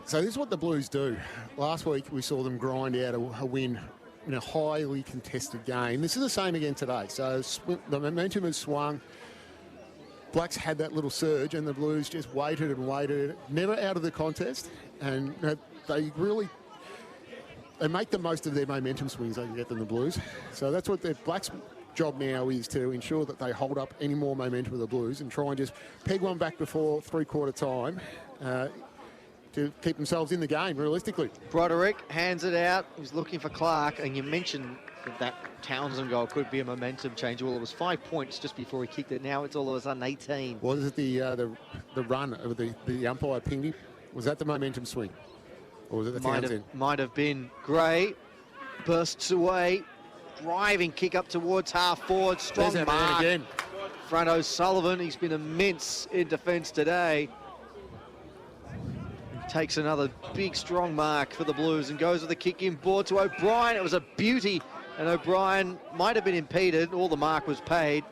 So this is what the Blues do. Last week we saw them grind out a win in a highly contested game. This is the same again today. So the momentum has swung. Blacks had that little surge and the Blues just waited and waited, never out of the contest. And they really they make the most of their momentum swings they can get than the Blues. So that's what the Blacks' job now is, to ensure that they hold up any more momentum of the Blues and try and just peg one back before three-quarter time to keep themselves in the game, realistically. Broderick hands it out. He's looking for Clark, and you mentioned that Townsend goal could be a momentum change. Well, it was 5 points just before he kicked it. Now it's all of a sudden 18. Was it the run of the umpire pinged him? Was that the momentum swing? Or was it the Townsend? Might have been. Gray bursts away. Driving kick up towards half forward. Strong There's that mark. man again. Front O'Sullivan. He's been immense in defence today. Takes another big, strong mark for the Blues and goes with the kick in board to O'Brien. It was a beauty, and O'Brien might have been impeded. All the mark was paid.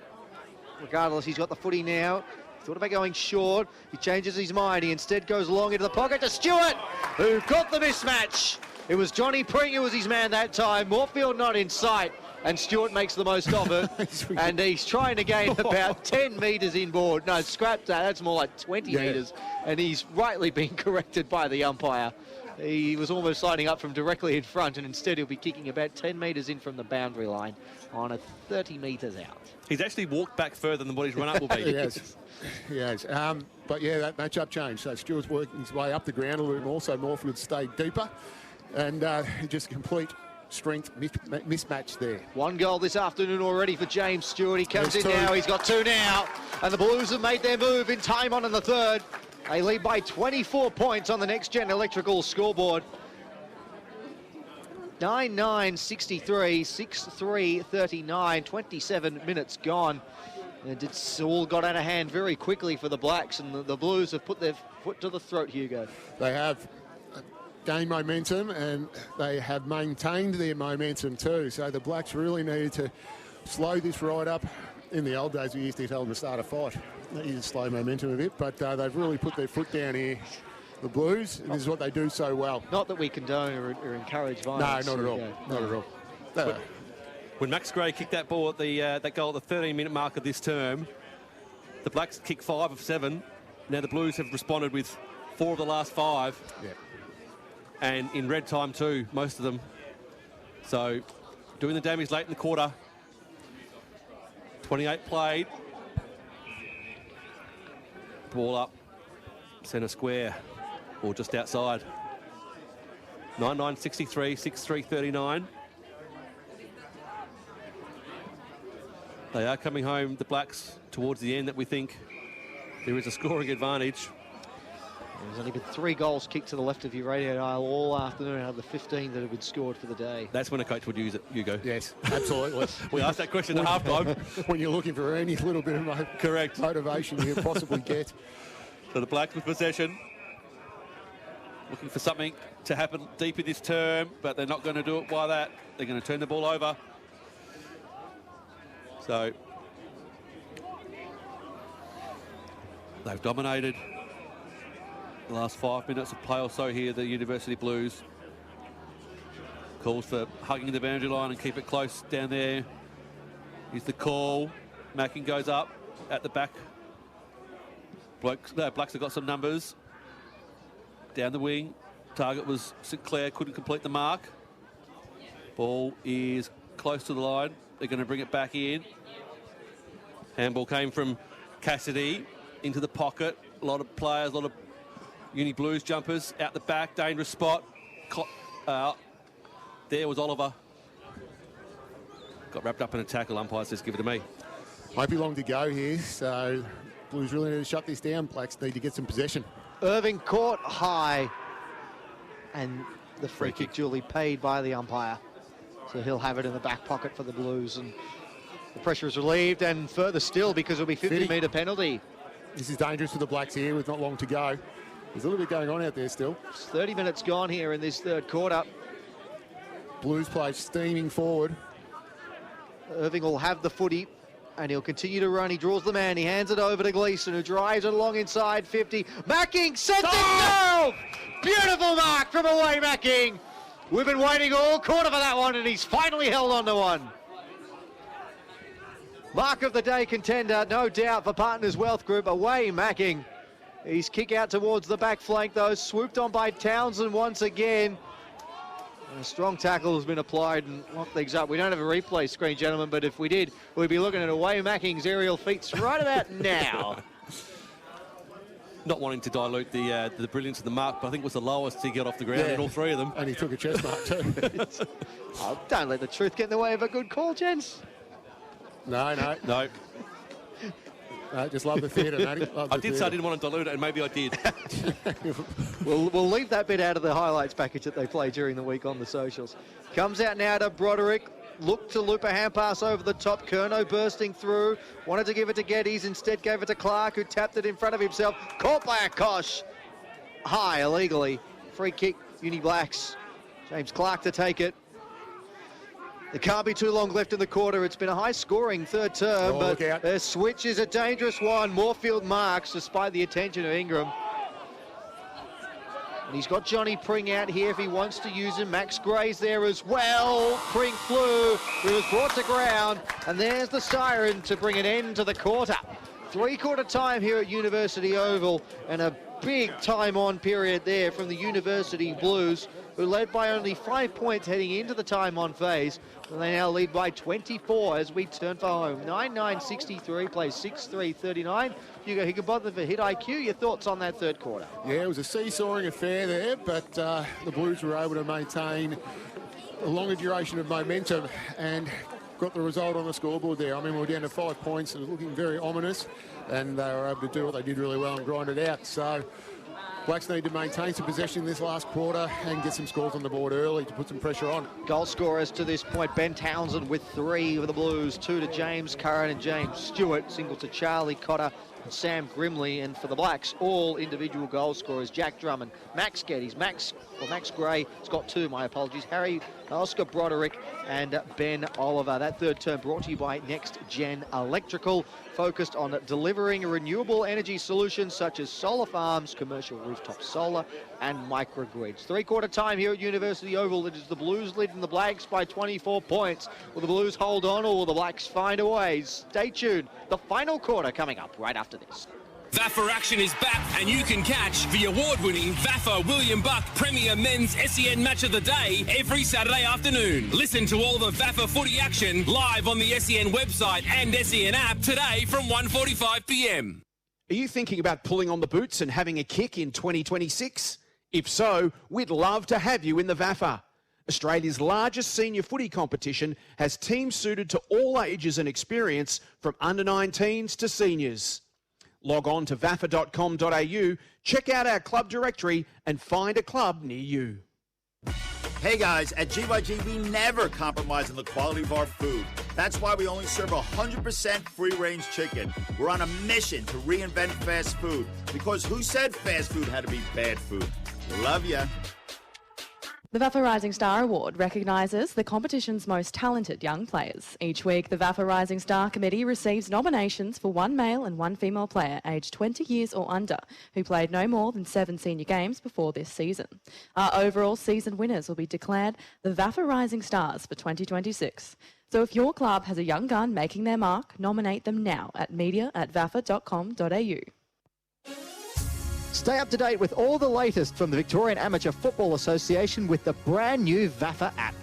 Regardless, he's got the footy now. Thought about going short. He changes his mind. He instead goes long into the pocket to Stewart, who got the mismatch. It was Johnny Pring who was his man that time. Moorfield not in sight, and Stewart makes the most of it. And he's trying to gain about 10 metres inboard. No, scrap that. That's more like 20 metres. And he's rightly being corrected by the umpire. He was almost lining up from directly in front, and instead he'll be kicking about 10 metres in from the boundary line on a 30 metres out. He's actually walked back further than what his run-up will be. Yes. Yes. But yeah, that match-up changed. So Stewart's working his way up the ground a little bit more, so Moorfield stayed deeper. And just complete strength mismatch there. One goal this afternoon already for James Stewart. He comes in now. He's got two now. And the Blues have made their move in time on in the third. They lead by 24 points on the Next Gen Electrical scoreboard. 9-9-63, 6-3-39, 27 minutes gone. And it's all got out of hand very quickly for the Blacks, and the Blues have put their foot to the throat, Hugo. They have gained momentum, and they have maintained their momentum too. So the Blacks really needed to slow this ride up. In the old days, we used to tell them to start a fight. They used to slow momentum a bit, but they've really put their foot down here. The Blues, and this is what they do so well. Not that we condone or encourage violence. No, not at all. Not at all. When Max Gray kicked that ball at that goal at the 13-minute mark of this term, the Blacks kicked 5 of 7. Now the Blues have responded with 4 of the last 5. Yeah. And in red time too, most of them. So doing the damage late in the quarter. 28 played. Ball up, centre square, or just outside. 9-9-63, 6-3-39. They are coming home, the Blacks, towards the end that we think there is a scoring advantage. There's only been 3 goals kicked to the left of your radio dial all afternoon out of the 15 that have been scored for the day. That's when a coach would use it, Hugo. Yes, absolutely. We asked that question at halftime. When you're looking for any little bit of correct motivation you can possibly get. So the Blacks with possession. Looking for something to happen deep in this term, but they're not going to do it by that. They're going to turn the ball over. So they've dominated the last 5 minutes of play or so here, the University Blues. Calls for hugging the boundary line and keep it close down there. Here's the call. Mackin goes up at the back. Blacks have got some numbers. Down the wing. Target was Sinclair, couldn't complete the mark. Ball is close to the line. They're going to bring it back in. Handball came from Cassidy into the pocket. A lot of players, a lot of Uni Blues jumpers out the back. Dangerous spot. There was Oliver. Got wrapped up in a tackle. Umpire says, give it to me. Won't be long to go here, so Blues really need to shut this down. Blacks need to get some possession. Irving caught high, and the free kick duly paid by the umpire. So he'll have it in the back pocket for the Blues, and the pressure is relieved, and further still because it'll be 50-metre penalty. This is dangerous for the Blacks here with not long to go. There's a little bit going on out there still. It's 30 minutes gone here in this third quarter. Blues play steaming forward. Irving will have the footy, and he'll continue to run. He draws the man. He hands it over to Gleeson, who drives it along inside 50. Macking sends it down! Beautiful mark from away Macking. We've been waiting all quarter for that one, and he's finally held on to one. Mark of the day contender, no doubt, for Partners Wealth Group. Away Macking. His kick out towards the back flank, though, swooped on by Townsend once again. A strong tackle has been applied and locked things up. We don't have a replay screen, gentlemen, but if we did, we'd be looking at away Macking's aerial feats right about now. Not wanting to dilute the brilliance of the mark, but I think it was the lowest to get off the ground in all three of them. And he took a chest mark too. Oh, don't let the truth get in the way of a good call, gents. No. Just love the theatre, Matty. I did say I didn't want to dilute it, and maybe I did. We'll leave that bit out of the highlights package that they play during the week on the socials. Comes out now to Broderick. Looked to loop a hand pass over the top. Kerno bursting through. Wanted to give it to Geddes. Instead gave it to Clark, who tapped it in front of himself. Caught by a Kosh. High, illegally. Free kick, Uni Blacks. James Clark to take it. There can't be too long left in the quarter. It's been a high-scoring third term, but their switch is a dangerous one. Moorfield marks, despite the attention of Ingram. And he's got Johnny Pring out here if he wants to use him. Max Gray's there as well. Pring flew. He was brought to ground. And there's the siren to bring an end to the quarter. Three-quarter time here at University Oval, and a big time-on period there from the University Blues, who led by only 5 points heading into the time-on phase. And they now lead by 24 as we turn for home. 9-9-63, plays 6-3-39. Hugo Higginbotham for Hit IQ. Your thoughts on that third quarter? Yeah, it was a seesawing affair there, but the Blues were able to maintain a longer duration of momentum and got the result on the scoreboard there. I mean, we were down to 5 points and it was looking very ominous, and they were able to do what they did really well and grind it out. So Blacks need to maintain some possession in this last quarter and get some scores on the board early to put some pressure on. Goal scorers to this point, Ben Townsend with 3 for the Blues, 2 to James Curran and James Stewart, single to Charlie Cotter and Sam Grimley, and for the Blacks, all individual goal scorers, Jack Drummond, Max Geddes, Max Gray has got 2, my apologies, Harry, Oscar Broderick and Ben Oliver. That third term brought to you by Next Gen Electrical, focused on delivering renewable energy solutions such as solar farms, commercial rooftop solar and microgrids. Three-quarter time here at University Oval. It is the Blues leading the Blacks by 24 points. Will the Blues hold on or will the Blacks find a way? Stay tuned. The final quarter coming up right after this. VAFA action is back, and you can catch the award-winning VAFA William Buck Premier Men's SEN Match of the Day every Saturday afternoon. Listen to all the VAFA footy action live on the SEN website and SEN app today from 1:45 p.m. Are you thinking about pulling on the boots and having a kick in 2026? If so, we'd love to have you in the VAFA. Australia's largest senior footy competition has teams suited to all ages and experience, from under-19s to seniors. Log on to vafa.com.au, check out our club directory and find a club near you. Hey guys, at GYG we never compromise on the quality of our food. That's why we only serve 100% free-range chicken. We're on a mission to reinvent fast food, because who said fast food had to be bad food? Love ya. The VAFA Rising Star Award recognises the competition's most talented young players. Each week, the VAFA Rising Star Committee receives nominations for 1 male and 1 female player aged 20 years or under who played no more than 7 senior games before this season. Our overall season winners will be declared the VAFA Rising Stars for 2026. So if your club has a young gun making their mark, nominate them now at media@vafa.com.au. Stay up to date with all the latest from the Victorian Amateur Football Association with the brand new VAFA app.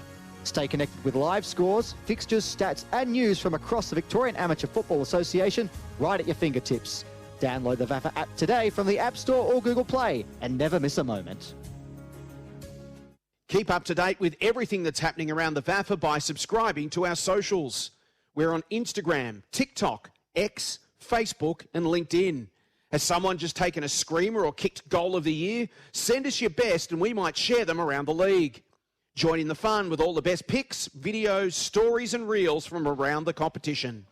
Stay connected with live scores, fixtures, stats and news from across the Victorian Amateur Football Association right at your fingertips. Download the VAFA app today from the App Store or Google Play and never miss a moment. Keep up to date with everything that's happening around the VAFA by subscribing to our socials. We're on Instagram, TikTok, X, Facebook and LinkedIn. Has someone just taken a screamer or kicked goal of the year? Send us your best and we might share them around the league. Join in the fun with all the best pics, videos, stories and reels from around the competition.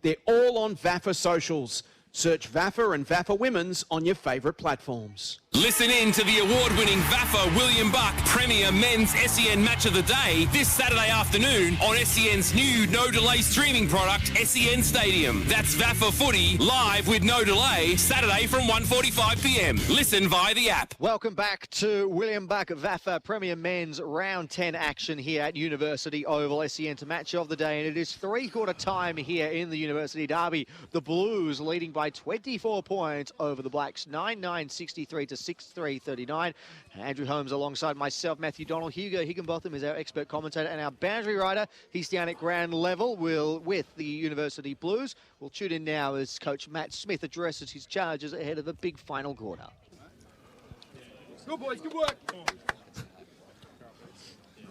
They're all on VAFA socials. Search VAFA and VAFA Women's on your favourite platforms. Listen in to the award-winning VAFA William Buck Premier Men's SEN Match of the Day this Saturday afternoon on SEN's new no-delay streaming product, SEN Stadium. That's VAFA Footy, live with no delay, Saturday from 1:45 p.m. Listen via the app. Welcome back to William Buck VAFA Premier Men's Round 10 action here at University Oval. SEN's Match of the Day, and it is three-quarter time here in the University Derby. The Blues leading by 24 points over the Blacks, 9-9-63 to 6:3:39. Andrew Holmes alongside myself, Matthew Donald. Hugo Higginbotham is our expert commentator and our boundary rider. He's down at ground level with the University Blues. We'll tune in now as Coach Matt Smith addresses his charges ahead of a big final quarter. Good boys, good work.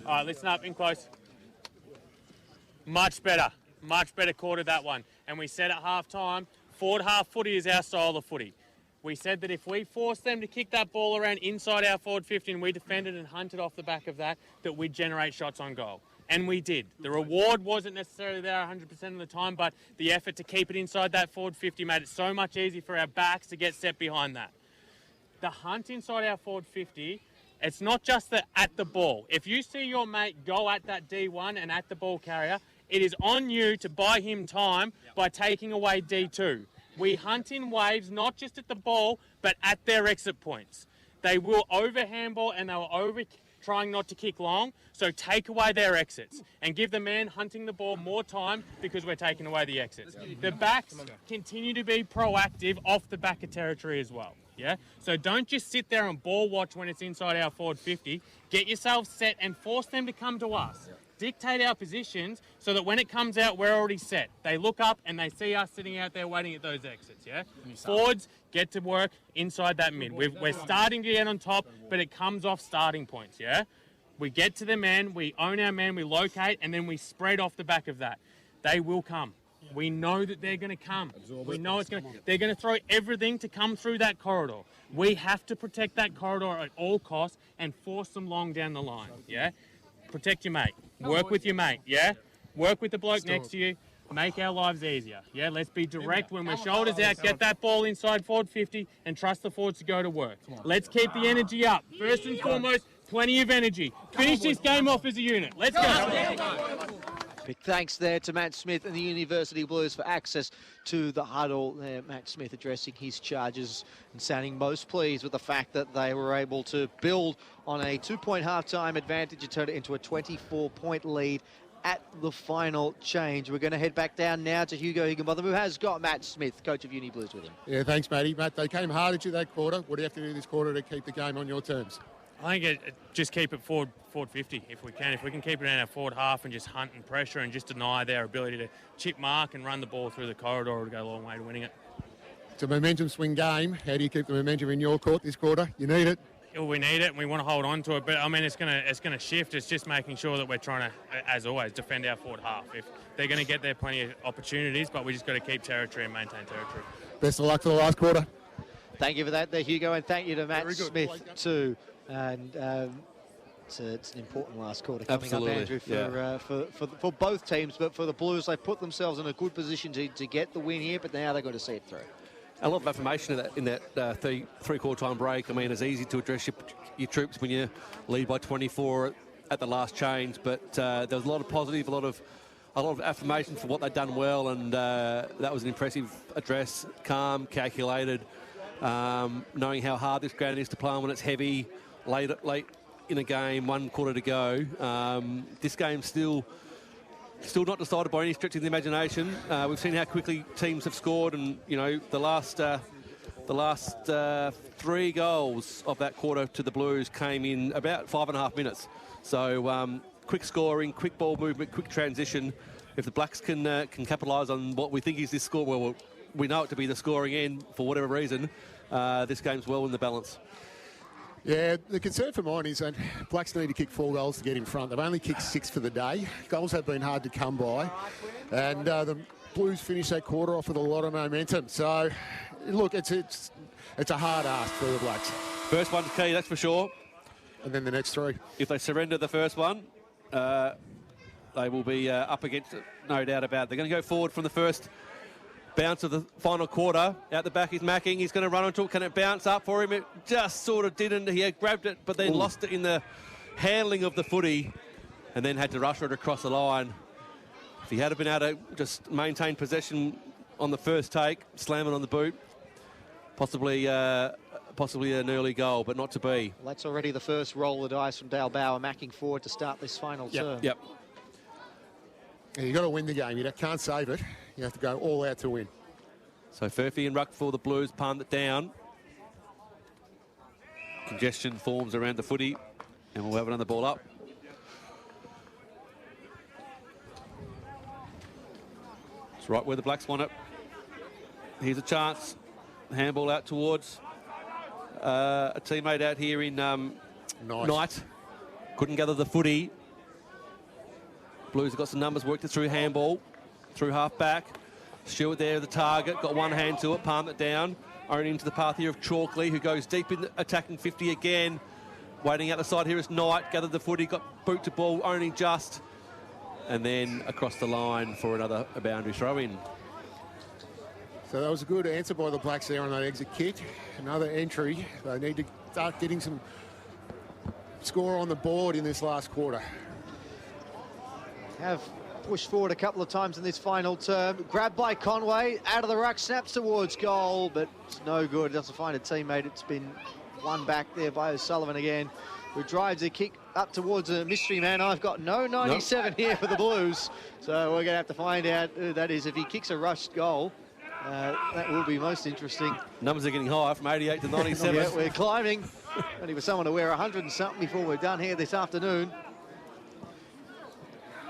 All right, listen up, in close. Much better quarter that one. And we said at half-time, forward half footy is our style of footy. We said that if we forced them to kick that ball around inside our forward 50 and we defended and hunted off the back of that, that we'd generate shots on goal. And we did. The reward wasn't necessarily there 100% of the time, but the effort to keep it inside that forward 50 made it so much easier for our backs to get set behind that. The hunt inside our forward 50, it's not just at the ball. If you see your mate go at that D1 and at the ball carrier, it is on you to buy him time by taking away D2. We hunt in waves, not just at the ball, but at their exit points. They will over handball and they will over trying not to kick long, so take away their exits and give the man hunting the ball more time because we're taking away the exits. The backs continue to be proactive off the back of territory as well. Yeah, so don't just sit there and ball watch when it's inside our forward 50. Get yourself set and force them to come to us. Dictate our positions so that when it comes out, we're already set. They look up and they see us sitting out there waiting at those exits, yeah? Forwards, get to work inside that mid. We're starting to get on top, but it comes off starting points, yeah? We get to the man, we own our man, we locate, and then we spread off the back of that. They will come. We know that they're going to come. We know they're going to throw everything to come through that corridor. We have to protect that corridor at all costs and force them long down the line, yeah? Protect your mate. Work with your mate, yeah? Work with the bloke next to you. Make our lives easier, yeah? Let's be direct when we're shoulders out. Get that ball inside forward 50 and trust the forwards to go to work. Let's keep the energy up. First and foremost, plenty of energy. Finish this game off as a unit. Let's go. Big thanks there to Matt Smith and the University Blues for access to the huddle there. Matt Smith addressing his charges and sounding most pleased with the fact that they were able to build on a 2-point halftime advantage and turn it into a 24-point lead at the final change. We're going to head back down now to Hugo Higginbotham, who has got Matt Smith, coach of Uni Blues, with him. Yeah, thanks, Matty. Matt, they came hard at you that quarter. What do you have to do this quarter to keep the game on your terms? I think just keep it forward 50 if we can. If we can keep it in our forward half and just hunt and pressure and just deny their ability to chip mark and run the ball through the corridor, it'll go a long way to winning it. It's a momentum swing game. How do you keep the momentum in your court this quarter? You need it. We need it and we want to hold on to it, but I mean it's gonna shift. It's just making sure that we're trying to, as always, defend our forward half. If they're going to get there, plenty of opportunities, but we just got to keep territory and maintain territory. Best of luck for the last quarter. Thank you for that there, Hugo, and thank you to Matt Smith too. And it's an important last quarter coming up, Andrew, for both teams. But for the Blues, they put themselves in a good position to get the win here, but now they're going to see it through. A lot of affirmation in that three-quarter time break. I mean, it's easy to address your troops when you lead by 24 at the last change, but there was a lot of positive, a lot of affirmation for what they'd done well, and that was an impressive address, calm, calculated, knowing how hard this ground is to play on when it's heavy, late in a game, 1 quarter to go. This game's still not decided by any stretch of the imagination. We've seen how quickly teams have scored, and you know the last 3 goals of that quarter to the Blues came in about 5.5 minutes. So quick scoring, quick ball movement, quick transition. If the Blacks can capitalise on what we think is this score, well, we know it to be the scoring end for whatever reason. This game's well in the balance. Yeah, the concern for mine is that Blacks need to kick 4 goals to get in front. They've only kicked 6 for the day. Goals have been hard to come by. And the Blues finished that quarter off with a lot of momentum. So, look, it's a hard ask for the Blacks. First one's key, that's for sure. And then the next 3. If they surrender the first one, they will be up against it, no doubt about it. They're going to go forward from the first bounce of the final quarter. Out the back is Macking. He's going to run onto it. Can it bounce up for him? It just sort of didn't. He had grabbed it, but then lost it in the handling of the footy and then had to rush it across the line. If he had been able to just maintain possession on the first take, slam it on the boot, possibly an early goal, but not to be. Well, that's already the first roll of the dice from Dale Bauer, Macking forward to start this final term. Yep. Yeah, you've got to win the game. You can't save it. You have to go all out to win. So Furphy and Ruck for the Blues palmed it down. congestion forms around the footy, and we'll have another ball up. It's right where the Blacks want it. Here's a chance. Handball out towards a teammate out here in Knight. Couldn't gather the footy. Blues have got some numbers, worked it through handball, through half back. Stewart there, the target, got one hand to it, palmed it down. Only into the path here of Chalkley, who goes deep in attacking 50 again. Waiting out the side here is Knight, gathered the footy, got boot to ball, owning just. And then across the line for another boundary throw-in. So that was a good answer by the Blacks there on that exit kick. Another entry. They need to start getting some score on the board in this last quarter. Have pushed forward a couple of times in this final term. Grabbed by Conway, out of the ruck, snaps towards goal, but it's no good. Doesn't find a teammate. It's been won back there by O'Sullivan again, who drives a kick up towards a mystery man. I've got no 97 here for the Blues, so we're going to have to find out who that is. If he kicks a rushed goal, that will be most interesting. Numbers are getting higher from 88 to 97. Yeah, we're climbing. Only for someone to wear 100 and something before we're done here this afternoon.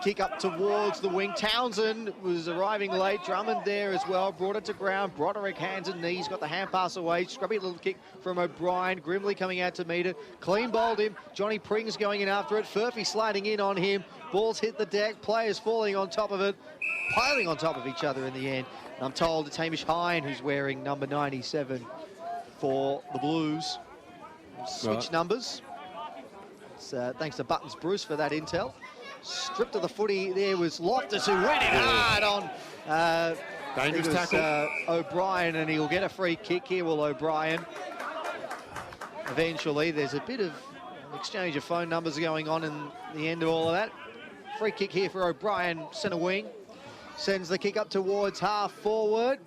Kick up towards the wing. Townsend was arriving late. Drummond there as well. Brought it to ground. Broderick hands and knees. Got the hand pass away. Scrubby little kick from O'Brien. Grimley coming out to meet it. Clean bowled him. Johnny Pring's going in after it. Furphy sliding in on him. Balls hit the deck. Players falling on top of it. Piling on top of each other in the end. And I'm told it's Hamish Hine who's wearing number 97 for the Blues. Switch numbers. It's, thanks to Buttons Bruce for that intel. Stripped of the footy there was Loftus, who went in hard on dangerous tackle. O'Brien, and he'll get a free kick here, will O'Brien. Eventually, there's a bit of exchange of phone numbers going on in the end of all of that. Free kick here for O'Brien, centre wing. Sends the kick up towards half forward.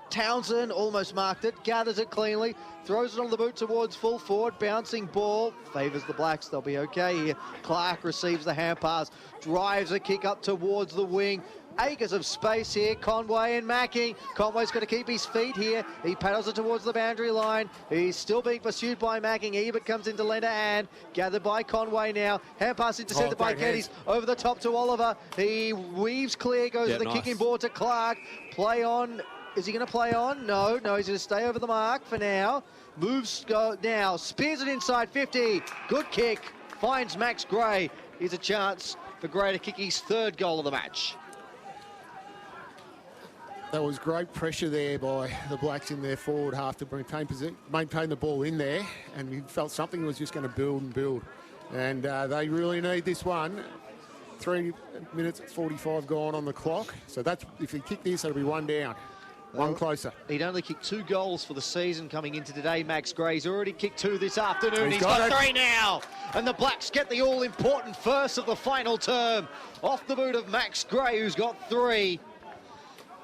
Townsend almost marked it, gathers it cleanly, throws it on the boot towards full forward, bouncing ball, favours the Blacks, they'll be okay here. Clark receives the hand pass, drives a kick up towards the wing. Acres of space here, Conway and Mackie. Conway's got to keep his feet here. He paddles it towards the boundary line. He's still being pursued by Mackie. Ebert comes in to lend a hand. Gathered by Conway now. Hand pass intercepted by Geddes. Over the top to Oliver. He weaves clear, goes to the kicking board to Clark. Play on. Is he going to play on? No, he's going to stay over the mark for now. Moves now, spears it inside 50. Good kick, finds Max Gray. Here's a chance for Gray to kick his third goal of the match. That was great pressure there by the Blacks in their forward half to maintain the ball in there, and we felt something was just going to build and build. And they really need this one. 3 minutes 45 gone on the clock. So that's, if he kick this, it'll be one down. One closer. He'd only kicked 2 goals for the season coming into today. Max Gray's already kicked 2 this afternoon. He's got 3 now. And the Blacks get the all-important first of the final term. Off the boot of Max Gray, who's got 3.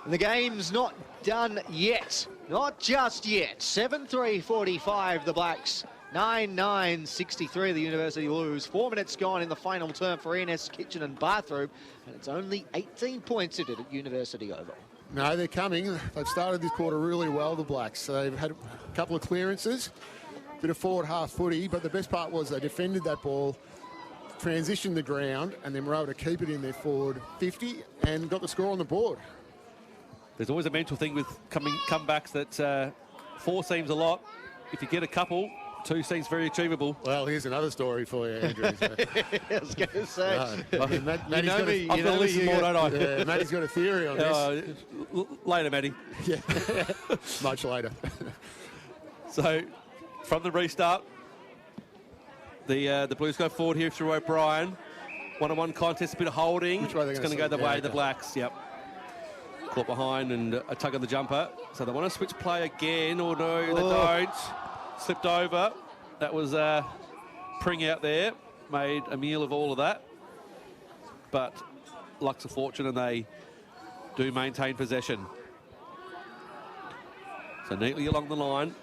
And the game's not done yet. Not just yet. 7-3-45 the Blacks. 9-9-63 the University Blues. 4 minutes gone in the final term for ENS Kitchen and Bathroom. And it's only 18 points in it at University Oval. No, they're coming. They've started this quarter really well, the Blacks. They've had a couple of clearances, bit of forward half footy, but the best part was they defended that ball, transitioned the ground, and then were able to keep it in their forward 50 and got the score on the board. There's always a mental thing with comebacks that 4 seems a lot. If you get a couple, 2 seems very achievable. Well, here's another story for you, Andrew. I was going to say. Matty's got I've got to listen more, don't I? Yeah, Matty's got a theory on this. Later, Matty. Yeah, much later. So, from the restart, the Blues go forward here through O'Brien. 1-on-1 contest, a bit of holding. Which way it's going to go the way of the Blacks. Yep. Caught behind and a tug of the jumper. So they want to switch play again, or no, they don't. Slipped over. That was Pring out there. Made a meal of all of that. But luck's a fortune, and they do maintain possession. So neatly along the line.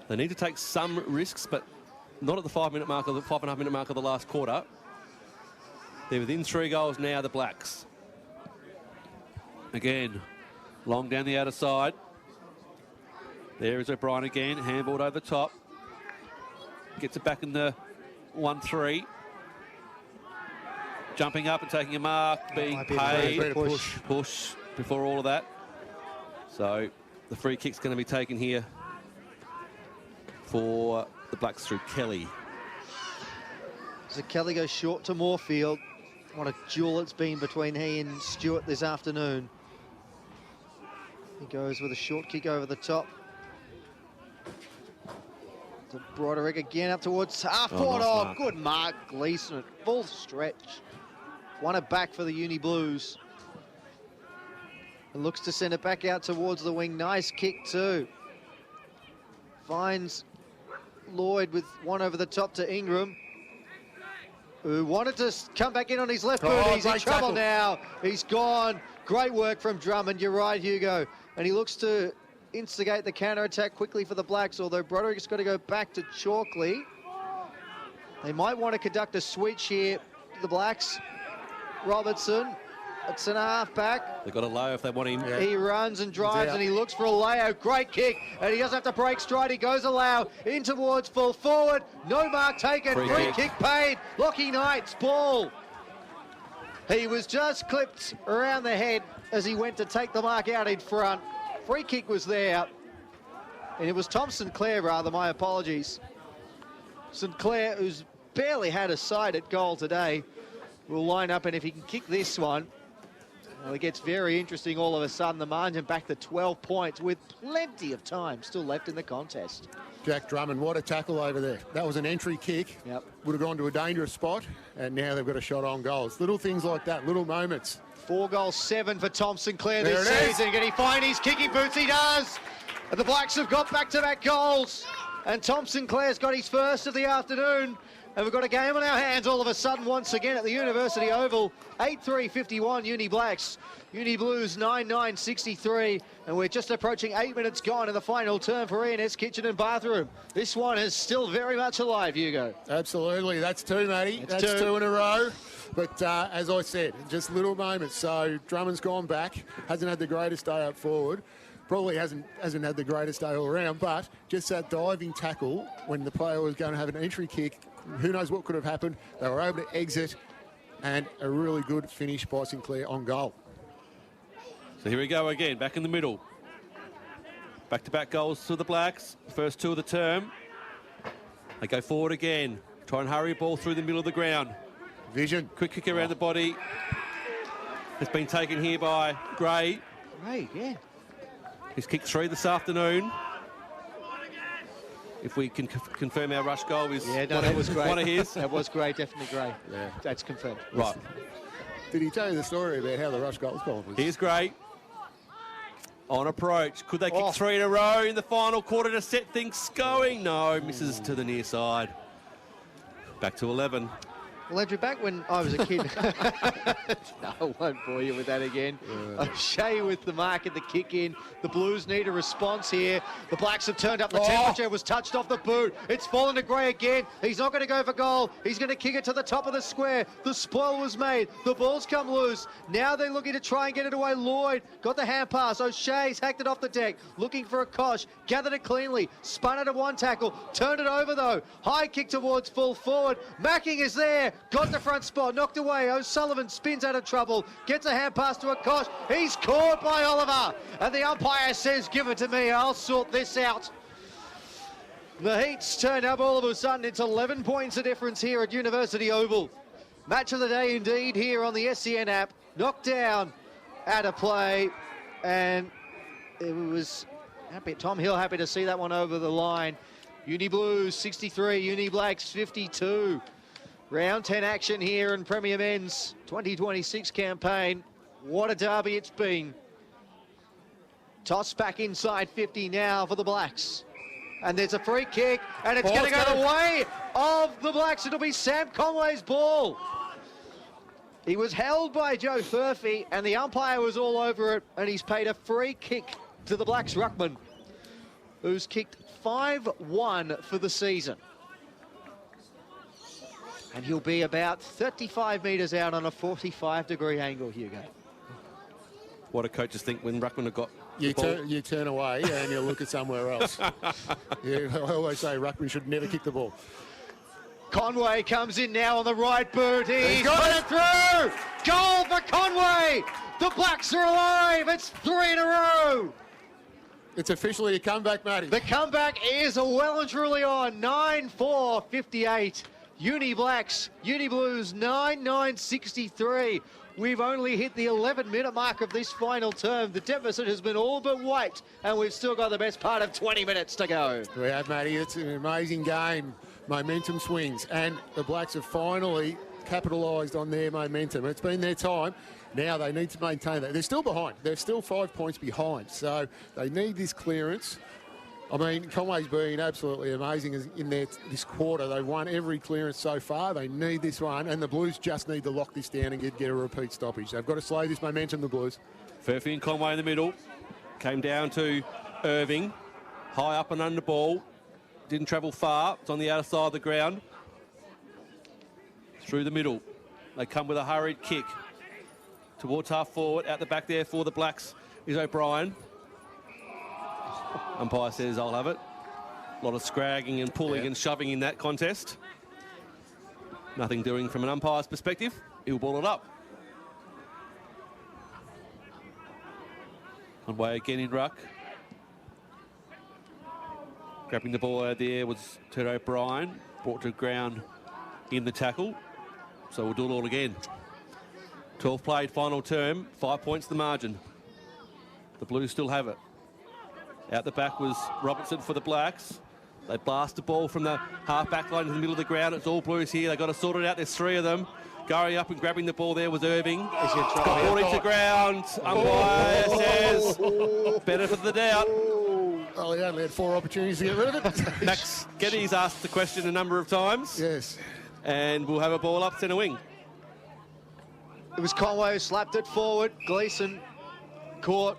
They need to take some risks, but not at the 5-minute mark or the 5.5-minute mark of the last quarter. They're within 3 goals now, the Blacks. Again, long down the outer side. There is O'Brien again, handballed over the top. gets it back in the 1-3. Jumping up and taking a mark, being paid. Push before all of that. So the free kick's going to be taken here for the Blacks through Kelly. So Kelly goes short to Moorfield. What a duel it's been between he and Stewart this afternoon. He goes with a short kick over the top. To Broderick again up towards half-forward. Oh, good mark, Gleeson at full stretch. Won it back for the Uni Blues. And looks to send it back out towards the wing. Nice kick too. Finds Lloyd with one over the top to Ingram, who wanted to come back in on his left boot. He's in trouble now. He's gone. Great work from Drummond. You're right, Hugo. And he looks to instigate the counter-attack quickly for the Blacks, although Broderick's got to go back to Chalkley. They might want to conduct a switch here, the Blacks. Robertson, it's an half-back. They've got a low if they want him. Yeah. He runs and drives and he looks for a layout. Great kick, and he doesn't have to break stride. He goes allow in towards full forward. No mark taken. Free kick paid. Lockie Knight's ball. He was just clipped around the head as he went to take the mark out in front. Free kick was there, and it was Tom Sinclair, rather, my apologies. Sinclair, who's barely had a sight at goal today, will line up, and if he can kick this one, well, it gets very interesting all of a sudden. The margin back to 12 points with plenty of time still left in the contest. Jack Drummond, what a tackle over there. That was an entry kick. Yep. Would have gone to a dangerous spot, and now they've got a shot on goals. Little things like that, little moments. 4 goals, 7 for Tom Sinclair this season. Can he find his kicking boots? He does. And the Blacks have got back-to-back goals. And Tom Sinclair's got his first of the afternoon. And we've got a game on our hands all of a sudden once again at the University Oval. 8-3-51 Uni Blacks. Uni Blues 9-9-63. And we're just approaching 8 minutes gone in the final term for E&S Kitchen and Bathroom. This one is still very much alive, Hugo. Absolutely. That's 2, matey. That's 2 in a row. But as I said, just little moments. So Drummond's gone back. Hasn't had the greatest day up forward. Probably hasn't had the greatest day all around. But just that diving tackle when the player was going to have an entry kick, who knows what could have happened. They were able to exit, and a really good finish by Sinclair on goal. So here we go again, back in the middle. Back-to-back goals to the Blacks. First 2 of the term. They go forward again. Try and hurry a ball through the middle of the ground. Vision. Quick kick around the body. It's been taken here by Gray. Gray, yeah. He's kicked 3 this afternoon. If we can confirm our rush goal is that was great. One of his. That was great, definitely Gray. Yeah. That's confirmed. Right. Did he tell you the story about how the rush goal was? Here's Gray. On approach. Could they kick 3 in a row in the final quarter to set things going? No, misses to the near side. Back to 11. Well, Andrew, back when I was a kid, no, I won't bore you with that again. O'Shea with the mark at the kick in. The Blues need a response here. The Blacks have turned up the temperature. It was touched off the boot. It's fallen to Gray again. He's not going to go for goal. He's going to kick it to the top of the square. The spoil was made. The ball's come loose. Now they're looking to try and get it away. Lloyd got the hand pass. O'Shea's hacked it off the deck. Looking for a kosh. Gathered it cleanly. Spun it at one tackle. Turned it over though. High kick towards full forward. Macking is there. Got the front spot, knocked away. O'Sullivan spins out of trouble, gets a hand pass to a Kosh. He's caught by Oliver, and the umpire says, give it to me, I'll sort this out. The Heat's turned up all of a sudden. It's 11 points of difference here at University Oval. Match of the day indeed here on the SEN app. Knocked down out of play, and it was Tom Hill happy to see that one over the line. Uni Blues 63, Uni Blacks 52. Round 10 action here in Premier Men's 2026 campaign. What a derby it's been. Toss back inside 50 now for the Blacks. And there's a free kick, and it's going to go the way of the Blacks. It'll be Sam Conway's ball. He was held by Joe Furphy, and the umpire was all over it, and he's paid a free kick to the Blacks ruckman, who's kicked 5-1 for the season. And he'll be about 35 metres out on a 45-degree angle, Hugo. What do coaches think when ruckman have got you turn away and you look at somewhere else. I always say ruckman should never kick the ball. Conway comes in now on the right boot. He's got it through. Goal for Conway. The Blacks are alive. It's 3 in a row. It's officially a comeback, Matty. The comeback is well and truly on. 9-4-58. Uni Blacks, Uni Blues 9-9-63. We've only hit the 11-minute mark of this final term. The deficit has been all but wiped, and we've still got the best part of 20 minutes to go. We have, Matty. It's an amazing game. Momentum swings, and the Blacks have finally capitalised on their momentum. It's been their time. Now they need to maintain that. They're still behind. They're still 5 points behind, so they need this clearance. I mean, Conway's been absolutely amazing in this quarter. They've won every clearance so far. They need this one, and the Blues just need to lock this down and get a repeat stoppage. They've got to slow this momentum, the Blues. Furphy and Conway in the middle. Came down to Irving. High up and under ball. Didn't travel far. It's on the outer side of the ground. Through the middle. They come with a hurried kick. Towards half forward. Out the back there for the Blacks is O'Brien. Umpire says, I'll have it. A lot of scragging and pulling and shoving in that contest. Nothing doing from an umpire's perspective. He'll ball it up. Conway again in ruck. Grabbing the ball out there was Ted O'Brien. Brought to ground in the tackle. So we'll do it all again. 12 played, final term. 5 points the margin. The Blues still have it. Out the back was Robertson for the Blacks. They blast the ball from the half-back line in the middle of the ground. It's all Blues here. They've got to sort it out. There's 3 of them. Going up and grabbing the ball there was Irving. Got ball into ground. Umpire says, benefit of the doubt. Well, he only had 4 opportunities to get rid of it. Max Geddes asked the question a number of times. Yes. And we'll have a ball up centre wing. It was Conway who slapped it forward. Gleeson caught.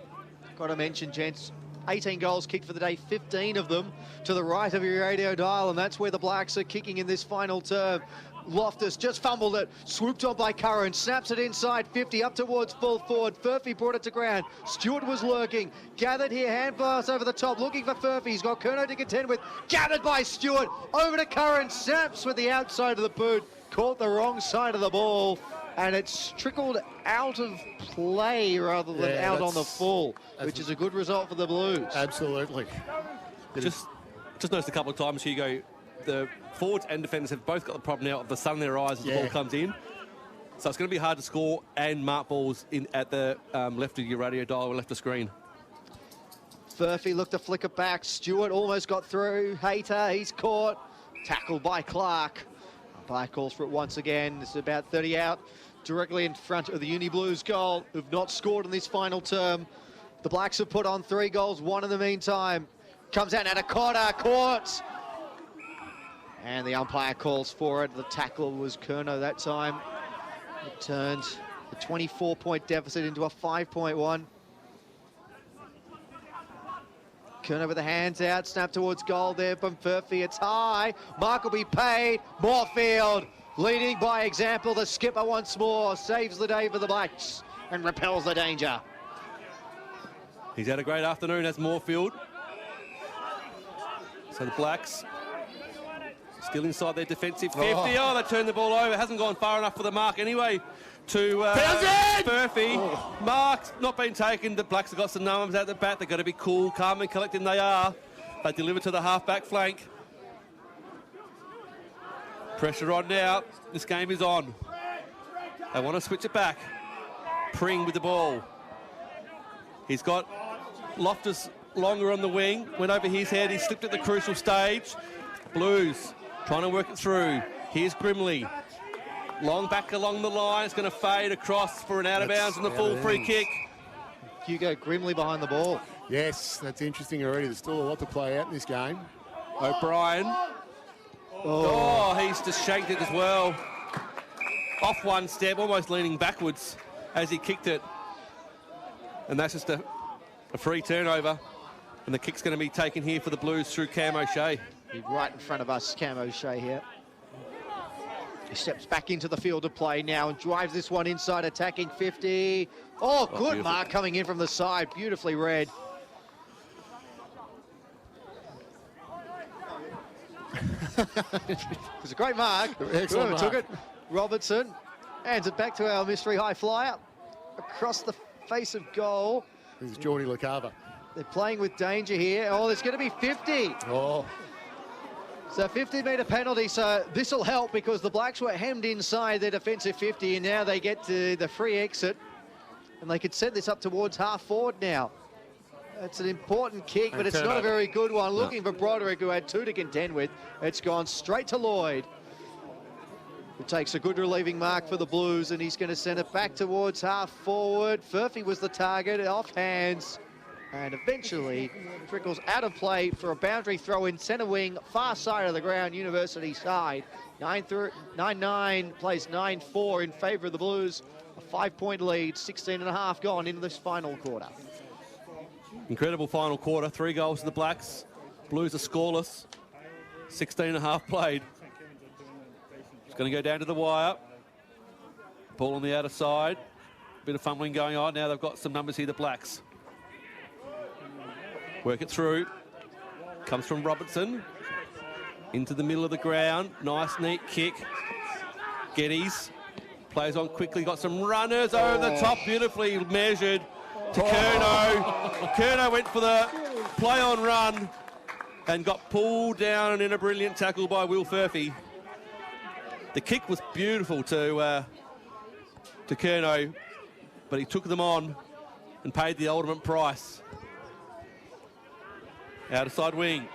Got to mention, gents, 18 goals kicked for the day, 15 of them to the right of your radio dial, and that's where the Blacks are kicking in this final term. Loftus just fumbled it, swooped on by Curran, snaps it inside 50, up towards full forward. Furphy brought it to ground. Stewart was lurking, gathered here, hand pass over the top, looking for Furphy. He's got Curnow to contend with, gathered by Stewart, over to Curran, snaps with the outside of the boot, caught the wrong side of the ball, and it's trickled out of play rather than out on the full, which is a good result for the Blues. Absolutely. Just noticed a couple of times, Hugo, the forwards and defenders have both got the problem now of the sun in their eyes as the ball comes in. So it's going to be hard to score and mark balls in at the left of your radio dial or left of screen. Furphy looked to flick it back. Stewart almost got through. Hayter, he's caught. Tackled by Clark. Umpire calls for it once again. This is about 30 out. Directly in front of the Uni Blues goal, who've not scored in this final term. The Blacks have put on 3 goals, 1 in the meantime. Comes out to Cotter, caught. And the umpire calls for it. The tackle was Curnow that time. It turned the 24-point deficit into a 5-point-1. Curnow with the hands out, snap towards goal there from Furphy. It's high. Mark will be paid. Moorfield leading by example. The skipper once more saves the day for the Blacks and repels the danger. He's had a great afternoon as Moorfield. So the Blacks still inside their defensive 50. Oh, they turned the ball over. It hasn't gone far enough for the mark anyway. To Furphy. Mark's not been taken. The Blacks have got some numbers at the bat. They've got to be cool, calm and collected, and they are. They deliver to the half-back flank. Pressure on now. This game is on. They want to switch it back. Pring with the ball. He's got Loftus longer on the wing. Went over his head. He slipped at the crucial stage. Blues trying to work it through. Here's Grimley. Long back along the line. It's going to fade across for an out-of-bounds and the full free kick. Hugo Grimley behind the ball. Yes, that's interesting already. There's still a lot to play out in this game. O'Brien. Oh, he's just shanked it as well. Off one step, almost leaning backwards as he kicked it. And that's just a free turnover. And the kick's going to be taken here for the Blues through Cam O'Shea. Right in front of us, Cam O'Shea here. He steps back into the field of play now and drives this one inside, attacking 50. Oh, good beautiful mark coming in from the side. Beautifully read. It was a great mark. Excellent Whoever took mark. it. Robertson hands it back to our mystery high flyer. Across the face of goal. This is Jordy LaCava. They're playing with danger here. Oh, there's going to be 50. Oh, So 50-metre penalty, so this will help because the Blacks were hemmed inside their defensive 50 and now they get to the free exit and they could set this up towards half forward now. It's an important kick, but it's not a very good one. Looking for Broderick, who had 2 to contend with. It's gone straight to Lloyd, who takes a good relieving mark for the Blues, and he's going to send it back towards half forward. Furphy was the target, off hands. And eventually trickles out of play for a boundary throw in centre wing, far side of the ground, University side. 9-9 plays 9-4 in favour of the Blues. A 5-point lead, 16.5 gone into this final quarter. Incredible final quarter. 3 goals to the Blacks. Blues are scoreless. 16.5 played. It's going to go down to the wire. Ball on the outer side. Bit of fumbling going on. Now they've got some numbers here, the Blacks. Work it through. Comes from Robertson. Into the middle of the ground. Nice, neat kick. Geddes. Plays on quickly. Got some runners over the top. Beautifully measured to Curnow. Curnow went for the play on run and got pulled down in a brilliant tackle by Will Furphy. The kick was beautiful to Curnow, but he took them on and paid the ultimate price. Outer side wing.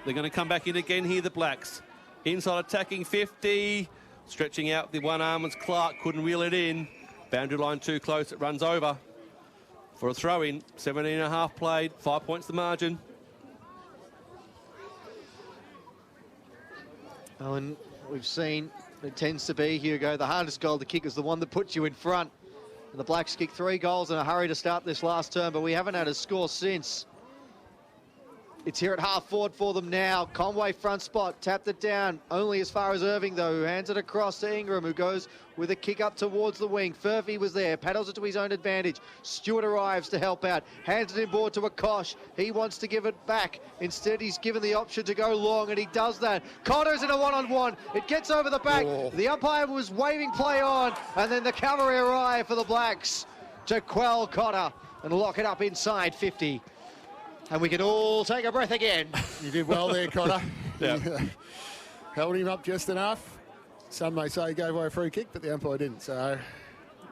They're going to come back in again here, the Blacks. Inside attacking 50. Stretching out the one arm as Clark couldn't wheel it in. Boundary line too close, it runs over. For a throw-in, 17.5 played, 5 points the margin. Oh, and we've seen it tends to be, Hugo, the hardest goal to kick is the one that puts you in front. And the Blacks kicked 3 goals in a hurry to start this last term, but we haven't had a score since. It's here at half forward for them now. Conway front spot, tapped it down. Only as far as Irving, though, who hands it across to Ingram, who goes with a kick up towards the wing. Furphy was there, paddles it to his own advantage. Stewart arrives to help out, hands it inboard to Akosh. He wants to give it back. Instead, he's given the option to go long, and he does that. Connor's in a one-on-one. It gets over the back. Oh. The umpire was waving play on, and then the cavalry arrive for the Blacks to quell Cotter and lock it up inside 50. And we can all take a breath again. you did well there, Cotter. Yeah. Held him up just enough. Some may say he gave away a free kick, but the umpire didn't, so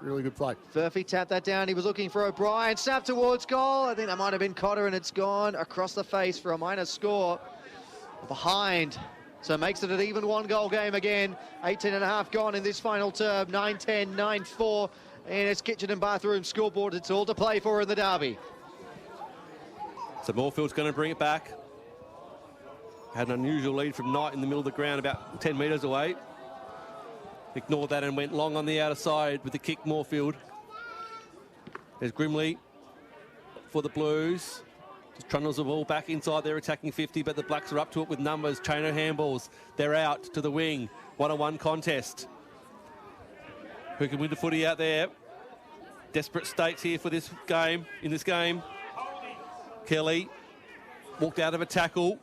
really good play. Furphy tapped that down. He was looking for O'Brien. Snap towards goal. I think that might have been Cotter, and it's gone across the face for a minor score. Behind. So it makes it an even 1-goal game again. 18.5 gone in this final term. 9-10, 9-4. And it's kitchen and bathroom scoreboard. It's all to play for in the derby. So Moorfield's going to bring it back. Had an unusual lead from Knight in the middle of the ground, about 10 metres away. Ignored that and went long on the outer side with the kick, Moorfield. There's Grimley for the Blues. Just trundles the ball back inside their attacking 50, but the Blacks are up to it with numbers. Chain of handballs. They're out to the wing. 1-on-1 contest. Who can win the footy out there? Desperate stakes here for this game, in this game. Kelly walked out of a tackle.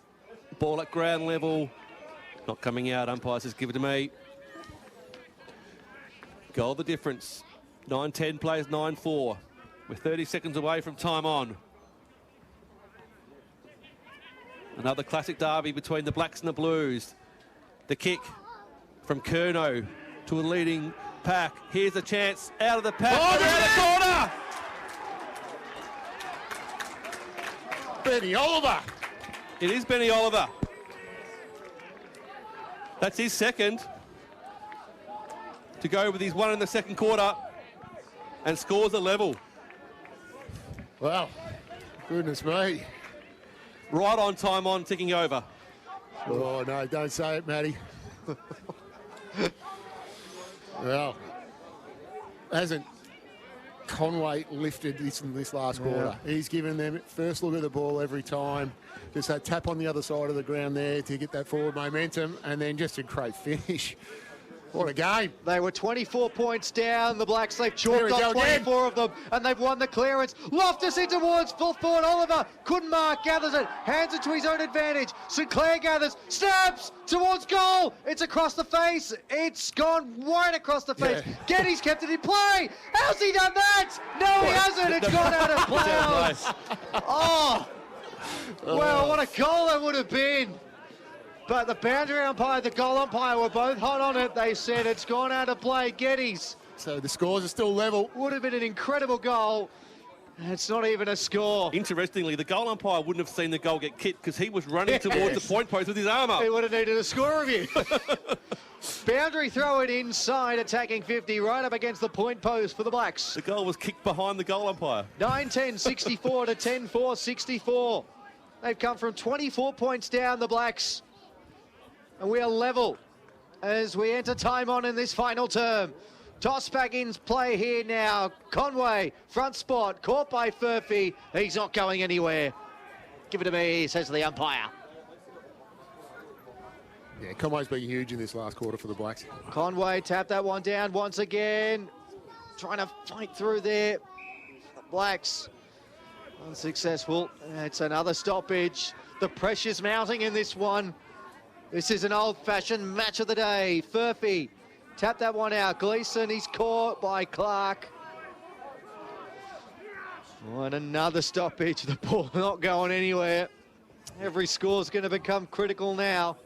Ball at ground level. Not coming out. Umpire says, give it to me. Goal the difference. 9-10 plays 9-4. We're 30 seconds away from time on. Another classic derby between the Blacks and the Blues. The kick from Curnow to a leading pack. Here's a chance out of the pack. Oh, Around the corner! Benny Oliver. It is Benny Oliver. That's his second. To go with his one in the second quarter and scores a level. Well, goodness me. Right on time on, ticking over. Oh, no, don't say it, Matty. Well, hasn't Conway lifted this in this last quarter? He's given them first look at the ball every time. Just that tap on the other side of the ground there to get that forward momentum, and then just a great finish. What a game. They were 24 points down. The Blacks, they've chalked off 24 of them, and they've won the clearance. Loftus in towards full forward. Oliver couldn't mark, gathers it, hands it to his own advantage. Sinclair gathers, snaps towards goal. It's across the face. It's gone right across the face. Yeah. Geddes kept it in play. How's he done that? No, he hasn't. It's gone out of play. Oh, well, what a goal that would have been. But the boundary umpire, the goal umpire were both hot on it. They said it's gone out of play. Geddes. So the scores are still level. Would have been an incredible goal. It's not even a score. Interestingly, the goal umpire wouldn't have seen the goal get kicked because he was running towards the point post with his arm up. He would have needed a score review. Boundary throw it inside, attacking 50, right up against the point post for the Blacks. The goal was kicked behind the goal umpire. 9-10, 64 to 10-4, 64. They've come from 24 points down, the Blacks. And we are level as we enter time on in this final term. Toss back in play here now. Conway, front spot, caught by Furphy. He's not going anywhere. Give it to me, says the umpire. Yeah, Conway's been huge in this last quarter for the Blacks. Conway tapped that one down once again. Trying to fight through there. The Blacks unsuccessful. It's another stoppage. The pressure's mounting in this one. This is an old-fashioned match of the day. Furphy tapped that one out. Gleeson, he's caught by Clark. Oh, and another stoppage. The ball not going anywhere. Every score's going to become critical now.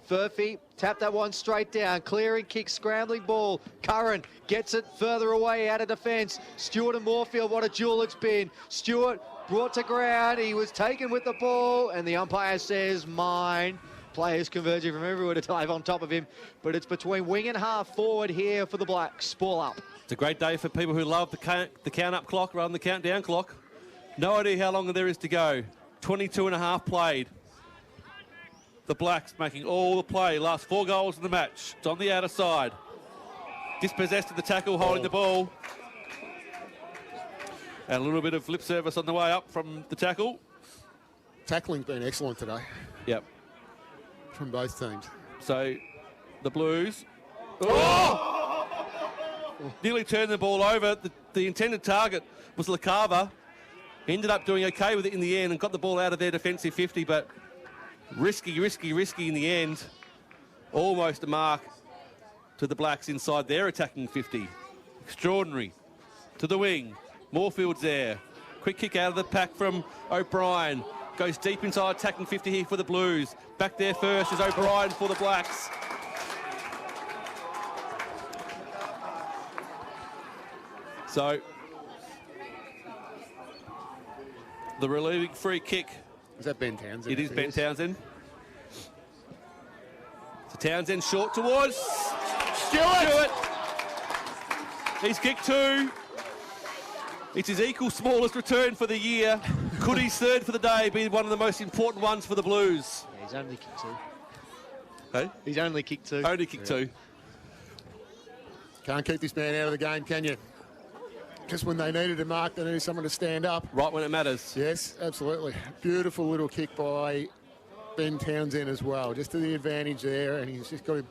Furphy tapped that one straight down. Clearing kick, scrambling ball. Curran gets it further away out of defence. Stewart and Moorfield, what a duel it's been. Stewart brought to ground. He was taken with the ball, and the umpire says, mine. Players converging from everywhere to dive on top of him, but it's between wing and half forward here for the Blacks. Ball up. It's a great day for people who love the count-up clock rather than the countdown clock. No idea how long there is to go. 22 and a half played. The Blacks making all the play. Last 4 goals in the match. It's on the outer side. Dispossessed of the tackle, holding the ball. And a little bit of lip service on the way up from the tackle. Tackling's been excellent today. Yep. From both teams. So, the Blues. Oh! Nearly turned the ball over. The intended target was LaCava. Ended up doing okay with it in the end and got the ball out of their defensive 50, but risky in the end. Almost a mark to the Blacks inside their attacking 50. Extraordinary. To the wing. Moorfield's there. Quick kick out of the pack from O'Brien. Goes deep inside attacking 50 here for the Blues. Back there first is O'Brien for the Blacks. So, the relieving free kick. Is that Ben Townsend? It is Ben Townsend. So Townsend short towards Stewart. He's kicked 2. It's his equal smallest return for the year. Could his third for the day be one of the most important ones for the Blues? Yeah, he's only kicked 2. Hey? He's only kicked 2. Only kicked 2. Can't keep this man out of the game, can you? Just when they needed a mark, they needed someone to stand up. Right when it matters. Yes, absolutely. Beautiful little kick by Ben Townsend as well. Just to the advantage there, and he's just got him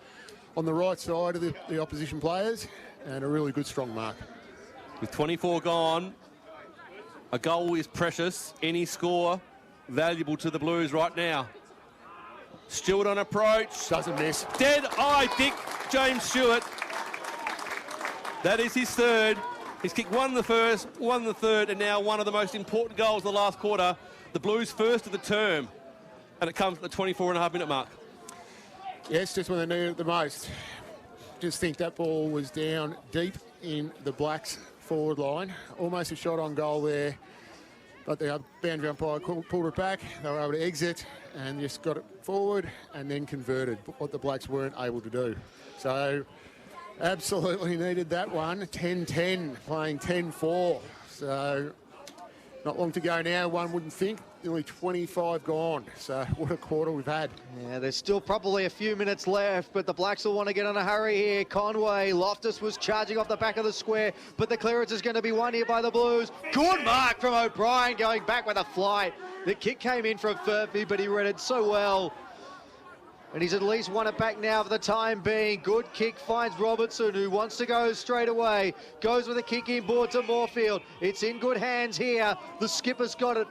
on the right side of the opposition players, and a really good, strong mark. With 24 gone, a goal is precious. Any score valuable to the Blues right now. Stewart on approach. Doesn't miss. Dead eye, Dick. James Stewart. That is his third. He's kicked 1 in the first, 1 in the third, and now one of the most important goals of the last quarter. The Blues' first of the term. And it comes at the 24.5-minute mark. Yes, just when they needed it the most. Just think that ball was down deep in the Blacks' forward line. Almost a shot on goal there. But the boundary umpire pulled it back. They were able to exit and just got it forward and then converted, what the Blacks weren't able to do. So absolutely needed that one. 10-10, playing 10-4. So not long to go now, one wouldn't think. Nearly 25 gone. So what a quarter we've had. Yeah, there's still probably a few minutes left, but the Blacks will want to get on a hurry here. Conway, Loftus was charging off the back of the square, but the clearance is going to be won here by the Blues. Good mark from O'Brien, going back with a flight. The kick came in from Furphy, but he read it so well. And he's at least won it back now for the time being. Good kick finds Robertson, who wants to go straight away. Goes with a kick inboard to Moorfield. It's in good hands here. The skipper's got it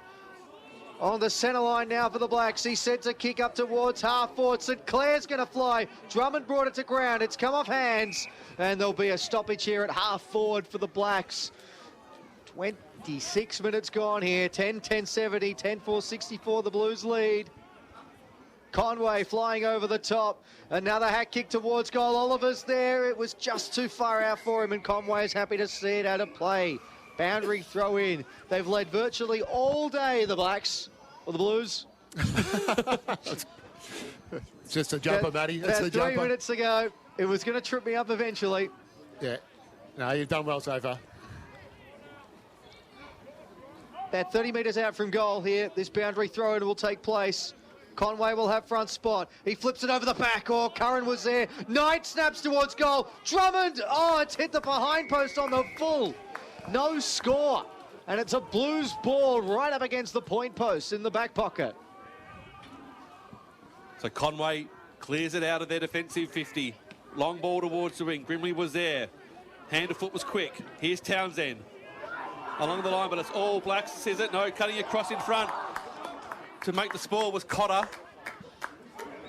on the centre line now for the Blacks. He sends a kick up towards half forward. St Clair's going to fly. Drummond brought it to ground. It's come off hands. And there'll be a stoppage here at half forward for the Blacks. 26 minutes gone here. 10-10-70, 10-4-64, the Blues lead. Conway flying over the top. Another hack kick towards goal. Oliver's there. It was just too far out for him, and Conway is happy to see it out of play. Boundary throw in. They've led virtually all day, the Blacks, or the Blues. It's just a jumper, Matty. It's a jumper. 3 minutes ago. It was going to trip me up eventually. Yeah. No, you've done well so far. About 30 metres out from goal here. This boundary throw-in will take place. Conway will have front spot. He flips it over the back. Oh, Curran was there. Knight snaps towards goal. Drummond. Oh, it's hit the behind post on the full. No score. And it's a Blues ball right up against the point post in the back pocket. So Conway clears it out of their defensive 50. Long ball towards the wing. Grimley was there. Hand to foot was quick. Here's Townsend. Along the line, but it's all Blacks, says it. No, cutting across in front to make the spoil was Cotter.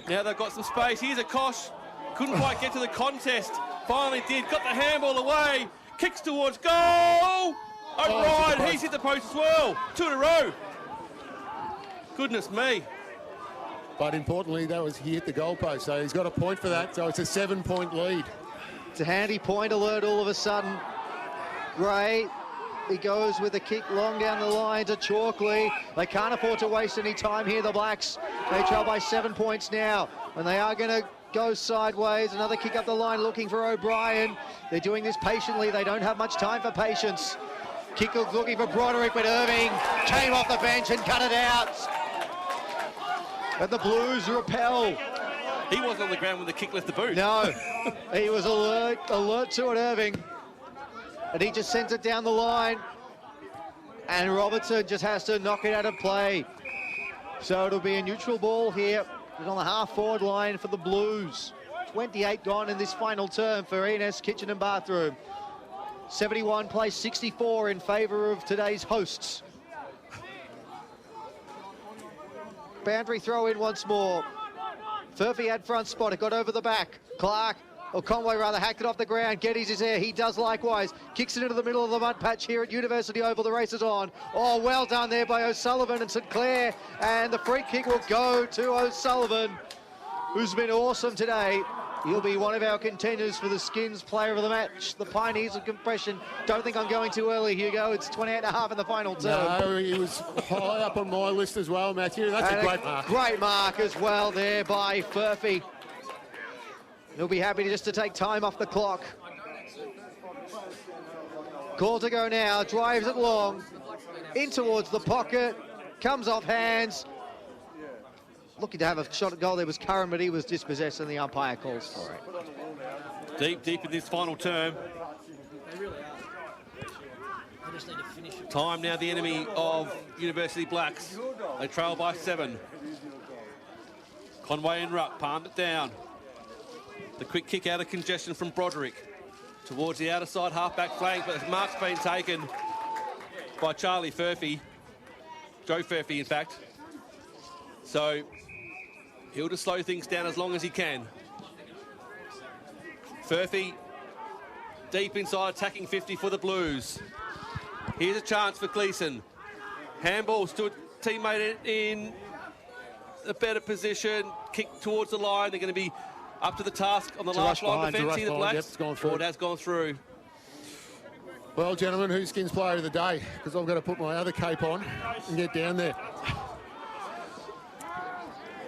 Now they've got some space. Here's a Kosh. Couldn't quite get to the contest. Finally did. Got the handball away. Kicks towards goal. O'Brien, he's hit the post as well. 2 in a row. Goodness me. But importantly, he hit the goalpost, so he's got a point for that. So it's a 7-point lead. It's a handy point alert all of a sudden. Gray, he goes with a kick long down the line to Chalkley. They can't afford to waste any time here, the Blacks. They trail by 7 points now, and they are going to go sideways. Another kick up the line looking for O'Brien. They're doing this patiently. They don't have much time for patience. Kick looking for Broderick, but Irving came off the bench and cut it out. And the Blues repel. He wasn't on the ground when the kick left the boot. No, he was alert to it, Irving. And he just sends it down the line. And Robertson just has to knock it out of play. So it'll be a neutral ball here on the half-forward line for the Blues. 28 gone in this final term for E&S Kitchen and Bathroom. 71 plays 64 in favour of today's hosts. Boundary throw in once more. Furphy had front spot. It got over the back. Conway rather hacked it off the ground. Geddes is there. He does likewise. Kicks it into the middle of the mud patch here at University Oval. The race is on. Oh, well done there by O'Sullivan and St Clair. And the free kick will go to O'Sullivan, who's been awesome today. He'll be one of our contenders for the Skins player of the match. The Pioneers of compression. Don't think I'm going too early, Hugo. It's 28.5 in the final term. No, he was high up on my list as well, Matthew. That's a great mark. Great mark as well there by Furphy. He'll be happy just to take time off the clock. Call to go now. Drives it long. In towards the pocket. Comes off hands. Looking to have a shot at goal. There was Curran, but he was dispossessed and the umpire calls for it. Deep in this final term. Time now the enemy of University Blacks. They trail by 7. Conway and Ruck palmed it down. The quick kick out of congestion from Broderick towards the outer side half-back flank, but the mark's been taken by Charlie Furphy. Joe Furphy, in fact. So he'll just slow things down as long as he can. Furphy deep inside, attacking 50 for the Blues. Here's a chance for Gleeson. Handball to a teammate in a better position. Kick towards the line. They're going to be up to the task on the last line defence here, the Blacks. Yep, it's gone through. It has gone through. Well, gentlemen, who's Skins player of the day? Because I've got to put my other cape on and get down there.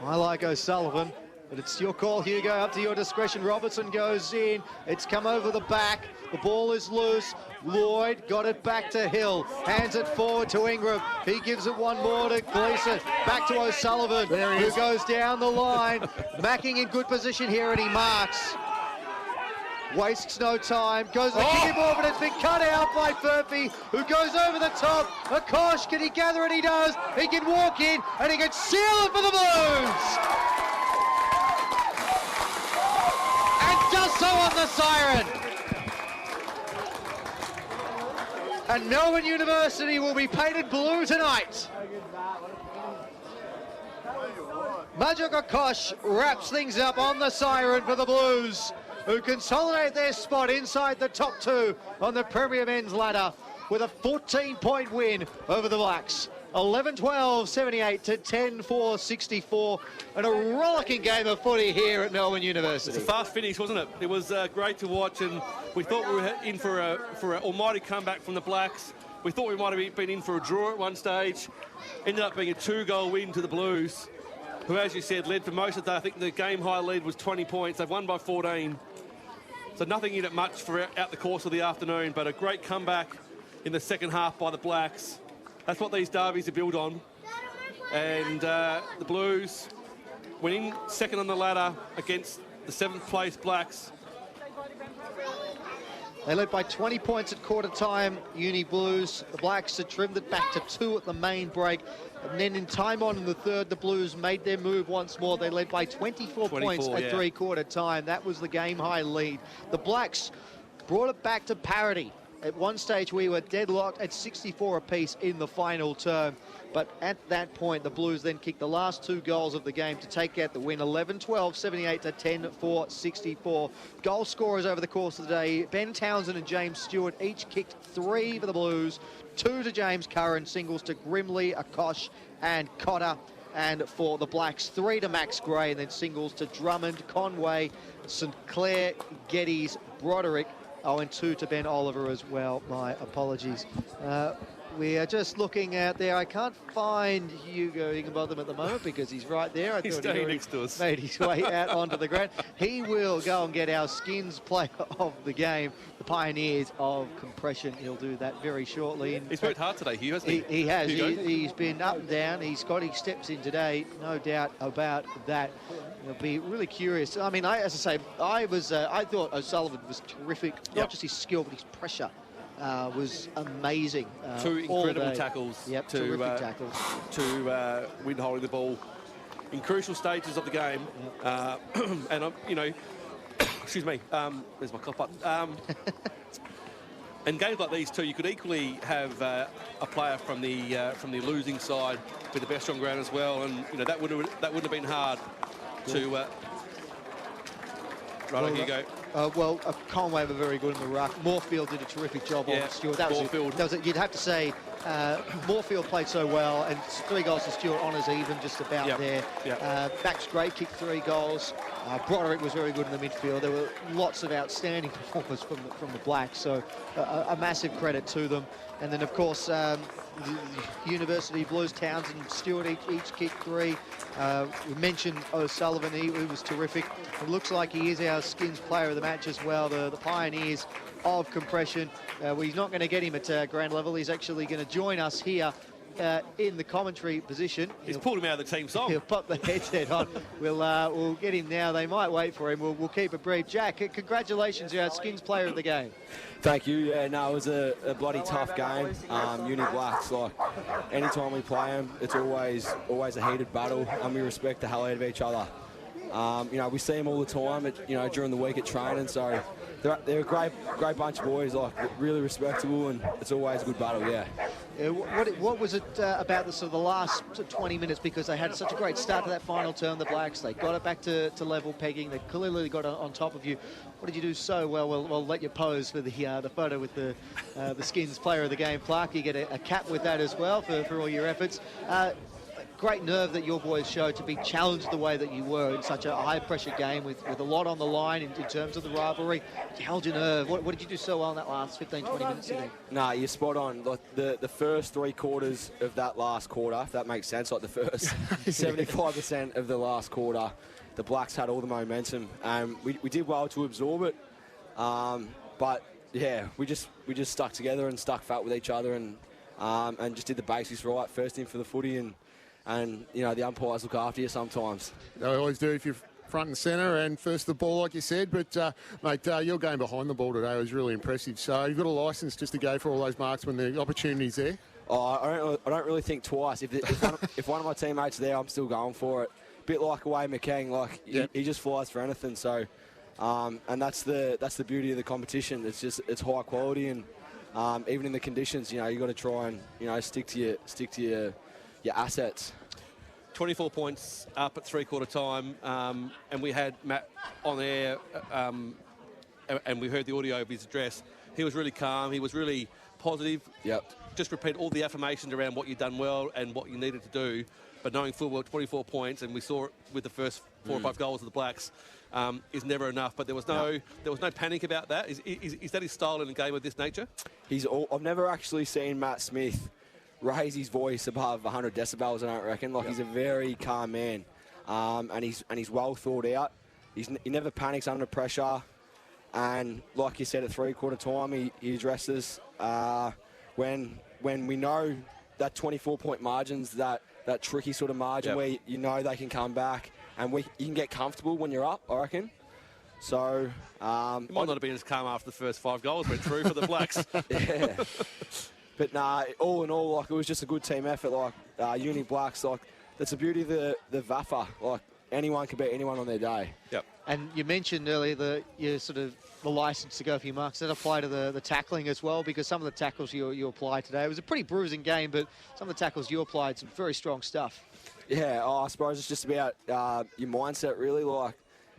I like O'Sullivan, but it's your call, Hugo, up to your discretion. Robertson goes in. It's come over the back. The ball is loose. Lloyd got it back to Hill. Hands it forward to Ingram. He gives it one more to Gleeson. Back to O'Sullivan, who goes down the line. Macking in good position here, and he marks. Wastes no time. Goes the kicking ball, but it's been cut out by Furphy, who goes over the top. Akosh, can he gather it? He does. He can walk in, and he can seal it for the Blues. siren. And Melbourne University will be painted blue tonight. Majok Kosh wraps things up on the siren for the Blues, who consolidate their spot inside the top 2 on the Premier Men's ladder with a 14-point win over the Blacks. 11-12, 78 to 10-4, 64, and a rollicking game of footy here at Melbourne University. It's a fast finish, wasn't it? It was great to watch, and we thought we were in for an almighty comeback from the Blacks. We thought we might have been in for a draw at one stage. Ended up being a 2-goal win to the Blues, who, as you said, led for most of the day. I think the game-high lead was 20 points. They've won by 14. So nothing in it much for out the course of the afternoon, but a great comeback in the second half by the Blacks. That's what these derbies are built on. And the Blues winning second on the ladder against the 7th place Blacks. They led by 20 points at quarter time, Uni Blues. The Blacks had trimmed it back to 2 at the main break. And then in time on in the third, the Blues made their move once more. They led by 24 points at three-quarter time. That was the game-high lead. The Blacks brought it back to parity. At one stage, we were deadlocked at 64 apiece in the final term. But at that point, the Blues then kicked the last 2 goals of the game to take out the win. 11-12, 78 to 10-4, 64. Goal scorers over the course of the day. Ben Townsend and James Stewart each kicked 3 for the Blues. 2 to James Curran, singles to Grimley, Akosh and Cotter. And for the Blacks, 3 to Max Gray, and then singles to Drummond, Conway, St Clair, Geddes, Broderick. Oh, and 2 to Ben Oliver as well. My apologies. We are just looking out there. I can't find Hugo Higginbotham at the moment because he's right there. I He's thought standing he next to us. made his way out onto the ground. He will go and get our skins player of the game, the Pioneers of Compression. He'll do that very shortly. And He's worked hard today, Hugh, hasn't he? He has. He's been up and down. He's got his steps in today, no doubt about that. It'll be really curious. I mean, as I say, I thought O'Sullivan was terrific. Not just his skill, but his pressure was amazing. 2 incredible tackles. Yep, terrific tackles. To win holding the ball in crucial stages of the game. And, you know, excuse me, there's my cough button. And games like these too, you could equally have a player from the losing side be the best on ground as well, and you know that wouldn't have been hard to. Right, here you go. Conway were very good in the ruck. Moorfield did a terrific job on Stewart. You'd have to say Moorfield played so well, and 3 goals to Stewart, honours even just about there. Max Gray kicked 3 goals. Broderick was very good in the midfield. There were lots of outstanding performers from the Blacks, so a massive credit to them. And then, of course, the University Blues, Townsend and Stewart each kicked 3. We mentioned O'Sullivan, he was terrific. It looks like he is our skins player of the match as well, the Pioneers of Compression. He's not going to get him at ground level. He's actually going to join us here in the commentary position. He's pulled him out of the team song. He'll pop the headset on. We'll get him now. They might wait for him. We'll keep it brief. Jack, congratulations, you're our skins player of the game. Thank you. Yeah, no, it was a bloody tough game. Uni Blacks, like, anytime we play them, it's always a heated battle, and we respect the hell out of each other. You know, we see them all the time, during the week at training, so they're a great bunch of boys, like, really respectable, and it's always a good battle, yeah. What was it about the sort of the last 20 minutes, because they had such a great start to that final term, the Blacks, they got it back to level pegging, they clearly got on top of you. What did you do so well? We'll let you pose for the photo with the skins player of the game, Clark. You get a cap with that as well for all your efforts. Great nerve that your boys showed to be challenged the way that you were in such a high-pressure game with a lot on the line in terms of the rivalry. You held your nerve. What did you do so well in that last 15, 20 minutes, you think? Nah, you're spot on. Like the first 3 quarters of that last quarter, if that makes sense, like the first 75% of the last quarter, the Blacks had all the momentum. We did well to absorb it, but yeah, we just stuck together and stuck fat with each other and just did the basics right. First in for the footy and you know, the umpires look after you sometimes. They always do if you're front and centre and first the ball, like you said. But, mate, your game behind the ball today was really impressive. So you've got a licence just to go for all those marks when the opportunity's there? Oh, I don't really think twice. If one of my teammates are there, I'm still going for it. Bit like away McKang, like he just flies for anything. So And that's the beauty of the competition. It's high quality, and even in the conditions, you got to try and stick to your assets. 24 points up at three-quarter time, and we had Matt on air, and we heard the audio of his address. He was really calm. He was really positive. Yep. Just repeat all the affirmations around what you've done well and what you needed to do. But knowing full well 24 points, and we saw it with the first 4 or 5 goals of the Blacks, is never enough. But there was no panic about that. Is that his style in a game of this nature? I've never actually seen Matt Smith raise his voice above 100 decibels, I don't reckon. He's a very calm man, and he's well thought out. He never panics under pressure, and like you said, at three-quarter time, he addresses when we know that 24-point margin's that tricky sort of margin where they can come back, and you can get comfortable when you're up, I reckon. So it might not have been as calm after the first 5 goals went through for the Blacks. Yeah. But nah, all in all, it was just a good team effort. Uni Blacks, that's the beauty of the VAFA. Anyone can beat anyone on their day. Yep. And you mentioned earlier the license to go for your marks. Does that apply to the tackling as well? Because some of the tackles you applied today, it was a pretty bruising game, but some of the tackles you applied, some very strong stuff. Yeah, I suppose it's just about your mindset, really.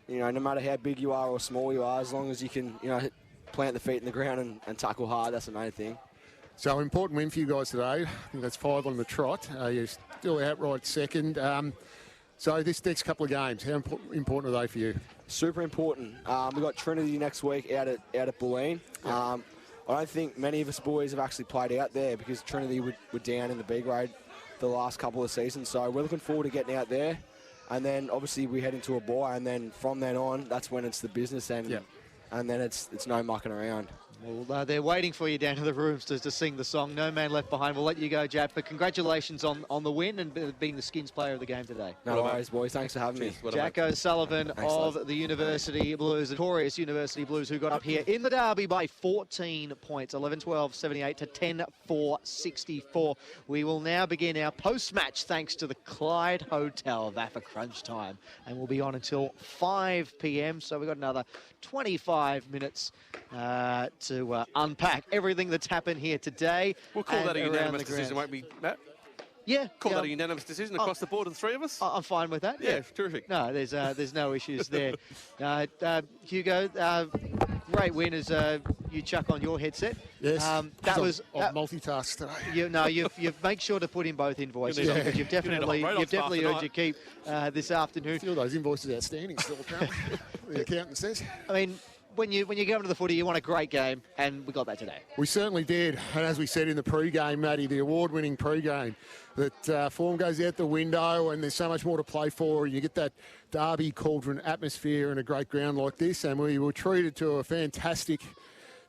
No matter how big you are or small you are, as long as you can, plant the feet in the ground and tackle hard, that's the main thing. So important win for you guys today. I think that's 5 on the trot. You're still outright second. So this next couple of games, how important are they for you? Super important. We've got Trinity next week out at Bulleen. I don't think many of us boys have actually played out there because Trinity were down in the B grade the last couple of seasons. So we're looking forward to getting out there. And then obviously we head into a bye, and then from then on, that's when it's the business and then it's no mucking around. Well, they're waiting for you down to the rooms to sing the song. No Man Left Behind. We'll let you go, Jap. But congratulations on the win and being the Skins player of the game today. No worries, boys. Thanks for having me. Jack O'Sullivan of the University Blues, the Victorious University Blues, who got up here in the Derby by 14 points, 11-12, 78 to 10-4, 64. We will now begin our post-match thanks to the Clyde Hotel VAFA Crunch Time. And we'll be on until 5 p.m. So we've got another 25 minutes to unpack everything that's happened here today. We'll call that a unanimous decision, won't we, Matt? Yeah. Call that a unanimous decision across the board of the three of us? I'm fine with that. Yeah, terrific. No, there's no issues there. Hugo, great win as you chuck on your headset. Yes, I've multitasked today. You've make sure to put in both invoices because you've definitely earned your keep this afternoon. A few of those invoices outstanding still, apparently. The accountant says. I mean, when you go into the footy, you want a great game, and we got that today. We certainly did. And as we said in the pre-game, Matty, the award-winning pre-game, that form goes out the window and there's so much more to play for. You get that Derby cauldron atmosphere in a great ground like this, and we were treated to a fantastic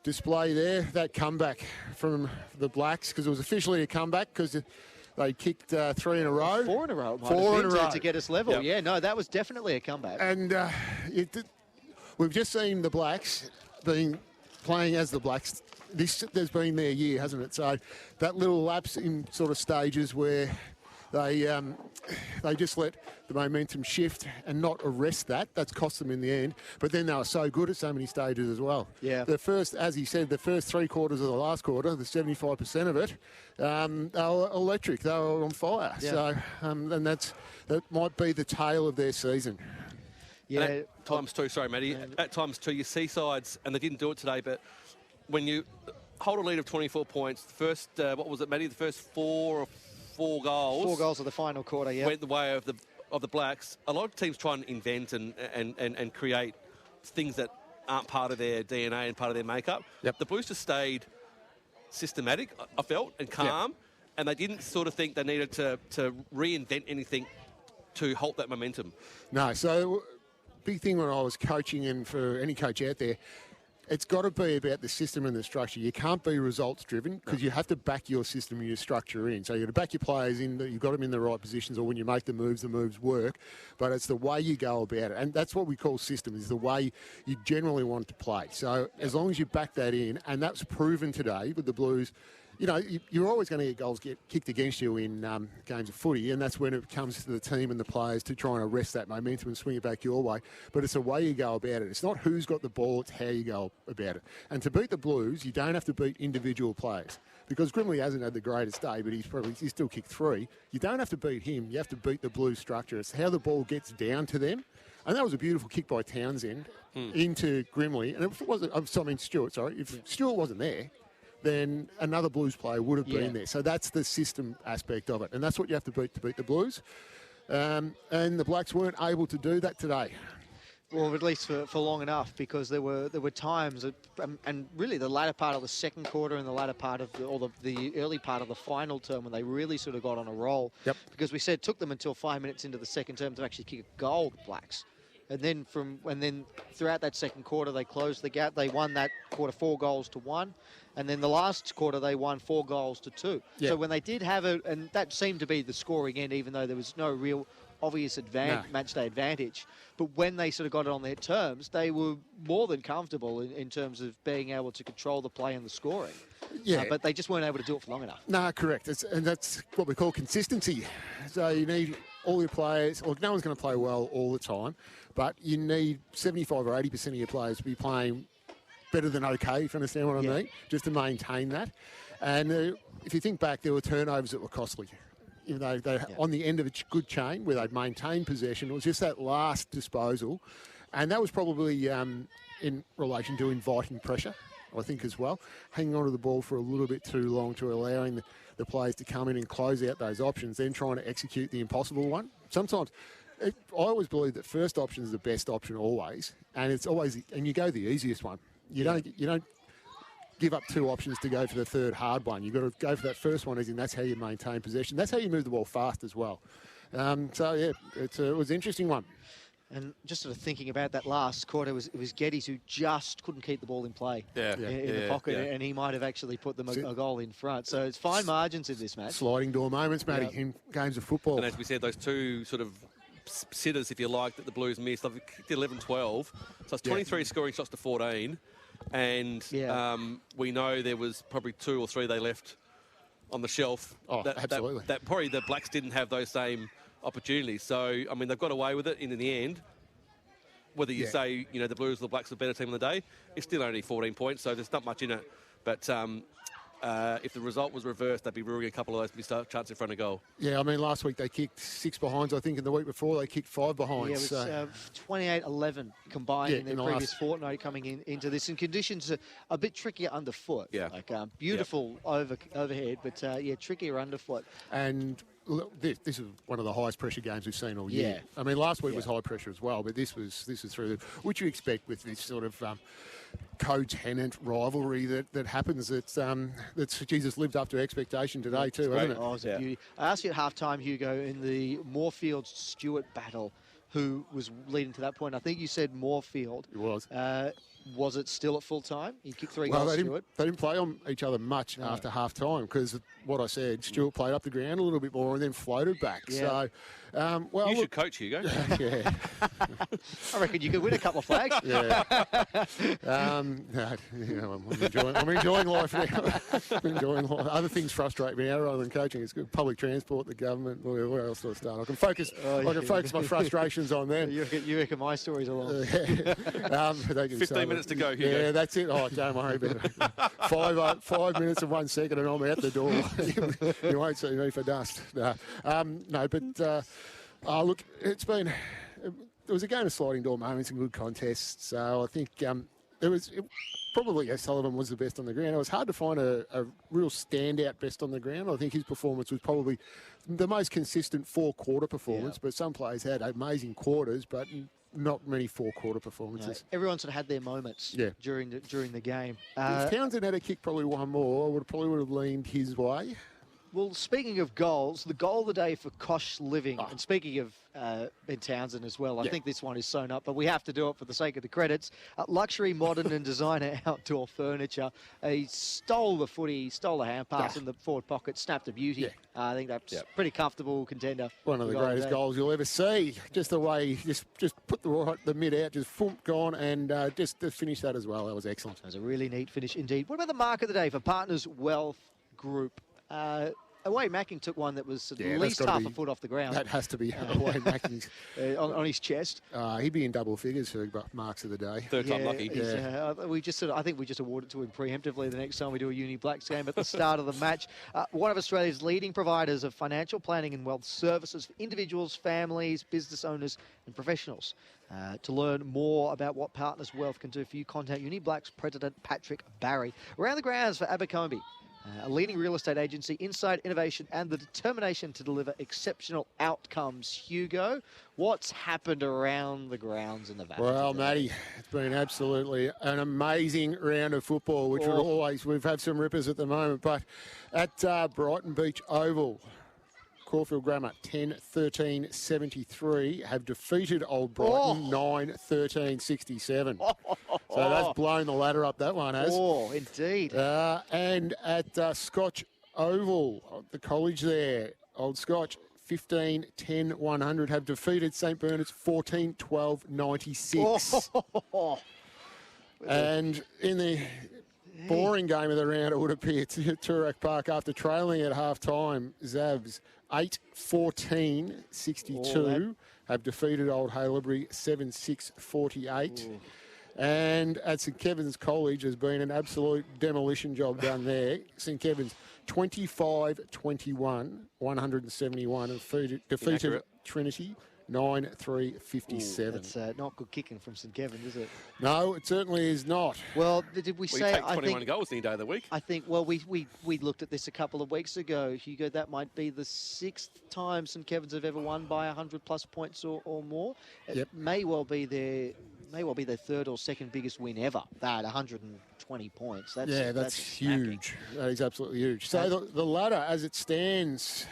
display there. That comeback from the Blacks, because it was officially a comeback because they kicked 3 in a row. 4 in a row. Four in a row to get us level. Yep. Yeah, no, that was definitely a comeback. And we've just seen the Blacks playing as the Blacks. There's been their year, hasn't it? So that little lapse in sort of stages where they just let the momentum shift and not arrest that. That's cost them in the end. But then they were so good at so many stages as well. Yeah. The first, as he said, the first 3 quarters of the last quarter, the 75% of it, they were electric. They were on fire. Yeah. So and that might be the tail of their season. Yeah. At times too, sorry, Matty. At times too, you see sides, and they didn't do it today, but when you hold a lead of 24 points, the first, what was it, Matty? The first 4 goals. 4 goals of the final quarter, yeah. Went the way of the Blacks. A lot of teams try and invent and create things that aren't part of their DNA and part of their makeup. Yep. The Blues just stayed systematic, I felt, and calm, and they didn't sort of think they needed to reinvent anything to halt that momentum. No, so big thing when I was coaching, and for any coach out there, it's got to be about the system and the structure. You can't be results driven because you have to back your system and your structure in. So you've got to back your players in, you've got them in the right positions, or when you make the moves work. But it's the way you go about it. And that's what we call system, is the way you generally want to play. So as long as you back that in, and that's proven today with the Blues, you know, you're always going to get goals kicked against you in games of footy, and that's when it comes to the team and the players to try and arrest that momentum and swing it back your way. But it's the way you go about it. It's not who's got the ball, it's how you go about it. And to beat the Blues, you don't have to beat individual players. Because Grimley hasn't had the greatest day, but he's still kicked 3. You don't have to beat him. You have to beat the Blues structure. It's how the ball gets down to them. And that was a beautiful kick by Townsend into Grimley. And if it wasn't, Stewart, sorry. If Stewart wasn't there, then another Blues player would have been there. So that's the system aspect of it. And that's what you have to beat the Blues. And the Blacks weren't able to do that today. Well, at least for long enough, because there were times, and really the latter part of the second quarter and the latter part of the early part of the final term when they really sort of got on a roll. Yep. Because we said it took them until 5 minutes into the second term to actually kick a goal, the Blacks. And then throughout that second quarter, they closed the gap. They won that quarter 4-1. And then the last quarter, they won 4-2. Yeah. So when they did have it, and that seemed to be the scoring end, even though there was no real obvious match day advantage. But when they sort of got it on their terms, they were more than comfortable in terms of being able to control the play and the scoring. Yeah. But they just weren't able to do it for long enough. No, correct. And that's what we call consistency. So you need all your players, or no one's going to play well all the time, but you need 75 or 80% of your players to be playing better than okay, if you understand what I mean, just to maintain that. And if you think back, there were turnovers that were costly. Even though they're on the end of a good chain where they'd maintained possession, it was just that last disposal. And that was probably in relation to inviting pressure, I think, as well. Hanging onto the ball for a little bit too long to allowing the players to come in and close out those options, then trying to execute the impossible one. Sometimes, I always believe that first option is the best option always, and it's always, and you go the easiest one. You don't give up 2 options to go for the third hard one. You've got to go for that first one, as in that's how you maintain possession. That's how you move the ball fast as well. It was an interesting one. And just sort of thinking about that last quarter, it was Geddes who just couldn't keep the ball in play in the pocket, and he might have actually put them a goal in front. So it's fine margins in this match. Sliding door moments, Matty, in games of football. And as we said, those 2 sort of sitters, if you like, that the Blues missed, they've kicked 11-12. So it's 23 scoring shots to 14. And we know there was probably 2 or 3 they left on the shelf. Oh, absolutely. That probably the Blacks didn't have those same opportunities. So, I mean, they've got away with it in the end. Whether you say, you know, the Blues or the Blacks are the better team of the day, it's still only 14 points, so there's not much in it. But if the result was reversed, they'd be ruining a couple of those missed chances in front of goal. Yeah, I mean, last week they kicked 6 behinds, I think, and the week before they kicked 5 behinds. Yeah, it was 28-11 combined in their previous fortnight coming into this. And conditions are a bit trickier underfoot. Yeah. Like beautiful overhead, but trickier underfoot. And this is one of the highest pressure games we've seen all year. I mean, last week was high pressure as well, but this was through which you expect with this sort of co-tenant rivalry that happens. That's Jesus lived up to expectation today too, hasn't it? Oh, it was a beauty. I asked you at halftime, Hugo, in the Moorfield-Stewart battle, who was leading to that point. I think you said Moorfield. It was. Was it still at full time? He kicked 3 goals, Stewart. They didn't play on each other much after half time because what I said, Stewart played up the ground a little bit more and then floated back. Yeah. So, you should coach, Hugo. Yeah. I reckon you could win a couple of flags. I'm enjoying life now. Other things frustrate me now rather than coaching. It's good. Public transport, the government. Where else do I start? I can focus. Focus my frustrations on them. You reckon my stories are long. 15 minutes to go, Hugo. Yeah, that's it. Oh, don't worry about it. 5 minutes and 1 second, and I'm out the door. You won't see me for dust. Look, it was a game of sliding door moments and good contests. So I think probably Sullivan was the best on the ground. It was hard to find a real standout best on the ground. I think his performance was probably the most consistent 4-quarter performance, but some players had amazing quarters, but not many 4-quarter performances. No, everyone sort of had their moments during the game. If Townsend had a kick probably one more, I probably would have leaned his way. Well, speaking of goals, the goal of the day for Kosh Living, and speaking of Ben Townsend as well, I think this one is sewn up, but we have to do it for the sake of the credits. Luxury, modern and designer outdoor furniture. He stole the footy, he stole the hand pass in the forward pocket, snapped a beauty. I think that's pretty comfortable contender. One of the greatest goals you'll ever see. Just the way he just put the mid out, just gone, and just to finish that as well. That was excellent. That was a really neat finish indeed. What about the mark of the day for Partners Wealth group. Away Macking took one that was at Yeah, that's least gotta half be- a foot off the ground. That has to be away Macking's. On his chest. He'd be in double figures for marks of the day. Third time lucky. We just I think we just award it to him preemptively the next time we do a Uni Blacks game at the start of the match. One of Australia's leading providers of financial planning and wealth services for individuals, families, business owners and professionals. To learn more about what Partners Wealth can do for you, contact Uni Blacks President Patrick Barry. Around the grounds for Abercrombie. A leading real estate agency, insight, innovation, and the determination to deliver exceptional outcomes. Hugo, what's happened around the grounds in the VAFA? Well, Matty, it's been absolutely an amazing round of football, which will always, we've had some rippers at the moment, but at Brighton Beach Oval, Caulfield Grammar 10-13-73 have defeated Old Brighton 9-13-67. So that's blown the ladder up, that one has. Oh, indeed. And at Scotch Oval, the college there, Old Scotch 15-10-100 have defeated St Bernard's 14-12-96. And in the boring game of the round, it would appear, Toorak Park, after trailing at half-time, Zavs 8-14-62 have defeated Old Haileybury 7-6-48. And at St Kevin's College, there's been an absolute demolition job done there. St Kevin's 25-21, 171 have defeated Trinity 9-3-57. That's not good kicking from St Kevin, is it? No, it certainly is not. Well, did we say? You take 21 goals any day of the week. I think. Well, we looked at this a couple of weeks ago, Hugo. That might be the 6th time St Kevin's have ever won by 100+ points or more. It may well be their third or second biggest win ever. That 120 points. That's huge. That is absolutely huge. So the ladder, as it stands.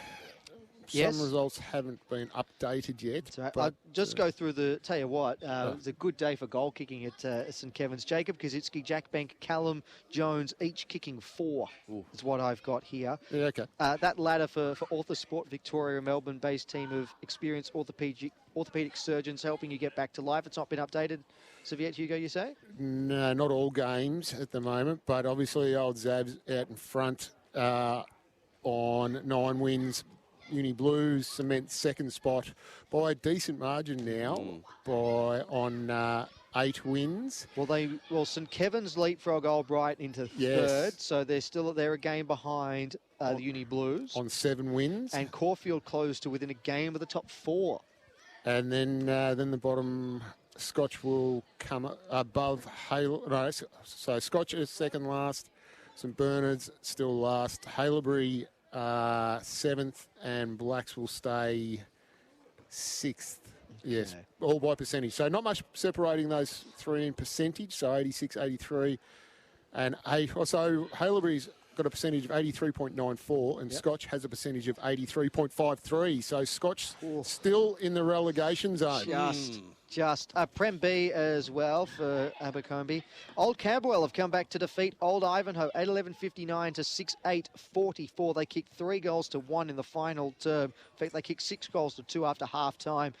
Some results haven't been updated yet. Right. I'll just go through tell you what, it's a good day for goal kicking at St Kevin's. Jacob Kaczynski, Jack Bank, Callum Jones, each kicking 4 is what I've got here. Yeah, okay. That ladder for Author Sport Victoria, a Melbourne-based team of experienced orthopaedic surgeons helping you get back to life. It's not been updated. So yet, Hugo, you say? No, not all games at the moment, but obviously old Zabs out in front on 9 wins. Uni Blues cement second spot by a decent margin now, on 8 wins. Well, St Kevin's leapfrog Old Brighton into third, so they're a game behind the Uni Blues on 7 wins, and Caulfield closed to within a game of the top 4. And then the bottom Scotch will come above Hale. No, so Scotch is second last, St Bernard's still last, Haileybury 7th, and Blacks will stay 6th. Yes, all by percentage. So not much separating those 3 in percentage. So 86, 83, and 8. So Haileybury's got a percentage of 83.94, and Scotch has a percentage of 83.53. So Scotch still in the relegation zone. Just Prem B as well for Abercrombie. Old Camberwell have come back to defeat Old Ivanhoe 8-11-59 to 6-8-44. They kicked 3 goals to 1 in the final term. In fact, they kicked 6 goals to 2 after half-time.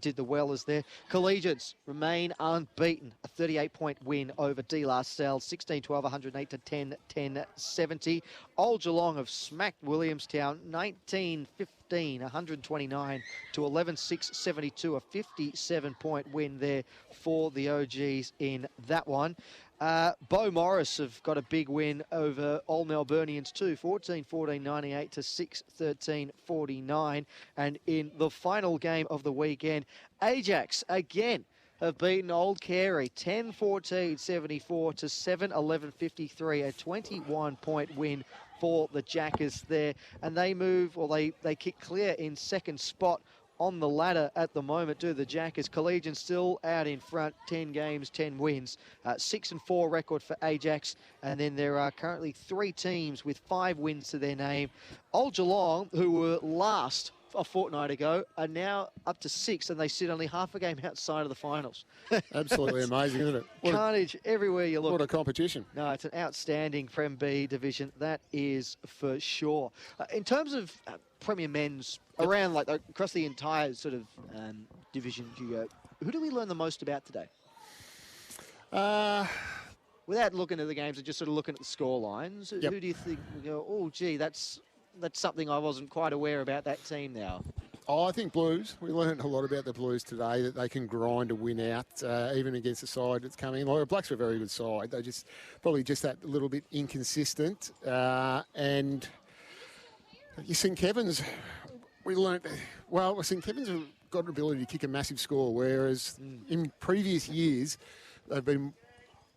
Did the Wellers there. Collegiates remain unbeaten. A 38-point win over De La Salle, 16-12, 108 to 10-10-70. Old Geelong have smacked Williamstown 19-15. 129 to 11-6-72, a 57-point win there for the OGs in that one. Beau Morris have got a big win over Old Melburnians too, 14-14, 98 to 6-13, 49. And in the final game of the weekend, Ajax again have beaten Old Carey 10-14, 74 to 7-11, 53, a 21-point win for the Jackers there, and they kick clear in second spot on the ladder at the moment, do the Jackers. Collegian still out in front, 10 games, 10 wins, 6-4 record for Ajax, and then there are currently 3 teams with 5 wins to their name. Old Geelong, who were last a fortnight ago, are now up to 6, and they sit only half a game outside of the finals. Absolutely amazing, isn't it? Carnage everywhere you look. What a competition. No, it's an outstanding Prem B division, that is for sure. In terms of Premier Men's, around across the entire sort of division, Hugo, who do we learn the most about today? without looking at the games and just sort of looking at the score lines, who do you think, oh, gee, that's something I wasn't quite aware about that team now? Oh, I think Blues. We learned a lot about the Blues today, that they can grind to win out, even against a side that's coming. Like, the Blacks are a very good side. They probably just that little bit inconsistent. And St Kevin's, we learned, St Kevin's have got an ability to kick a massive score, whereas in previous years they've been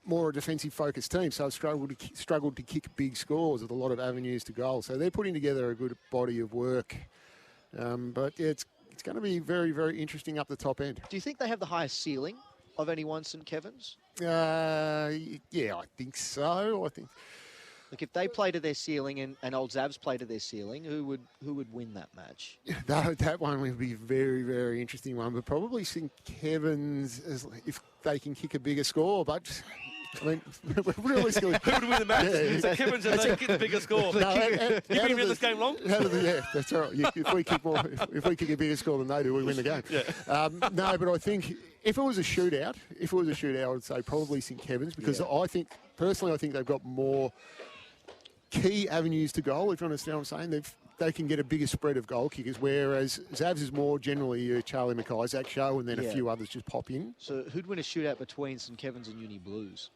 more a defensive-focused team, so struggled to kick big scores with a lot of avenues to goal. So they're putting together a good body of work. But yeah, it's going to be very, very interesting up the top end. Do you think they have the highest ceiling of anyone St Kevin's? Yeah, I think so. I think. Look, if they play to their ceiling and Old Zabs play to their ceiling, who would win that match? That one would be a very, very interesting one. But probably St Kevin's, if they can kick a bigger score. But I mean, realistically, who would win the match? Yeah. So Kevin's and they kick the bigger score. No, You've been in this game long? Yeah, that's right. If we kick a bigger score than they do, we win the game. Yeah. No, but I think if it was a shootout, I would say probably St Kevin's, because I think they've got more key avenues to goal, if you understand what I'm saying. They can get a bigger spread of goal kickers, whereas Zabs is more generally a Charlie McIsaac show, and then a few others just pop in. So who'd win a shootout between St Kevin's and Uni Blues?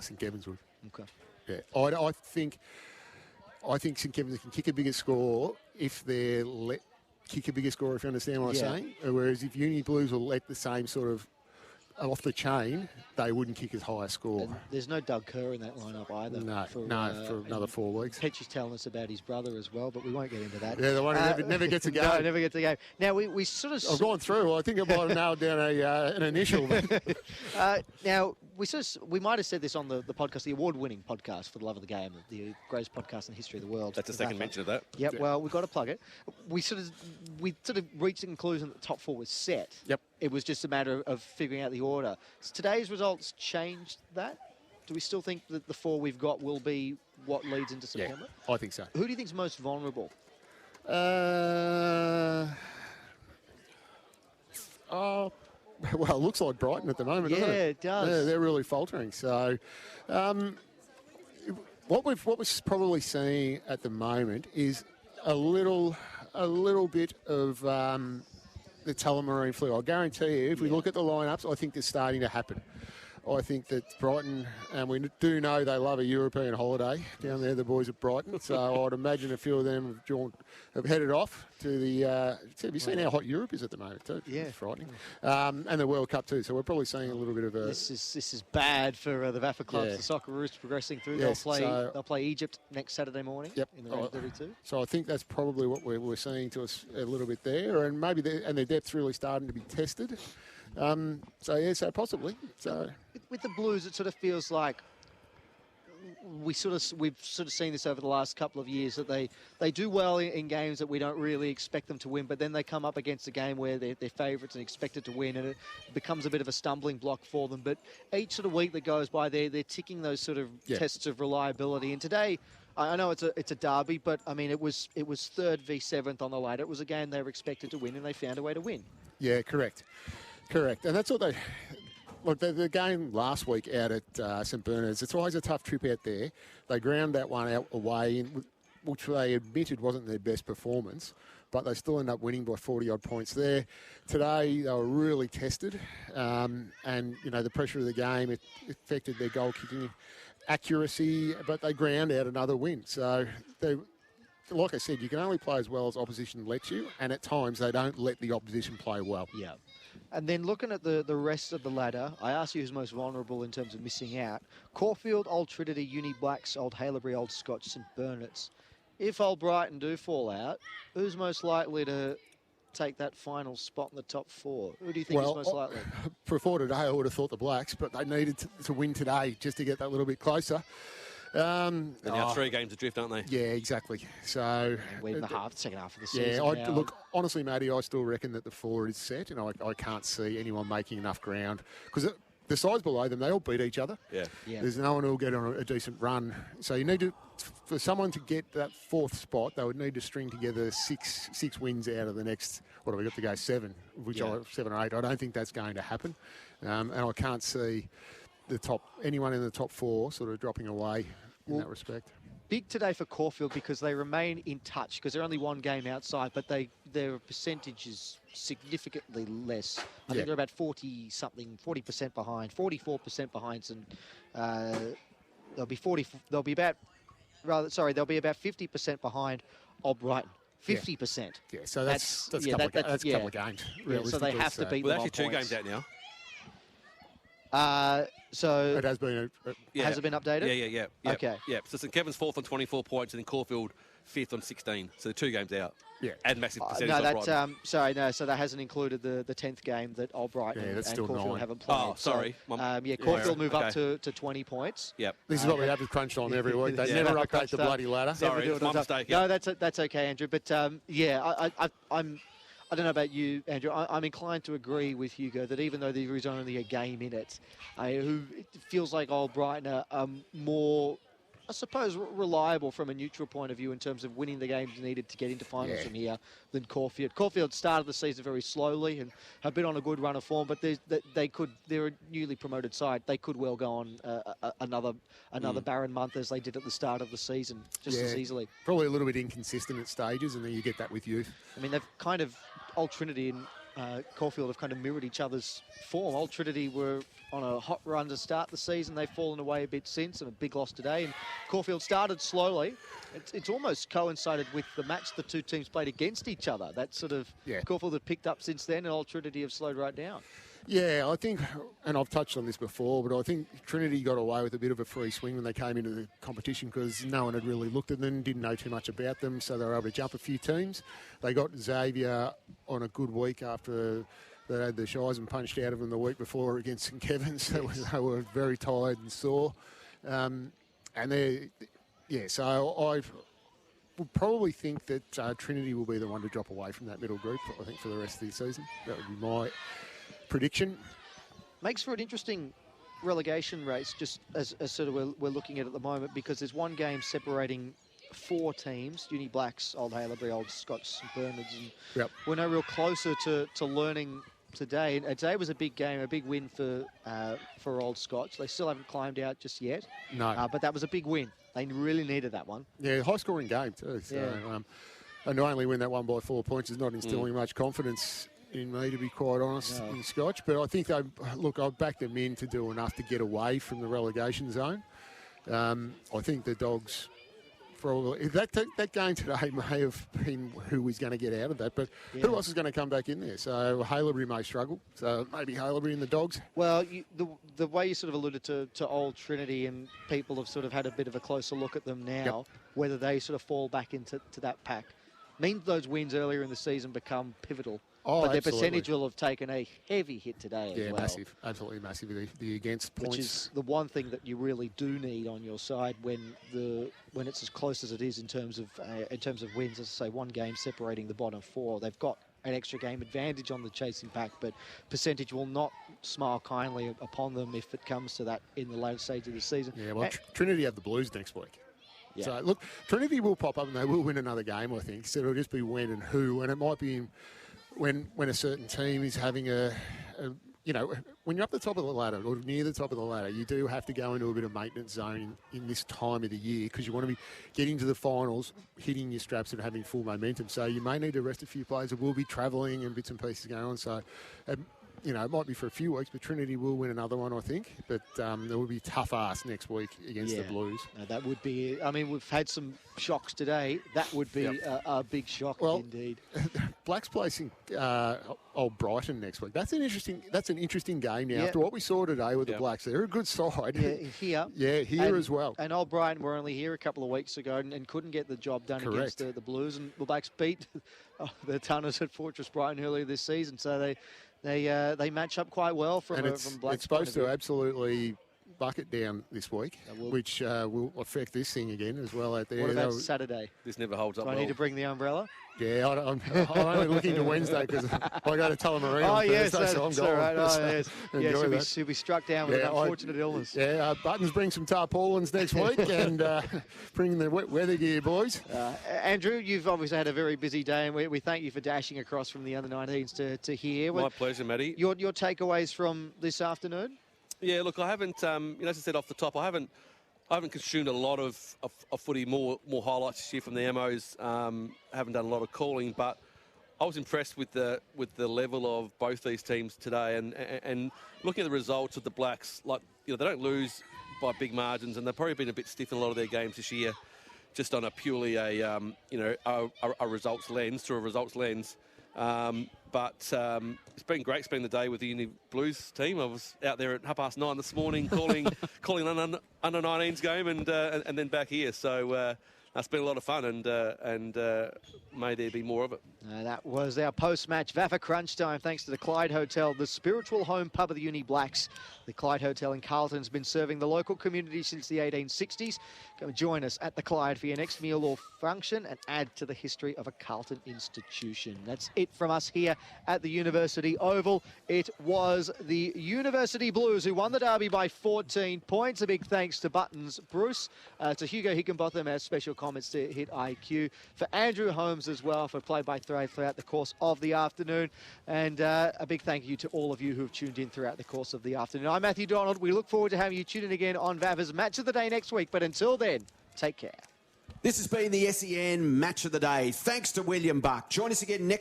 St Kevin's would. Okay. Yeah, I think St Kevin's can kick a bigger score if they're kick a bigger score, if you understand what I'm saying. Whereas if Uni Blues will let the same sort of off the chain, they wouldn't kick as high a score. And there's no Doug Kerr in that lineup either. No, for another 4 weeks. Petchy's telling us about his brother as well, but we won't get into that. Yeah, the one who never gets a game. No, never gets a game. Now, we sort of... I've gone through. I think I might have nailed down an initial. Now, we might have said this on the podcast, the award-winning podcast for the love of the game, the greatest podcast in the history of the world. That's the second mention of that. Yep, well, we've got to plug it. We sort of reached the conclusion that the top 4 was set. Yep. It was just a matter of figuring out the order. So today's results changed that? Do we still think that the 4 we've got will be what leads into September? Yeah, I think so. Who do you think's most vulnerable? Well, it looks like Brighton at the moment, doesn't it? Yeah, it does. Yeah, they're really faltering. So, what we're probably seeing at the moment is a little bit of the Tullamarine flu. I'll guarantee you, if we look at the lineups, I think it's starting to happen. I think that Brighton, and we do know they love a European holiday down there, the boys at Brighton. So I'd imagine a few of them have headed off to the. Have you seen how hot Europe is at the moment too? Yeah, it's frightening. And the World Cup too. So we're probably seeing a little bit of a. This is bad for the VAFA clubs. Yeah. The Socceroos progressing through. Yes, They'll play Egypt next Saturday morning. Yep. In the round 32. So I think that's probably what we're seeing to us a little bit there, and maybe their depth's really starting to be tested. So possibly. So with the Blues, it sort of feels like we've sort of seen this over the last couple of years, that they do well in games that we don't really expect them to win, but then they come up against a game where they're favourites and expected to win, and it becomes a bit of a stumbling block for them. But each sort of week that goes by, they're ticking those sort of tests of reliability. And today, I know it's a derby, but I mean it was 3rd v 7th on the ladder. It was a game they were expected to win, and they found a way to win. Yeah, correct. And that's what they. Look, the game last week out at St Bernard's, it's always a tough trip out there. They ground that one out away, which they admitted wasn't their best performance, but they still end up winning by 40-odd points there. Today, they were really tested, and, the pressure of the game, it affected their goal-kicking accuracy, but they ground out another win. So, like I said, you can only play as well as opposition lets you, and at times they don't let the opposition play well. Yeah. And then looking at the rest of the ladder, I asked you who's most vulnerable in terms of missing out. Caulfield, Old Trinity, Uni Blacks, Old Haileybury, Old Scotch, St Bernard's. If Old Brighton do fall out, who's most likely to take that final spot in the top 4? Who do you think is most likely? Before today, I would have thought the Blacks, but they needed to win today just to get that little bit closer. They're now 3 games adrift, aren't they? Yeah, exactly. So we're in the second half of the season. Yeah, look, honestly, Matty, I still reckon that the 4 is set, and I can't see anyone making enough ground, because the sides below them, they all beat each other. Yeah. There's no one who'll get on a decent run. So you need to, for someone to get that 4th spot, they would need to string together six wins out of the next. What have we got to go? 7, 7 or 8. I don't think that's going to happen, and I can't see anyone in the top 4 sort of dropping away in that respect. Big today for Caulfield because they remain in touch because they're only one game outside, but their percentage is significantly less. I think they're about 40% behind, 44% behind, and they'll be about 50% behind Old Brighton. 50%. Yeah, so that's a couple of games. Yeah, so they have to beat them. Well, actually 2 games out now. So it has been. Has it been updated? Yeah. Okay. Yeah. So St Kevin's 4th on 24 points, and then Caulfield 5th on 16. So they're 2 games out. Yeah. And massive percentage. So that hasn't included the 10th game that Old Brighton and Caulfield haven't played. Oh, sorry. Caulfield move up to 20 points. Yep. This is what we have with crunch time every week. They never update the bloody ladder. Sorry, it's my mistake. No, that's okay, Andrew. But I don't know about you, Andrew. I'm inclined to agree with Hugo that even though there is only a game in it, it feels like Old Brighton are more, I suppose, reliable from a neutral point of view in terms of winning the games needed to get into finals from here than Caulfield. Caulfield started the season very slowly and have been on a good run of form, but they're a newly promoted side. They could well go on another barren month as they did at the start of the season, just as easily. Probably a little bit inconsistent at stages, and then you get that with youth. I mean, they've kind of, Old Trinity and Caulfield have kind of mirrored each other's form. Old Trinity were on a hot run to start the season. They've fallen away a bit since, and a big loss today. And Caulfield started slowly. It's almost coincided with the match the two teams played against each other. That sort of Caulfield have picked up since then, and Old Trinity have slowed right down. Yeah, I think, and I've touched on this before, but I think Trinity got away with a bit of a free swing when they came into the competition because no one had really looked at them, didn't know too much about them, so they were able to jump a few teams. They got Xavier on a good week after they had the shies and punched out of them the week before against St Kevin's. They were very tired and sore. So I would probably think that Trinity will be the one to drop away from that middle group, I think, for the rest of the season. That would be my prediction. Makes for an interesting relegation race, just as sort of we're looking at the moment, because there's one game separating 4 teams: Uni Blacks, Old Haileybury, Old Scots, and Bernards. And we're no real closer to learning today. And today was a big game, a big win for Old Scots. They still haven't climbed out just yet. No. But that was a big win. They really needed that one. Yeah, high-scoring game too. So, and to only win that one by 4 points is not instilling much confidence in me, to be quite honest, in Scotch. But I think I've backed them in to do enough to get away from the relegation zone. I think the Dogs probably that game today may have been who was going to get out of that, but who else is going to come back in there? So Haileybury may struggle. So maybe Haileybury and the Dogs. Well, the way you sort of alluded to Old Trinity, and people have sort of had a bit of a closer look at them now, whether they sort of fall back into that pack, means those wins earlier in the season become pivotal. Oh, but their percentage will have taken a heavy hit today as well. Yeah, massive. Absolutely massive. The against points. Which is the one thing that you really do need on your side when it's as close as it is in terms of wins. As I say, one game separating the bottom 4. They've got an extra game advantage on the chasing pack, but percentage will not smile kindly upon them if it comes to that in the later stage of the season. Yeah, well, Trinity have the Blues next week. Yeah. So, look, Trinity will pop up and they will win another game, I think. So it'll just be when and who, and it might be when a certain team is having when you're up the top of the ladder or near the top of the ladder, you do have to go into a bit of maintenance zone in this time of the year because you want to be getting to the finals, hitting your straps and having full momentum. So you may need to rest a few players that will be travelling and bits and pieces going on. So, it might be for a few weeks, but Trinity will win another one, I think. But there will be tough ass next week against the Blues. No, that would be. I mean, we've had some shocks today. That would be a big shock indeed. Blacks placing Old Brighton next week. That's an interesting game now. After what we saw today with the Blacks, they're a good side. Here. Here as well. And Old Brighton were only here a couple of weeks ago and couldn't get the job done against the Blues. And the Blacks beat the Tunners at Fortress Brighton earlier this season. So they match up quite well from Blacks. It's supposed to absolutely bucket down this week, which will affect this thing again as well out there. What about Saturday? This never holds up. Do I need to bring the umbrella? Yeah, I'm only looking to Wednesday because I go to Tullamarine on Thursday, so I'm going. Right. Oh, yes. She'll be struck down with an unfortunate illness. Buttons bring some tarpaulins next week and bring the weather gear, boys. Andrew, you've obviously had a very busy day, and we thank you for dashing across from the under-19s to here. My pleasure, Matty. Your takeaways from this afternoon? Yeah, look, I haven't, as I said off the top, I haven't consumed a lot of footy, more highlights this year from the Emmos. Haven't done a lot of calling, but I was impressed with the level of both these teams today, and looking at the results of the Blacks, they don't lose by big margins, and they've probably been a bit stiff in a lot of their games this year, just on a purely a results lens, through a results lens. But it's been great spending the day with the Uni Blues team. I was out there at 9:30 this morning calling an under 19s game, and then back here. So it's been a lot of fun, and may there be more of it. That was our post-match VAFA crunch time, thanks to the Clyde Hotel, the spiritual home pub of the Uni Blacks. The Clyde Hotel in Carlton's been serving the local community since the 1860s. Come join us at the Clyde for your next meal or function and add to the history of a Carlton institution. That's it from us here at the University Oval. It was the University Blues who won the derby by 14 points. A big thanks to Buttons Bruce, to Hugo Higginbotham, our special comments to Hit IQ, for Andrew Holmes as well for play-by-play throughout the course of the afternoon, and a big thank you to all of you who have tuned in throughout the course of the afternoon. I'm Matthew Donald. We look forward to having you tune in again on VAFA's Match of the Day next week, but until then, take care. This has been the SEN Match of the Day. Thanks to William Buck. Join us again next